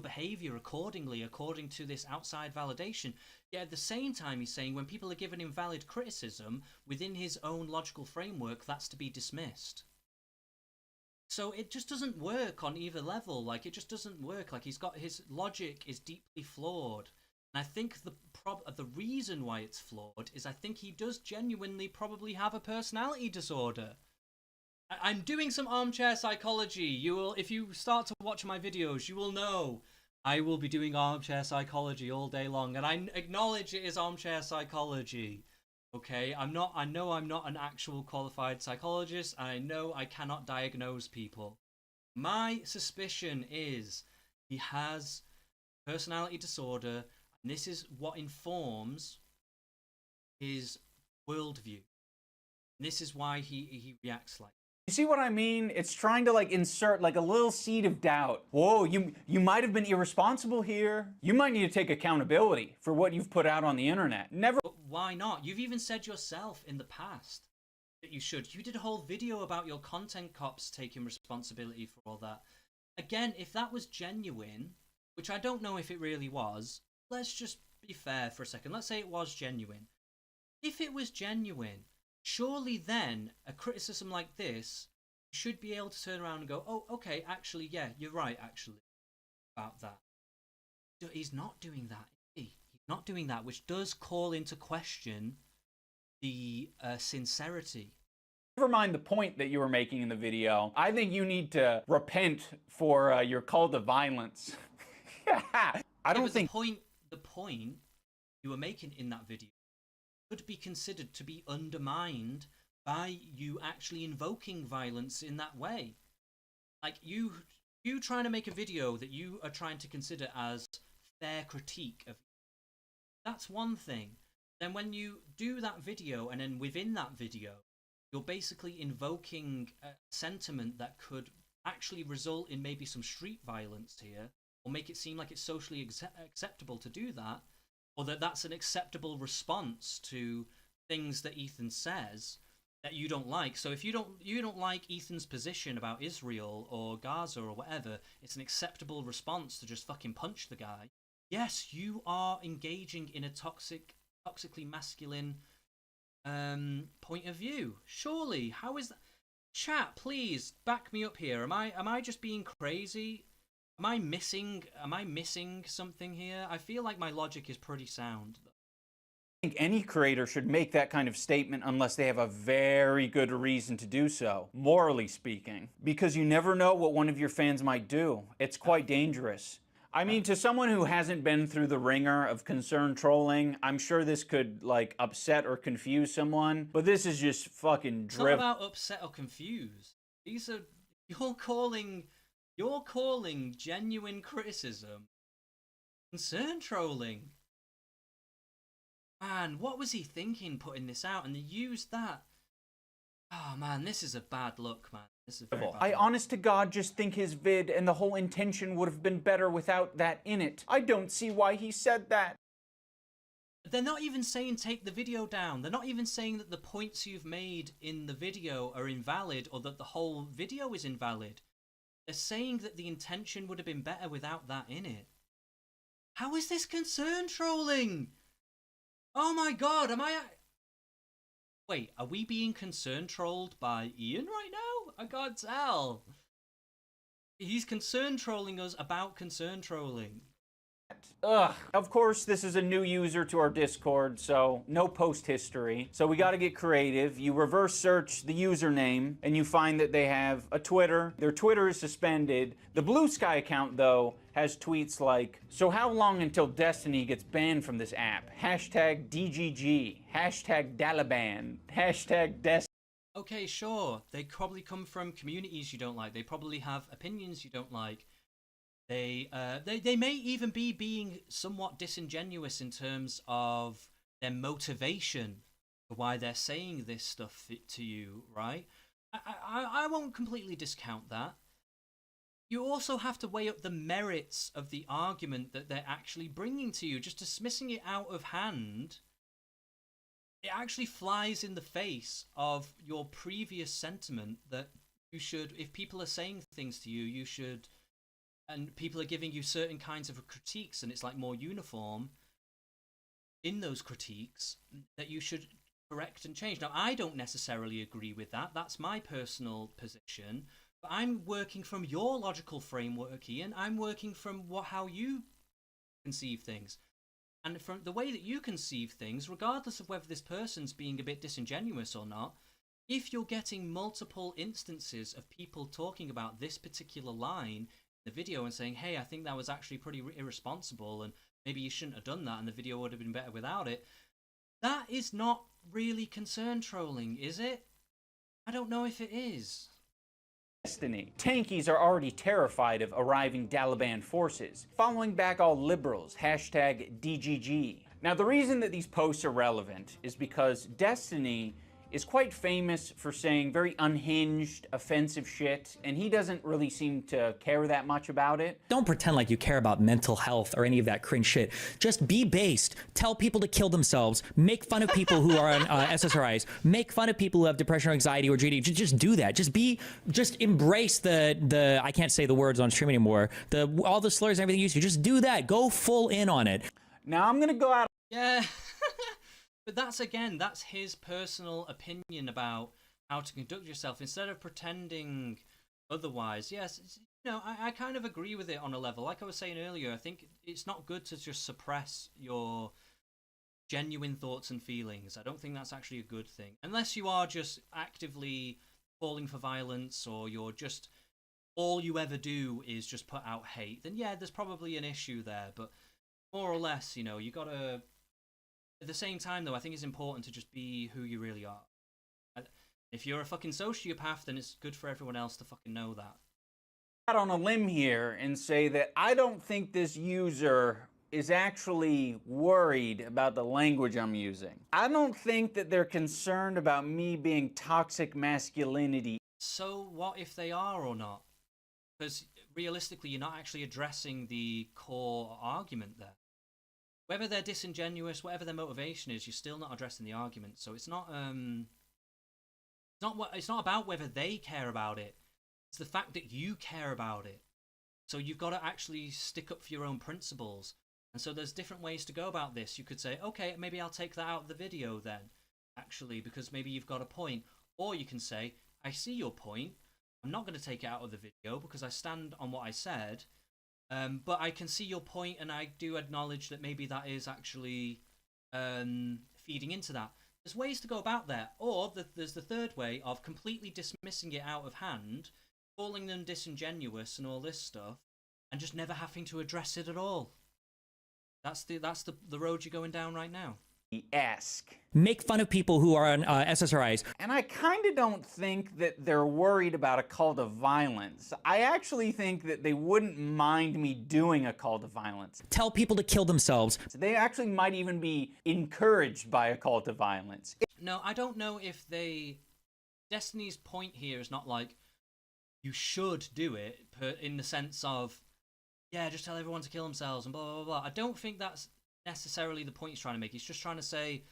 behavior accordingly, according to this outside validation. Yet at the same time, he's saying when people are given invalid criticism within his own logical framework, that's to be dismissed. So it just doesn't work on either level. Like, it just doesn't work. Like, his logic is deeply flawed. And I think the reason why it's flawed is I think he does genuinely probably have a personality disorder. I'm doing some armchair psychology. If you start to watch my videos, you will know I will be doing armchair psychology all day long, and I acknowledge it is armchair psychology. Okay, I know I'm not an actual qualified psychologist, and I know I cannot diagnose people. My suspicion is he has personality disorder, and this is what informs his worldview. This is why he reacts like that. You see what I mean? It's trying to like insert like a little seed of doubt. Whoa, you might have been irresponsible here. You might need to take accountability for what you've put out on the internet. Never. But why not? You've even said yourself in the past that you should. You did a whole video about your content cops taking responsibility for all that. Again, if that was genuine, which I don't know if it really was, let's just be fair for a second. Let's say it was genuine. If it was genuine, surely then a criticism like this, you should be able to turn around and go, oh, okay, actually, yeah, you're right, actually, about that. He's not doing that, is he? He's not doing that, which does call into question the sincerity. Never mind the point that you were making in the video. I think you need to repent for your call to violence. I don't think the point you were making in that video could be considered to be undermined by you actually invoking violence in that way. Like you trying to make a video that you are trying to consider as fair critique of, that's one thing. Then when you do that video and then within that video you're basically invoking a sentiment that could actually result in maybe some street violence here, or make it seem like it's socially acceptable to do that, or that that's an acceptable response to things that Ethan says that you don't like. So if you don't like Ethan's position about Israel or Gaza or whatever, it's an acceptable response to just fucking punch the guy. Yes, you are engaging in a toxically masculine point of view. Surely, how is that? Chat, please back me up here. Am I just being crazy? Am I missing something here? I feel like my logic is pretty sound. I think any creator should make that kind of statement unless they have a very good reason to do so, morally speaking. Because you never know what one of your fans might do. It's quite dangerous. I mean, to someone who hasn't been through the ringer of concern trolling, I'm sure this could, like, upset or confuse someone, but this is just fucking It's not about upset or confuse. These are... You're calling genuine criticism concern trolling. Man, what was he thinking putting this out? And they used that. Oh man, this is a bad look, man. This is very bad I look. honest to God just think his vid and the whole intention would have been better without that in it. I don't see why he said that. They're not even saying take the video down. They're not even saying that the points you've made in the video are invalid or that the whole video is invalid. They're saying that the intention would have been better without that in it. How is this concern trolling? Oh my god, Wait, are we being concern trolled by Ian right now? I can't tell. He's concern trolling us about concern trolling. Ugh. Of course, this is a new user to our Discord, so no post history. So we gotta get creative. You reverse search the username, and you find that they have a Twitter. Their Twitter is suspended. The Blue Sky account, though, has tweets like, so how long until Destiny gets banned from this app? Hashtag DGG. Hashtag Dalaban. Hashtag Destiny. Okay, sure. They probably come from communities you don't like. They probably have opinions you don't like. They may even be being somewhat disingenuous in terms of their motivation for why they're saying this stuff to you, right? I won't completely discount that. You also have to weigh up the merits of the argument that they're actually bringing to you. Just dismissing it out of hand, it actually flies in the face of your previous sentiment that you should, if people are saying things to you, you should... and people are giving you certain kinds of critiques and it's like more uniform in those critiques, that you should correct and change. Now, I don't necessarily agree with that. That's my personal position. But I'm working from your logical framework, Ian. I'm working from how you conceive things. And from the way that you conceive things, regardless of whether this person's being a bit disingenuous or not, if you're getting multiple instances of people talking about this particular line the video and saying, hey, I think that was actually pretty irresponsible and maybe you shouldn't have done that and the video would have been better without it, that is not really concern trolling, is it? I don't know if it is. Destiny. Tankies are already terrified of arriving Taliban forces, following back all liberals, hashtag DGG. Now, the reason that these posts are relevant is because Destiny is quite famous for saying very unhinged, offensive shit, and he doesn't really seem to care that much about it. Don't pretend like you care about mental health or any of that cringe shit. Just be based. Tell people to kill themselves. Make fun of people who are on SSRIs. Make fun of people who have depression or anxiety or GD. Just do that. Just embrace the I can't say the words on stream anymore. All the slurs and everything you used to. Just do that. Go full in on it. Now I'm gonna go out. Yeah. But that's his personal opinion about how to conduct yourself instead of pretending otherwise. Yes, I kind of agree with it on a level. Like I was saying earlier, I think it's not good to just suppress your genuine thoughts and feelings. I don't think that's actually a good thing. Unless you are just actively calling for violence or you're just, all you ever do is just put out hate, then yeah, there's probably an issue there. But more or less, you gotta... At the same time, though, I think it's important to just be who you really are. If you're a fucking sociopath, then it's good for everyone else to fucking know that. Out on a limb here and say that I don't think this user is actually worried about the language I'm using. I don't think that they're concerned about me being toxic masculinity. So what if they are or not? Because realistically, you're not actually addressing the core argument there. Whether they're disingenuous, whatever their motivation is, you're still not addressing the argument. So it's not about whether they care about it. It's the fact that you care about it. So you've got to actually stick up for your own principles. And so there's different ways to go about this. You could say, okay, maybe I'll take that out of the video then, actually, because maybe you've got a point. Or you can say, I see your point. I'm not going to take it out of the video because I stand on what I said. But I can see your point, and I do acknowledge that maybe that is actually feeding into that. There's ways to go about that. Or there's the third way of completely dismissing it out of hand, calling them disingenuous and all this stuff, and just never having to address it at all. That's the road you're going down right now. Esque. Make fun of people who are on SSRIs. And I kind of don't think that they're worried about a call to violence. I actually think that they wouldn't mind me doing a call to violence. Tell people to kill themselves. So they actually might even be encouraged by a call to violence. No, I don't know if they... Destiny's point here is not like, you should do it, in the sense of, yeah, just tell everyone to kill themselves and blah, blah, blah. I don't think that's necessarily the point he's trying to make. He's just trying to say,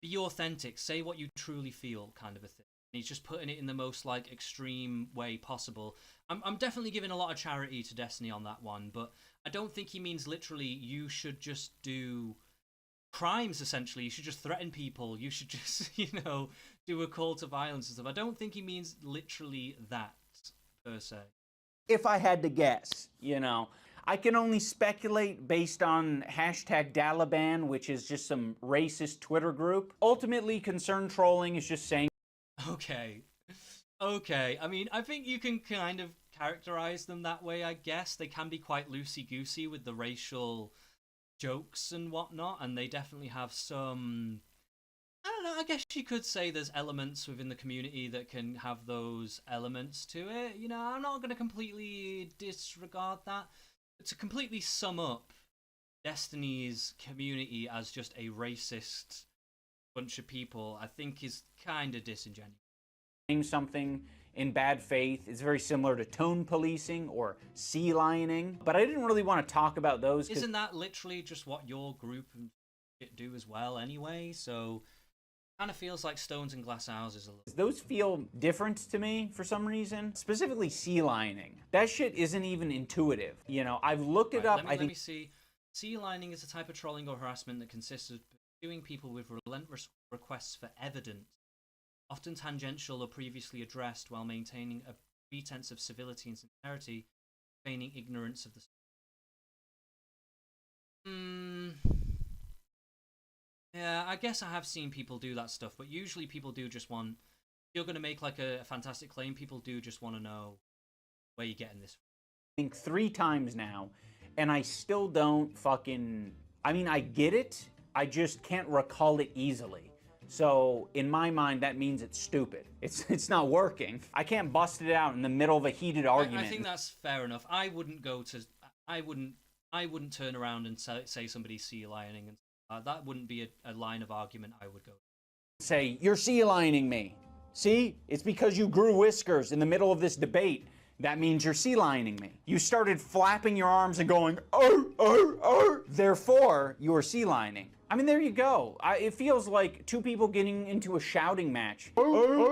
be authentic, say what you truly feel, kind of a thing. And he's just putting it in the most extreme way possible. I'm definitely giving a lot of charity to Destiny on that one, but I don't think he means literally you should just do crimes, essentially. You should just threaten people. You should just, do a call to violence and stuff. I don't think he means literally that, per se. If I had to guess, I can only speculate based on #Daliban, which is just some racist Twitter group. Ultimately, concern trolling is just saying... Okay. I mean, I think you can kind of characterize them that way, I guess. They can be quite loosey-goosey with the racial jokes and whatnot, and they definitely have some... I don't know, I guess you could say there's elements within the community that can have those elements to it. I'm not going to completely disregard that. To completely sum up Destiny's community as just a racist bunch of people, I think is kind of disingenuous. Saying something in bad faith is very similar to tone policing or sea lioning, but I didn't really want to talk about those. Isn't that literally just what your group and shit do as well anyway? So kind of feels like stones and glass houses a little. Those feel different to me for some reason. Specifically sea lining. That shit isn't even intuitive. I've looked it up. Let me see. Sea lining is a type of trolling or harassment that consists of pursuing people with relentless requests for evidence, often tangential or previously addressed, while maintaining a pretense of civility and sincerity, feigning ignorance of the... Yeah, I guess I have seen people do that stuff, but usually people do just want... If you're going to make a fantastic claim, people do just want to know where you're getting this from. I think 3 times now, and I still don't fucking... I mean, I get it, I just can't recall it easily. So, in my mind, that means it's stupid. It's not working. I can't bust it out in the middle of a heated argument. I think that's fair enough. I wouldn't turn around and say somebody's sea lioning and that wouldn't be a line of argument I would go. say, you're sea lining me. See, it's because you grew whiskers in the middle of this debate. That means you're sea lining me. You started flapping your arms and going, oh, oh, oh. Therefore, you're sea lining. I mean, there you go. It feels like two people getting into a shouting match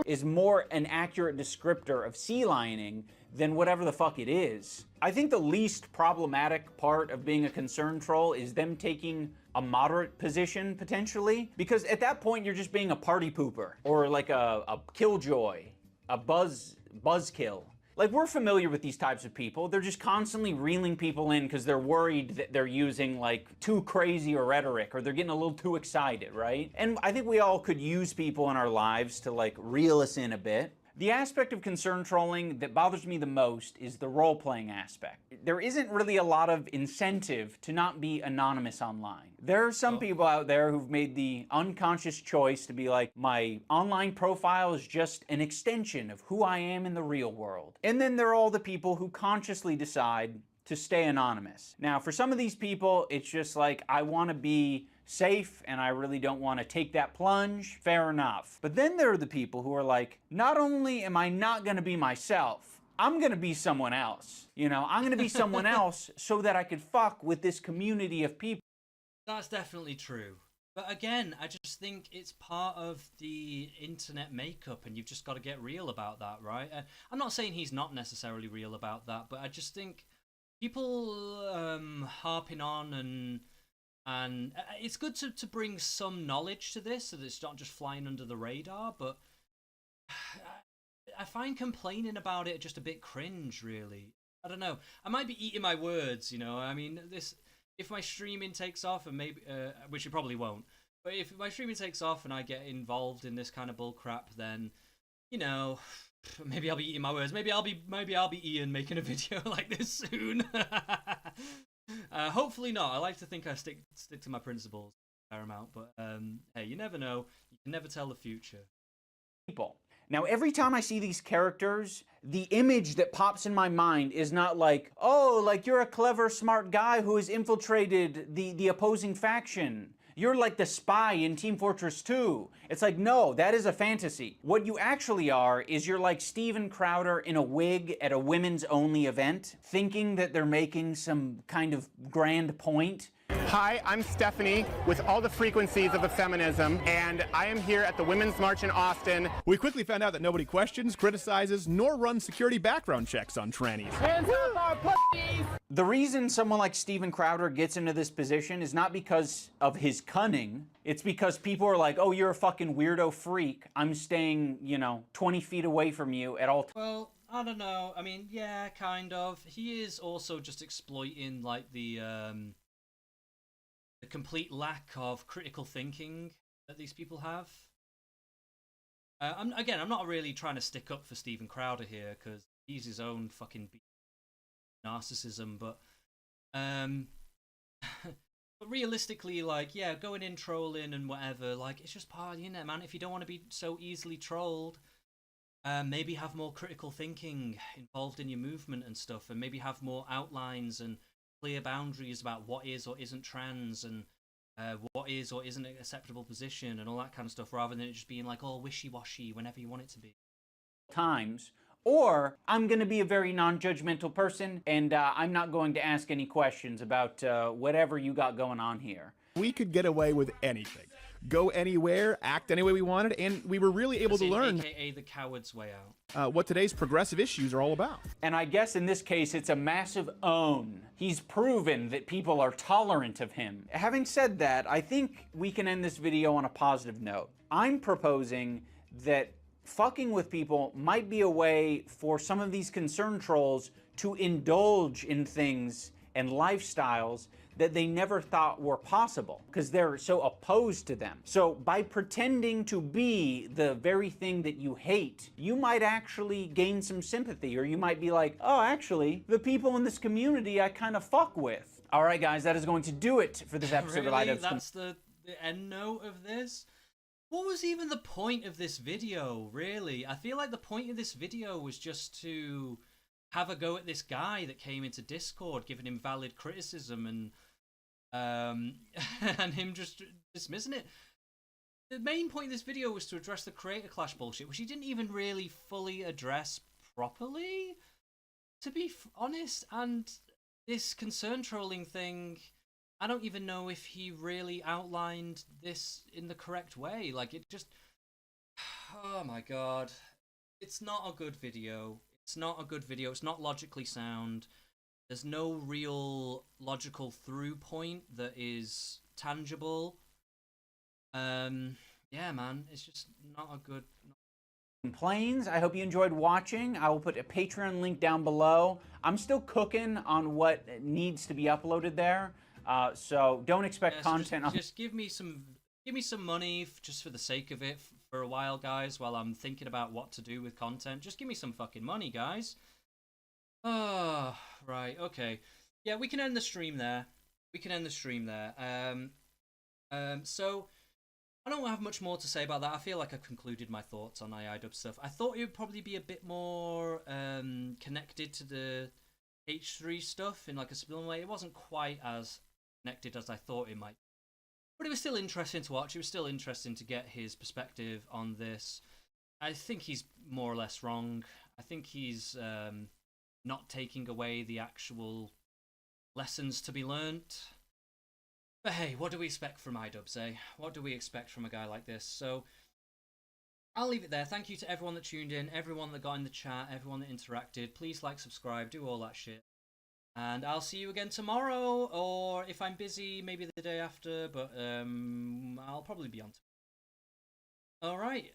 is more an accurate descriptor of sea lining than whatever the fuck it is. I think the least problematic part of being a concern troll is them taking a moderate position, potentially. Because at that point, you're just being a party pooper. Or like a killjoy, a buzzkill. Like, we're familiar with these types of people. They're just constantly reeling people in because they're worried that they're using, like, too crazy a rhetoric, or they're getting a little too excited, right? And I think we all could use people in our lives to, like, reel us in a bit. The aspect of concern trolling that bothers me the most is the role-playing aspect. There isn't really a lot of incentive to not be anonymous online. There are some people out there who've made the unconscious choice to be like, my online profile is just an extension of who I am in the real world. And then there are all the people who consciously decide to stay anonymous. Now, for some of these people, it's just like, I want to be safe and I really don't want to take that plunge. Fair enough. But then there are the people who are like, not only am I not going to be myself, I'm going to be someone else. You know, I'm going to be someone else so that I could fuck with this community of people. That's definitely true. But again, I just think it's part of the internet makeup, and you've just got to get real about that, right? I'm not saying he's not necessarily real about that, but I just think people harping on and it's good to bring some knowledge to this so that it's not just flying under the radar, but I find complaining about it just a bit cringe, really. I don't know. I might be eating my words, you know. I mean, if my streaming takes off, and maybe, which it probably won't, but if my streaming takes off and I get involved in this kind of bullcrap, then, you know, maybe I'll be eating my words. Maybe I'll be Ian making a video like this soon. Hopefully not. I like to think I stick to my principles a fair amount, but hey, you never know. You can never tell the future. People. Now, every time I see these characters, the image that pops in my mind is not like, oh, like you're a clever, smart guy who has infiltrated the opposing faction. You're like the spy in Team Fortress 2. It's like, no, that is a fantasy. What you actually are is you're like Steven Crowder in a wig at a women's only event, thinking that they're making some kind of grand point. Hi, I'm Stephanie with all the frequencies of feminism, and I am here at the Women's March in Austin. We quickly found out that nobody questions, criticizes, nor runs security background checks on trannies. Hands up our pussies! The reason someone like Steven Crowder gets into this position is not because of his cunning. It's because people are like, oh, you're a fucking weirdo freak. I'm staying, you know, 20 feet away from you at all times. Well, I don't know. I mean, yeah, kind of. He is also just exploiting, like, the complete lack of critical thinking that these people have. I'm not really trying to stick up for Steven Crowder here, because he's his own fucking narcissism, but but realistically, like, yeah, going in trolling and whatever, like, it's just part of the internet, man. If you don't want to be so easily trolled, maybe have more critical thinking involved in your movement and stuff, and maybe have more outlines and clear boundaries about what is or isn't trans, and what is or isn't an acceptable position, and all that kind of stuff, rather than it just being like all wishy-washy whenever you want it to be. Times. Or I'm going to be a very non-judgmental person, and I'm not going to ask any questions about whatever you got going on here. We could get away with anything. Go anywhere, act any way we wanted, and we were really able to learn AKA the coward's way out. What today's progressive issues are all about. And I guess in this case, it's a massive own. He's proven that people are tolerant of him. Having said that, I think we can end this video on a positive note. I'm proposing that fucking with people might be a way for some of these concern trolls to indulge in things and lifestyles that they never thought were possible because they're so opposed to them. So by pretending to be the very thing that you hate, you might actually gain some sympathy, or you might be like, oh, actually, the people in this community I kind of fuck with. All right, guys, that is going to do it for this episode of Idubbz. That's the end note of this? What was even the point of this video, really? I feel like the point of this video was just to have a go at this guy that came into Discord, giving him valid criticism, and him just dismissing it. the main point of this video was to address the creator clash bullshit, which he didn't even really fully address properly, to be honest. And this concern trolling thing, I don't even know if he really outlined this in the correct way. Like, it just... Oh my god. It's not a good video. It's not a good video. It's not logically sound. There's no real logical through point that is tangible. Yeah, man, it's just not a good... Planes. I hope you enjoyed watching. I will put a Patreon link down below. I'm still cooking on what needs to be uploaded there, so don't expect content. Just give me some money just for the sake of it for a while, guys. While I'm thinking about what to do with content, just give me some fucking money, guys. Oh, right, okay, yeah, we can end the stream there. So. I don't have much more to say about that. I feel like I've concluded my thoughts on the Idubbz stuff. I thought it would probably be a bit more connected to the H3 stuff in like a subliminal way. It wasn't quite as connected as I thought it might. But it was still interesting to watch. It was still interesting to get his perspective on this. I think he's more or less wrong. I think he's not taking away the actual lessons to be learnt. But hey, what do we expect from Idubbz, eh? What do we expect from a guy like this? So, I'll leave it there. Thank you to everyone that tuned in, everyone that got in the chat, everyone that interacted. Please like, subscribe, do all that shit. And I'll see you again tomorrow, or if I'm busy, maybe the day after, but I'll probably be on tomorrow. Alright,